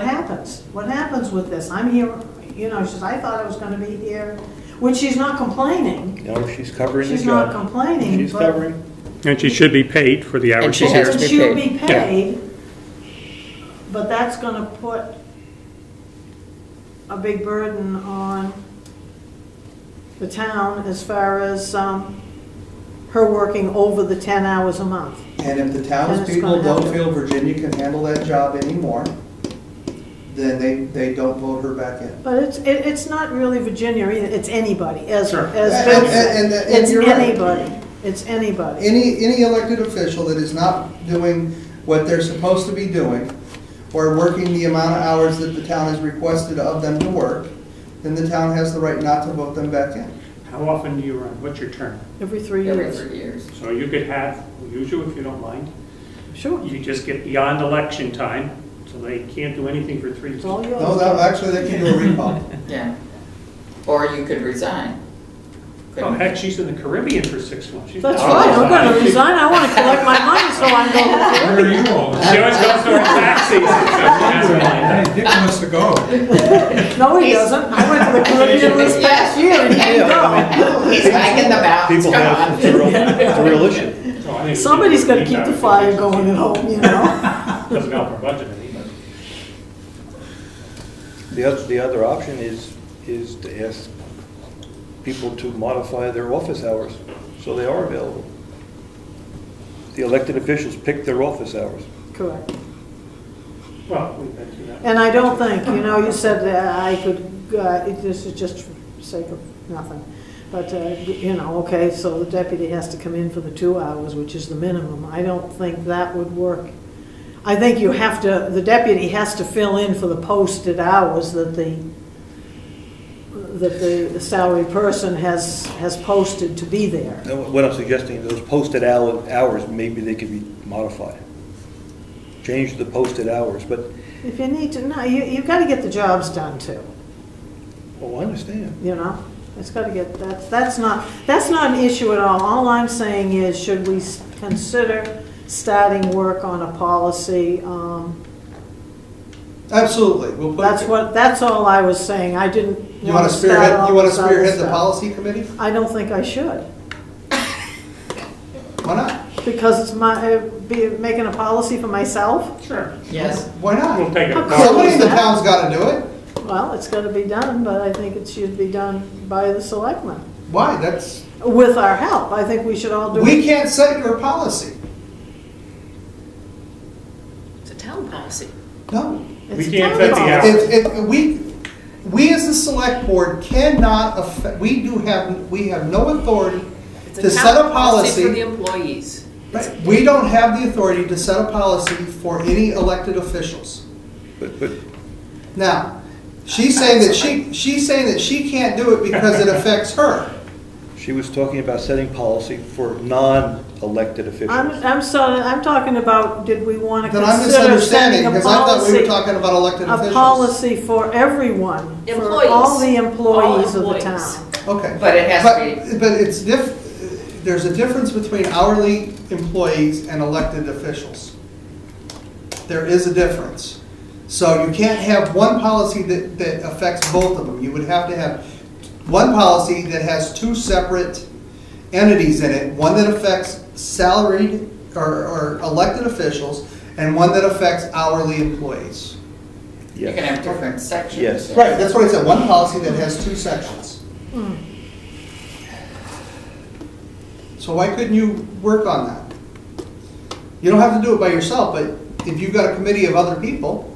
happens? What happens with this? I'm here, you know, she says, I thought I was gonna be here, which she's not complaining. No, she's covering the She's not job. complaining, She's but. covering. And she should be paid for the hours And she she's has here. to And be she'll paid. be paid, but that's gonna put a big burden on the town as far as her working over the 10 hours a month. And if the And it's townspeople gonna have don't to- feel Virginia can handle that job anymore, then they don't vote her back in. But it's not really Virginia either, it's anybody, as Sure. Bill And said. It's you're right. anybody, it's anybody. Any elected official that is not doing what they're supposed to be doing, or working the amount of hours that the town has requested of them to work, then the town has the right not to vote them back in. How often do you run? What's your term? Every 3 Every years. 3 years. So you could have, usually if you don't mind, Sure. you just get beyond election time, so they can't do anything for 3 years. It's all yours. No, actually, they can do a recall. Yeah. Or you could resign. Oh, heck, she's in the Caribbean for 6 months. She's That's not right, I'm gonna resigning. resign, I wanna collect my money so I can go. Where are you all? She always goes during tax season, so she doesn't mind. Hey, Dick wants to go. No, he doesn't, I went to the Caribbean this past year and he didn't go. He's hanging the mountains, People come have, on. it's a real issue. So I think Somebody's we gotta need keep that. the fire going at home, you know? Doesn't help our budget any, but. The other option is to ask people to modify their office hours so they are available. The elected officials pick their office hours. Correct. Well, we've been through that. And I don't think, you know, you said that I could, this is just for sake of nothing. But, you know, okay, so the deputy has to come in for the 2 hours, which is the minimum. I don't think that would work. I think you have to, the deputy has to fill in for the posted hours that the salary person has posted to be there. Now, what I'm suggesting, those posted hours, maybe they could be modified. Change the posted hours, but, If you need to, no, you've got to get the jobs done too, oh, I understand. you know? It's got to get, that's not an issue at all. All I'm saying is, should we consider starting work on a policy? Absolutely. We'll put That's all I was saying. I didn't You want want to to start all spearhead, you want to this other spearhead the stuff. policy committee? I don't think I should, Why not? because it's making a policy for myself. Sure. Yes. Why not? We'll take it. Of course. Somebody in the town's got to do it. Well, it's got to be done, but I think it should be done by the selectmen. Why? That's, With our help, I think we should all do we it. can't set your policy. It's a town policy. No. It's We can't town set the policy. hours. We as the select board cannot affect, we have no authority It's to set a for the policy. employees. Right. We don't have the authority to set a policy for any elected officials. But Now, she's saying that she can't do it because it affects her. She was talking about setting policy for non-elected officials. I'm talking about, did we want to Then I'm consider misunderstanding, setting a because I thought we were policy, talking about elected a officials. policy for everyone, for Employees. all the employees of the Employees. town? Okay. But it has to be- But it's there's a difference between hourly employees and elected officials. There is a difference. So you can't have one policy that affects both of them. You would have to have one policy that has two separate entities in it, one that affects salaried or elected officials, and one that affects hourly employees. You can have different sections. Yes. Right, that's what I said, one policy that has two sections. So why couldn't you work on that? You don't have to do it by yourself, but if you've got a committee of other people,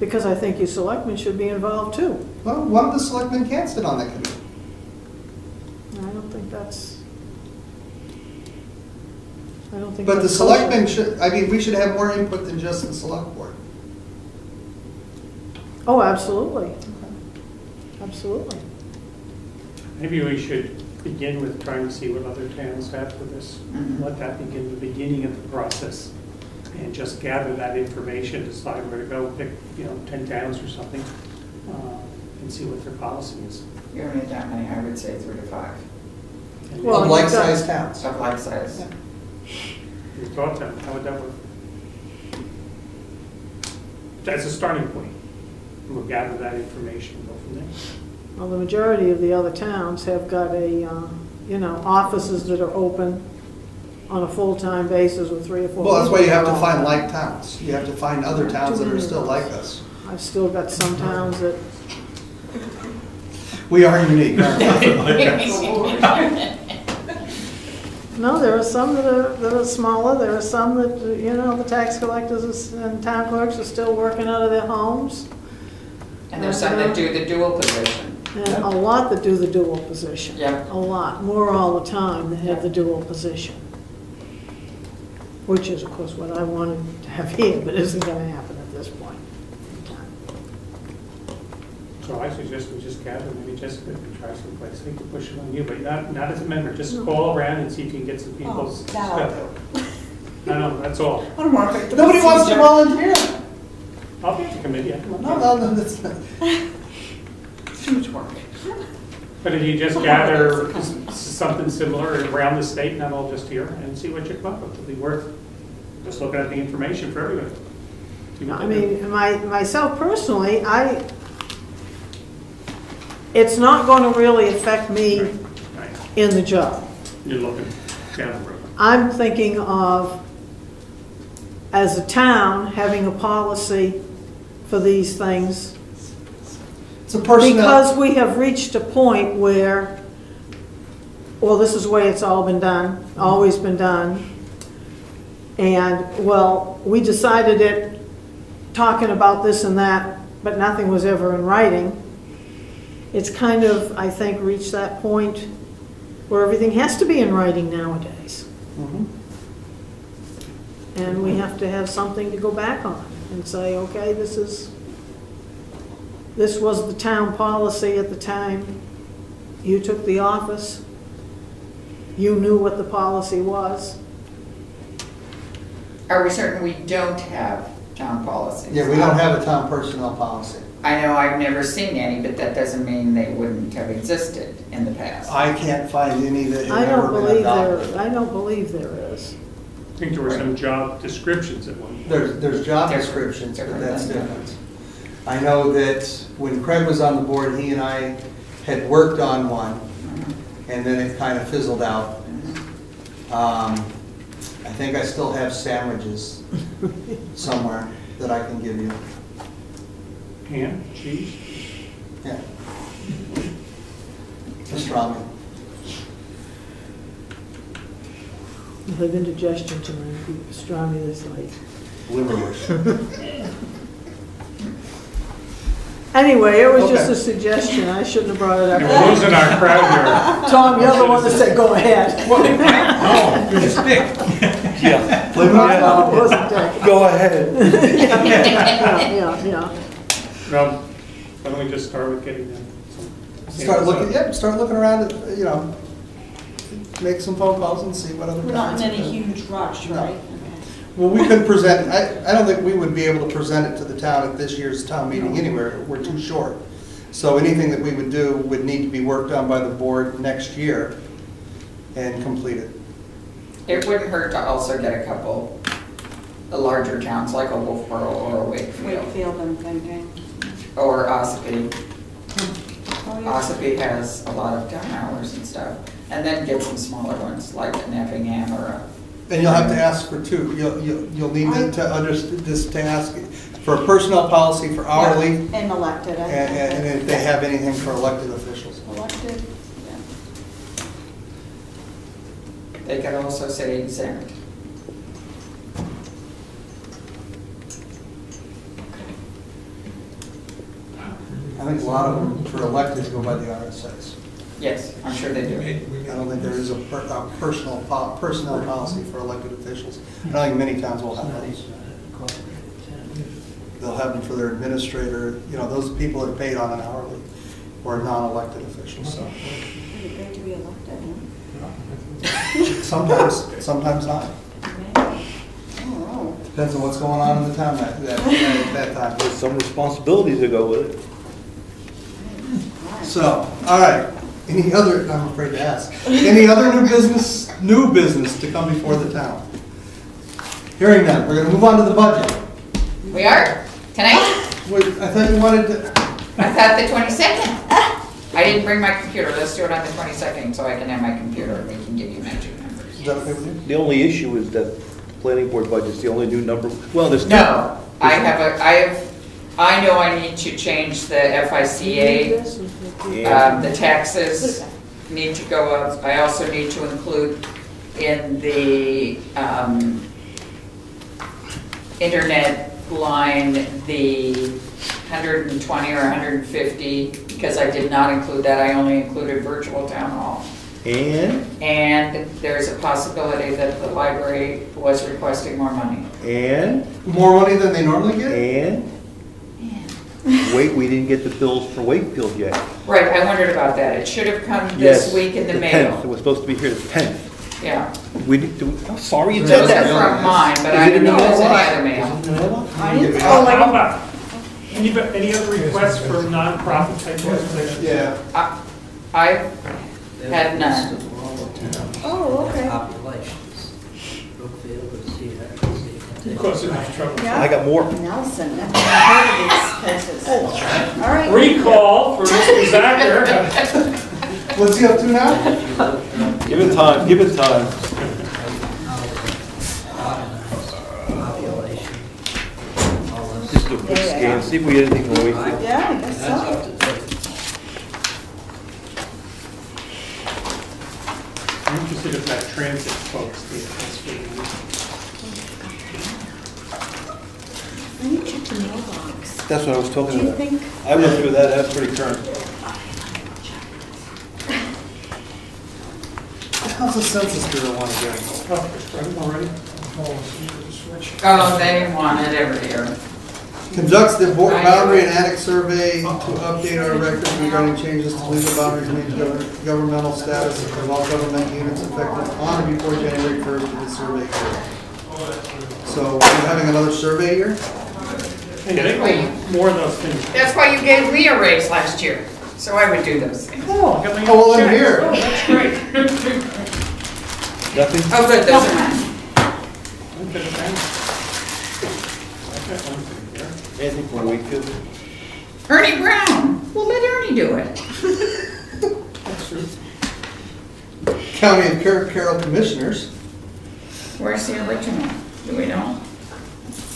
Because I think you selectmen should be involved too. well, one of the selectmen can't sit on that committee. I don't think that's. I don't think. But the that's selectmen kosher. should, I mean, we should have more input than just the select board. Oh, absolutely. Absolutely. Maybe we should begin with trying to see what other towns have for this. Mhm. Let that begin the beginning of the process, and just gather that information, decide where to go, pick, 10 towns or something, and see what their policy is. You don't need that many, I would say 3 to 5, And Well, Of you've got- like-sized towns. of like size. Your thoughts on how would that work? That's a starting point. We'll gather that information and go from there. Well, the majority of the other towns have got offices that are open on a full-time basis with 3 or 4 Well, that's why you have to people. find like towns. You have to find other towns that are still like us. I've still got some towns that, We are unique, aren't we? no, there are some that are smaller, there are some that, the tax collectors and town clerks are still working out of their homes. And there's some that do the dual position. And a lot that do the dual position. Yeah. A lot, more all the time that have the dual position. Which is, of course, what I wanted to have here, but isn't gonna happen at this point in time. So I suggest we just gather, maybe Jessica can try someplace, I could push it on you, but not as a member, just call around and see if you can get some people's that I'll stuff. No, that's all. Nobody wants to volunteer. I'll be at the committee, I can. No, that's not. Too much work. But if you just gather something similar around the state, not all just here, and see what you come up with, it'll be worth just looking at the information for everybody. See what I they do. mean, myself personally, it's not gonna really affect me Right. in the job. You're looking down the road. I'm thinking of, as a town, having a policy for these things. It's a personnel. Because we have reached a point where, well, this is the way it's all been done, always been done. And, well, we decided it, talking about this and that, but nothing was ever in writing. It's kind of, I think, reached that point where everything has to be in writing nowadays. Mhm. And we have to have something to go back on and say, okay, this was the town policy at the time you took the office. You knew what the policy was. Are we certain we don't have town policies? Yeah, we don't have a town personnel policy. I know I've never seen any, but that doesn't mean they wouldn't have existed in the past. I can't find any that I have don't ever been believe adopted. I don't believe there is. I think there were some job descriptions at one point. There's job Different. descriptions, but Different that's than that. different. I know that when Craig was on the board, he and I had worked on one, and then it kind of fizzled out. I think I still have sandwiches somewhere that I can give you. Ham, cheese? Yeah. Pastrami. I've indigestion tonight, pastrami this late. Liverwurst. Anyway, it was just Okay. a suggestion, I shouldn't have brought it up. And we're losing our crowd Tom, you're the one that said, go ahead. Oh, good stick. Yeah. No, it wasn't Dick. Go ahead. Yeah. Well, why don't we just start with getting them? Start looking around at, you know, make some phone calls and see what other We're not towns in are any doing. huge rush, No. right? Well, we could present, I don't think we would be able to present it to the town at this year's town meeting anywhere. We're too short. So anything that we would do would need to be worked on by the board next year and completed. It wouldn't hurt to also get a couple, the larger towns like a Wolfboro or a Wakefield, Wakefield, I'm thinking. or Ossipee. Oh, yeah. Ossipee has a lot of town hours and stuff, and then get some smaller ones like an Effingham or a. And you'll have to ask for two. You'll need to understand this, to ask for a personnel policy for hourly, And elected, I think. and if they have anything for elected officials. Elected, yeah. They could also say exempt. I think a lot of them for elected go by the RSAs. Yes, I'm sure they do. I don't think there is a personnel policy for elected officials. I don't think many towns will have those. They'll have them for their administrator, you know, those people that are paid on an hourly or non-elected officials, so. Pretty great to be elected, Sometimes not. Oh, Depends on what's going on in the town that time. There's some responsibilities that go with it. So, all right, any other, I'm afraid to ask, any other new business to come before the town? Hearing none, we're gonna move on to the budget. We are, tonight? Wait, I thought you wanted to, I thought the 22nd. I didn't bring my computer, let's do it on the 22nd so I can have my computer and we can give you magic numbers. is that okay with you? The only issue is that the planning board budget's the only new number. Well, there's two. No, I know I need to change the FICA, the taxes need to go up. I also need to include in the internet line the 120 or 150, because I did not include that, I only included virtual town hall. And there's a possibility that the library was requesting more money. More money than they normally get? Wait, we didn't get the bills for Wakefield yet. Right, I wondered about that. It should have come this week in the mail. 10th. It was supposed to be here the 10th. Yeah. I'm sorry you Those said are that. from mine, but I don't know if it's any other mail. How about, any other requests for nonprofit type organizations? Yeah. I had none. Oh, okay. Populations. Brookfield is here. Cause enough trouble. I got more. Nelson, I've never heard of these places. All right. Recall for Mr. Zacher. What's he up to now? Give it time, give it time. Population. Just do a quick scan, see if we get anything from Wakefield. Yeah, I guess so. I'm interested if that transit folks did this for you. Let me check the mailbox. That's what I was talking Do you about. think? I went through that, that's pretty current. How's the census bureau want to get? Oh, already? Oh, they want it every year. Conducts the boundary and annex survey to update our records regarding changes to legal boundaries and governmental status of all government units effective on or before January 1st of the survey year. So we're having another survey year? Yeah, they want more of those things. That's why you gave me a raise last year, so I would do those things. Oh, got my Oh, well, I'm checks. here. Oh, that's great. Nothing? Oh, good, those are mine. Okay, thanks. I've got one thing here. Anything from Wakefield? Ernie Brown, well, let Ernie do it. That's true. County of Carroll Commissioners. Where's the original? Do we know?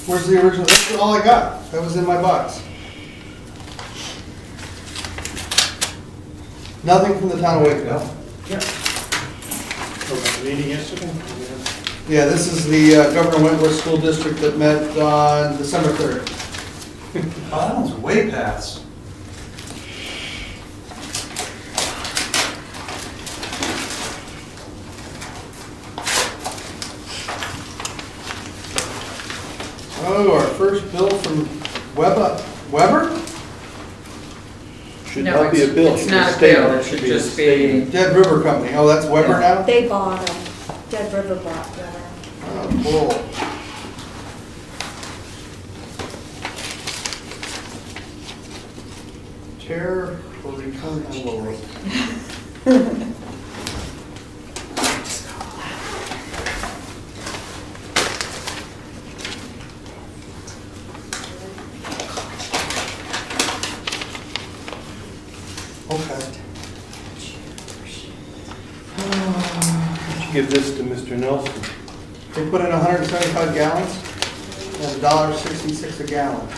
Where's the original? That's all I got. That was in my box. Nothing from the town of Wakefield. Yeah. Oh, that meeting yesterday? Yeah, this is the Governor Wentworth School District that met on December 3rd. Oh, that one's way past. Oh, our first bill from Weber? Should No, not be a it's- bill. it's should be not a statement. bill, it should just be- Dead River Company, oh, that's Weber now? They bought them. Dead River bought them. Oh, cool. Chair for return envelope. Okay. Give this to Mr. Nelson. They put in 175 gallons and $1.66 a gallon.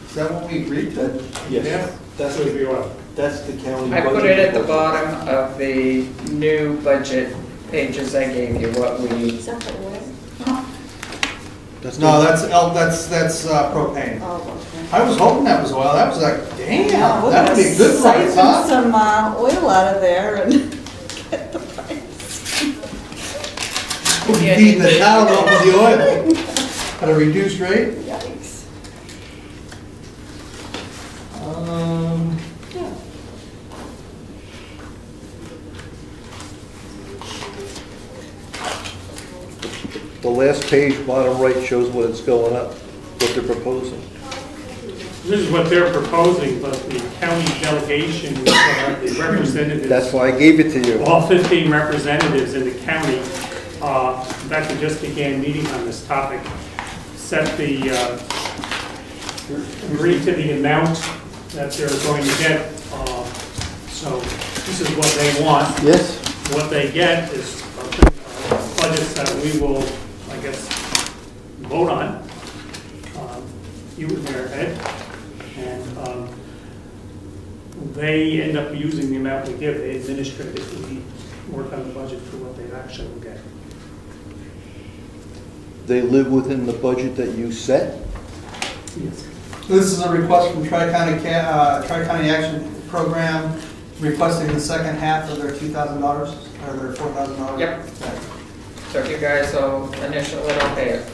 Is that what we agreed to? Yes. That's the county. I put budget it at the proposal. bottom of the new budget pages I gave you, what we, Is that the oil? No, that's propane. Oh, okay. I was hoping that was oil. That was like, damn, Yeah, we're that would be gonna a good price, siphon huh? some oil out of there and get the price. We'll be feeding the town off of the oil at a reduced rate. Yikes. Yeah. The last page, bottom right, shows what it's going up, what they're proposing. This is what they're proposing, but the county delegation, the representatives. That's why I gave it to you. All 15 representatives in the county, in fact, we just began meeting on this topic, set the, agree to the amount that they're going to get. So this is what they want. Yes? What they get is budgets that we will, I guess, vote on. You and Mayor Ed. And they end up using the amount we give. They administratively work on the budget for what they actually will get. They live within the budget that you set? Yes. This is a request from Tri-County Action Program requesting the second half of their $2,000 or their $4,000. Yep. So if you guys will initial it, I'll pay it.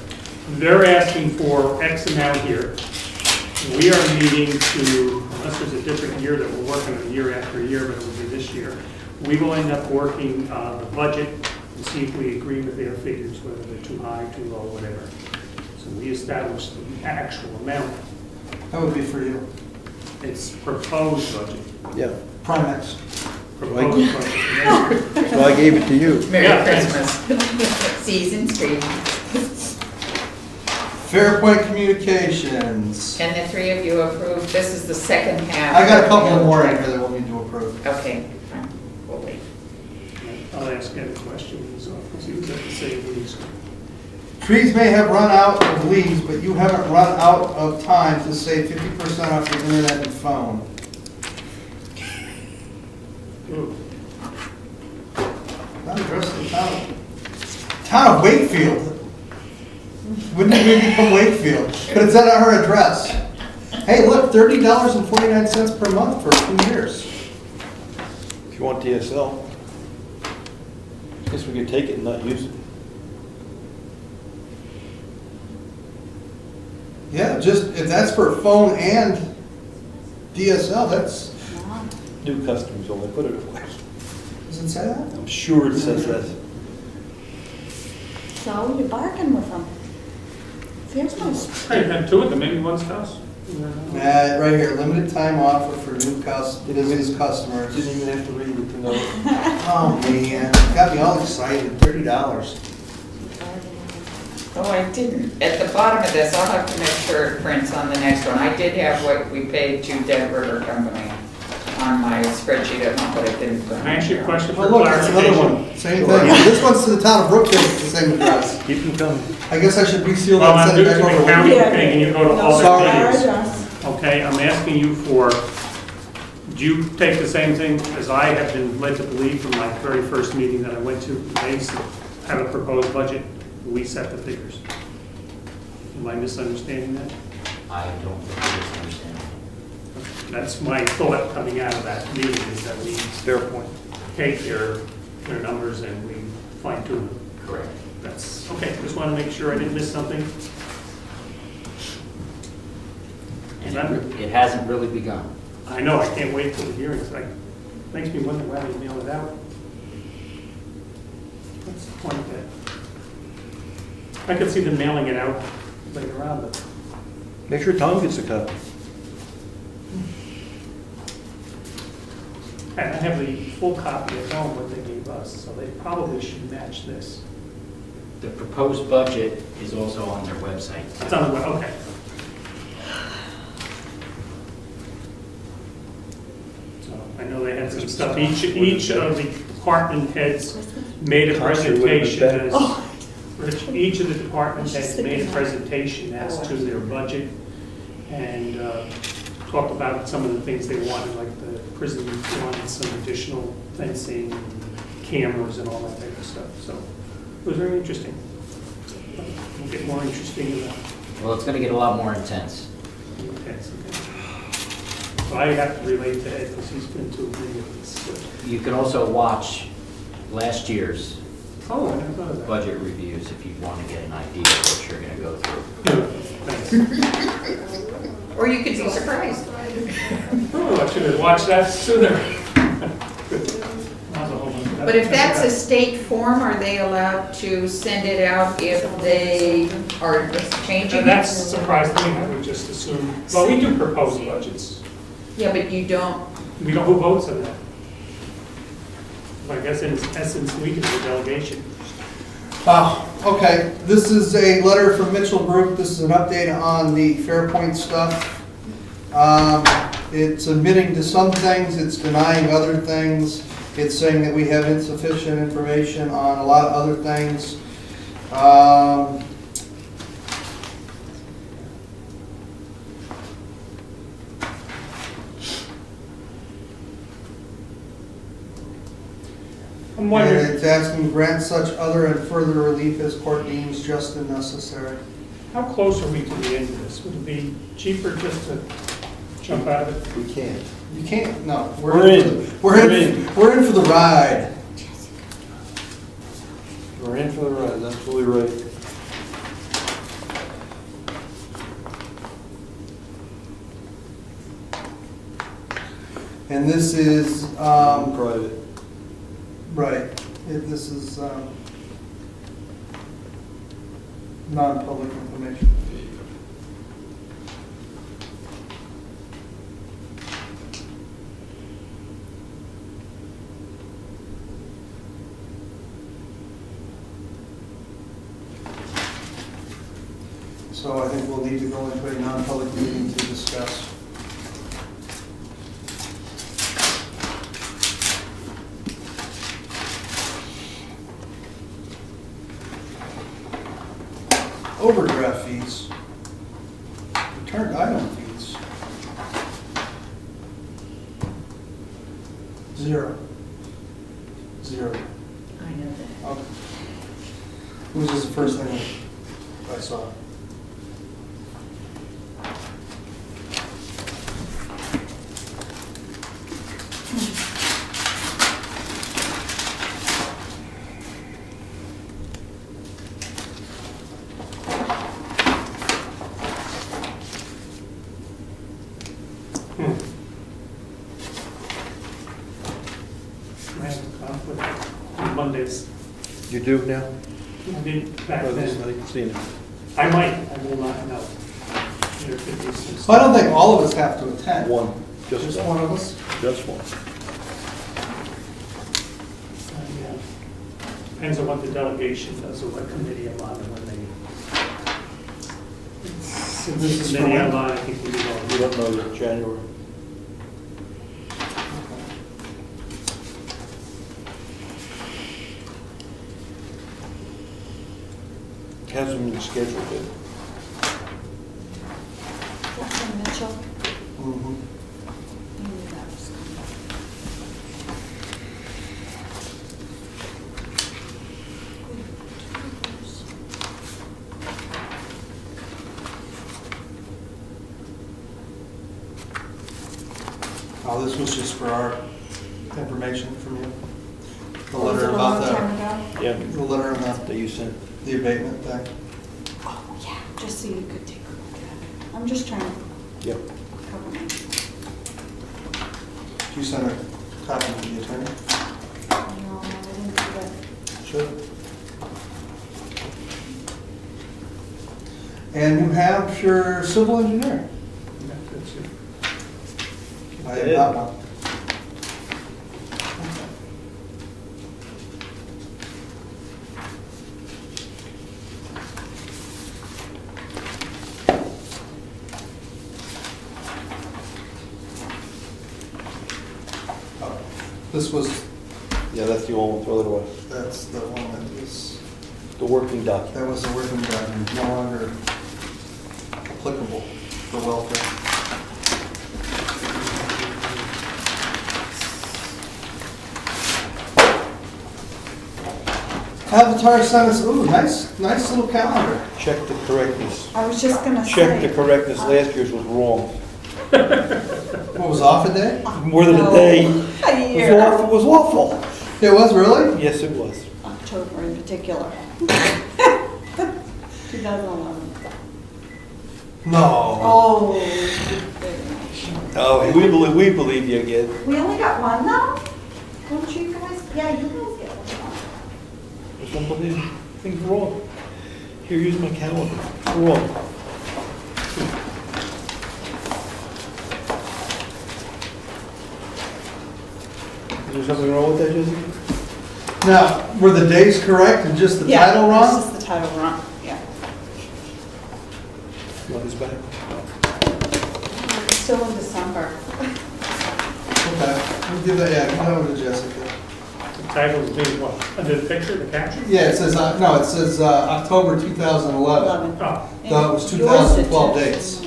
They're asking for X amount here. We are needing to, unless there's a different year that we're working on year after year, but it will be this year, we will end up working the budget and see if we agree with their figures, whether they're too high, too low, whatever. So we establish the actual amount. That would be for you. It's proposed budget. Yeah. Primex. Proposed budget. So I gave it to you. Merry Yeah, Christmas. Season's greeting. Fairpoint Communications. And the three of you approved, this is the second half. I got a couple more in here that we'll need to approve. Okay, fine, we'll wait. I'll ask Ed a question. He's off. He was at the same leads. Trees may have run out of leaves, but you haven't run out of time to save 50% off your internet and phone. Not addressed in town of Wakefield. Wouldn't it maybe become Wakefield? But it's at our address. Hey, look, $30.49 per month for 2 years. If you want DSL, I guess we could take it and not use it. Yeah, just if that's for phone and DSL, that's. New customers only, put it away. Does it say that? I'm sure it says that. So you bargain with them. Feels nice. Hey, you have two of them, maybe one's house. Right here, limited time offer for new business customers. Didn't even have to read it to know. Oh man, got me all excited. $30. Oh, I didn't. At the bottom of this, I'll have to make sure it prints on the next one. I did have what we paid to Dead River Company on my spreadsheet at home, but it didn't print. Can I ask you a question for Oh look, that's another clarification? one. Same thing. This one's to the town of Brookfield. It's the same address. Keep them coming. I guess I should reseal Well, that I'm and new send to it back the over. county Yeah. thing, and you go to all Sorry. the meetings. Address. Okay, I'm asking you for, do you take the same thing as I have been led to believe from my very first meeting that I went to? They have a proposed budget, we set the figures. Am I misunderstanding that? I don't think you understand. That's my thought coming out of that meeting, is that we Fair point. take their numbers and we fine tune them. Correct. That's, okay, just want to make sure I didn't miss something. And it hasn't really begun. I know, I can't wait till the hearings. Like, makes me wonder why they mail it out. What's the point of that? I could see them mailing it out later on, but Make sure Tom gets a copy. I have the full copy at home, what they gave us, so they probably should match this. The proposed budget is also on their website. It's on the web, okay. So I know they had some stuff, each of the department heads made a presentation as, Rich, each of the department heads made a presentation as to their budget and talked about some of the things they wanted, like the prison wanted some additional fencing, cameras and all that type of stuff. So it was very interesting. It'll get more interesting in the Well, it's going to get a lot more intense. intense. So I have to relate to Ed because he's been to many of these. You can also watch last year's Oh, I never thought of that. budget reviews if you want to get an idea of what you're going to go through. Thanks. Or you could be surprised. Oh, I should have watched that sooner. But if that's a state form, are they allowed to send it out if they are changing it? That's surprising me. I would just assume, well, we do propose budgets. Yeah, but you don't. We know who votes on that. I guess in essence, we do the delegation. Okay, this is a letter from Mitchell Group. This is an update on the Fairpoint stuff. It's admitting to some things, it's denying other things. It's saying that we have insufficient information on a lot of other things. I'm wondering, And it's asking grant such other and further relief as court deems just and necessary. how close are we to the end of this? Would it be cheaper just to jump out of it? We can't. You can't, no. We're in. We're in for the ride. We're in for the ride, that's absolutely right. And this is, Private. right, this is non-public information. So I think we'll need to go into a non-public meeting to discuss. Overdraft fees. Returned item fees. 0. 0. I know that. Okay. Which is the first thing I saw. I have a conflict on Mondays. You do now? I did back Oh, then. I didn't see it. I might, I will not know. There could be some Well, I don't think all of us have to attend. One, Just just one one, of us? just one. Yeah. Depends on what the delegation does or what committee I'm on and when they. Since this is many I'm on, I think we do all. We don't know yet, January. Hasn't been scheduled yet. That's from Mitchell. Mm-hmm. Oh, this was just for our information from you. The Was letter it a about long time ago? Yeah, the letter about that you sent. the abatement thing. Oh, yeah, just so you could take a look at it. I'm just trying to Yep. cover my. You sent a copy to the attorney? No, I didn't do that. Sure. And New Hampshire civil engineer? That's it. I have not one. This was, Yeah, that's the old one, throw it away. that's the one that was, The working document. that was the working document, no longer applicable for welfare. Avatar sent us, ooh, nice little calendar. Check the correctness. I was just gonna say. Check the correctness, last year's was wrong. What, was off a day? More than a day. A It year. was awful, it was awful. It was really? Yes, it was. October in particular. 2011. No. Oh. Oh, we believe you again. We only got one though? Don't you guys, yeah, you guys get one. There's somebody, things wrong. Here, use my calendar. It's wrong. Is there something wrong with that, Jessica? Now, were the days correct and just the Yeah, title it's wrong? just the title wrong, yeah. Want this back? It's still in December. Okay, we'll give that, yeah, give that one to Jessica. The title is being what? Under the picture, the caption? Yeah, it says, no, it says October 2011. 11. Oh, No, it was And 2012 yours it dates. is.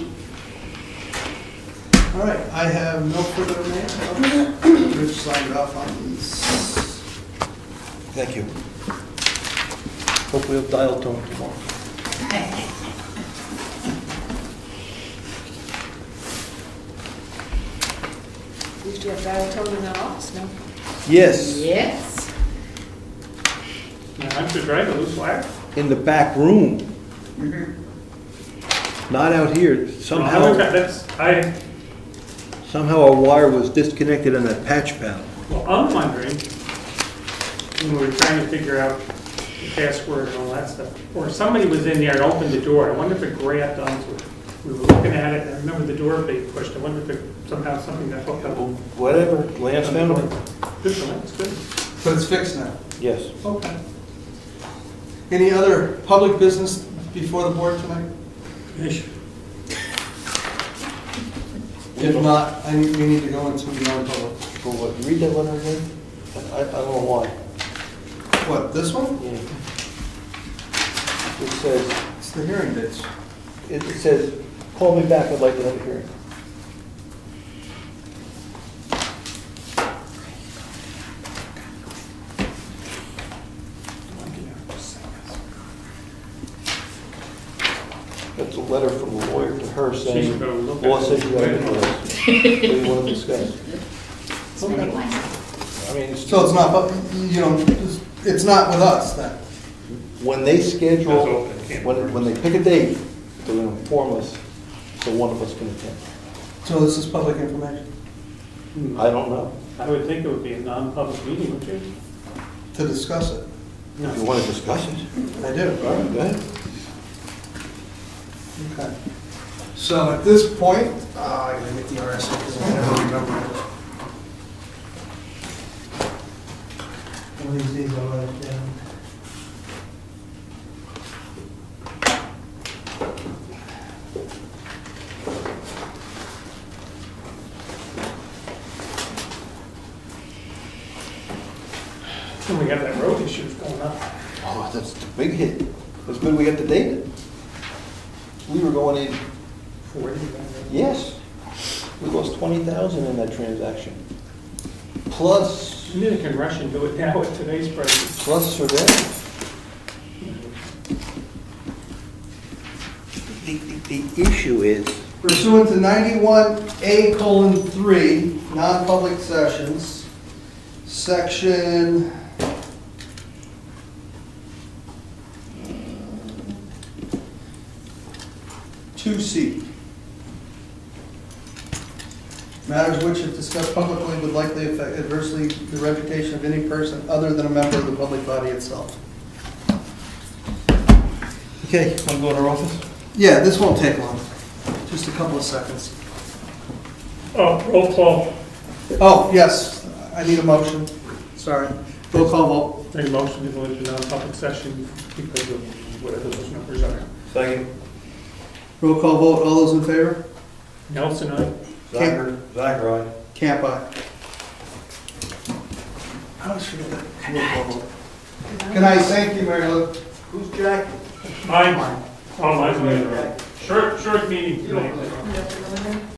All right, I have no further names. Rich signed off on these. Thank you. Hope we have dial tone tomorrow. We used to have dial tone in that office, no? Yes, Yes. New Hampshire's right, a loose wire. in the back room, not out here. Somehow, somehow a wire was disconnected on that patch panel. Well, I'm wondering, when we were trying to figure out the password and all that stuff, or somebody was in there and opened the door, I wonder if it grabbed onto it. We were looking at it, and I remember the door being pushed, I wonder if it, somehow something got hooked up. Whatever, Lance found it. Good for that, it's good. But it's fixed now. Yes. Okay. Any other public business before the board tonight? Ish. If not, we need to go into non-public. For what, read that letter again? I don't know why. What, this one? Yeah. It says, It's the hearing dates. it says, call me back, I'd like to have a hearing. That's a letter from the lawyer to her saying, She's gonna look law at says it. you gotta do this. What do you want to discuss? I mean, So it's not, you know, it's not with us then? when they schedule, That's open, it can't work. when they pick a date, they're gonna inform us, so one of us can attend. So this is public information I don't know. I would think it would be a non-public meeting, would you? to discuss it. If you want to discuss it. I do. All right, go ahead. Okay. So at this point, I gotta get the RSA because I never remember it. One of these days I'll write it down. And we have that road issues going up. Oh, that's the big hit. It's good we got the data. We were going in, 40. yes, we lost 20,000 in that transaction. Plus, You need can rush and do it now at today's prices. plus survey. The issue is, Pursuant to 91A:3, non-public sessions, section 2C. Matters which, if discussed publicly, would likely affect adversely the reputation of any person other than a member of the public body itself. Okay, want to go to our office? Yeah, this won't take long. Just a couple of seconds. Roll call. Oh, yes, I need a motion. Sorry. Roll call vote. Make a motion to go into non-public session because of whatever those numbers are. Second. Roll call vote. All those in favor? Nelson, aye. Zachary, aye. Camp aye. I always forget that. Roll call vote. Good night. Thank you, Mary Lou. Who's Jack? Mine. Oh, mine's the other. Short meeting tonight.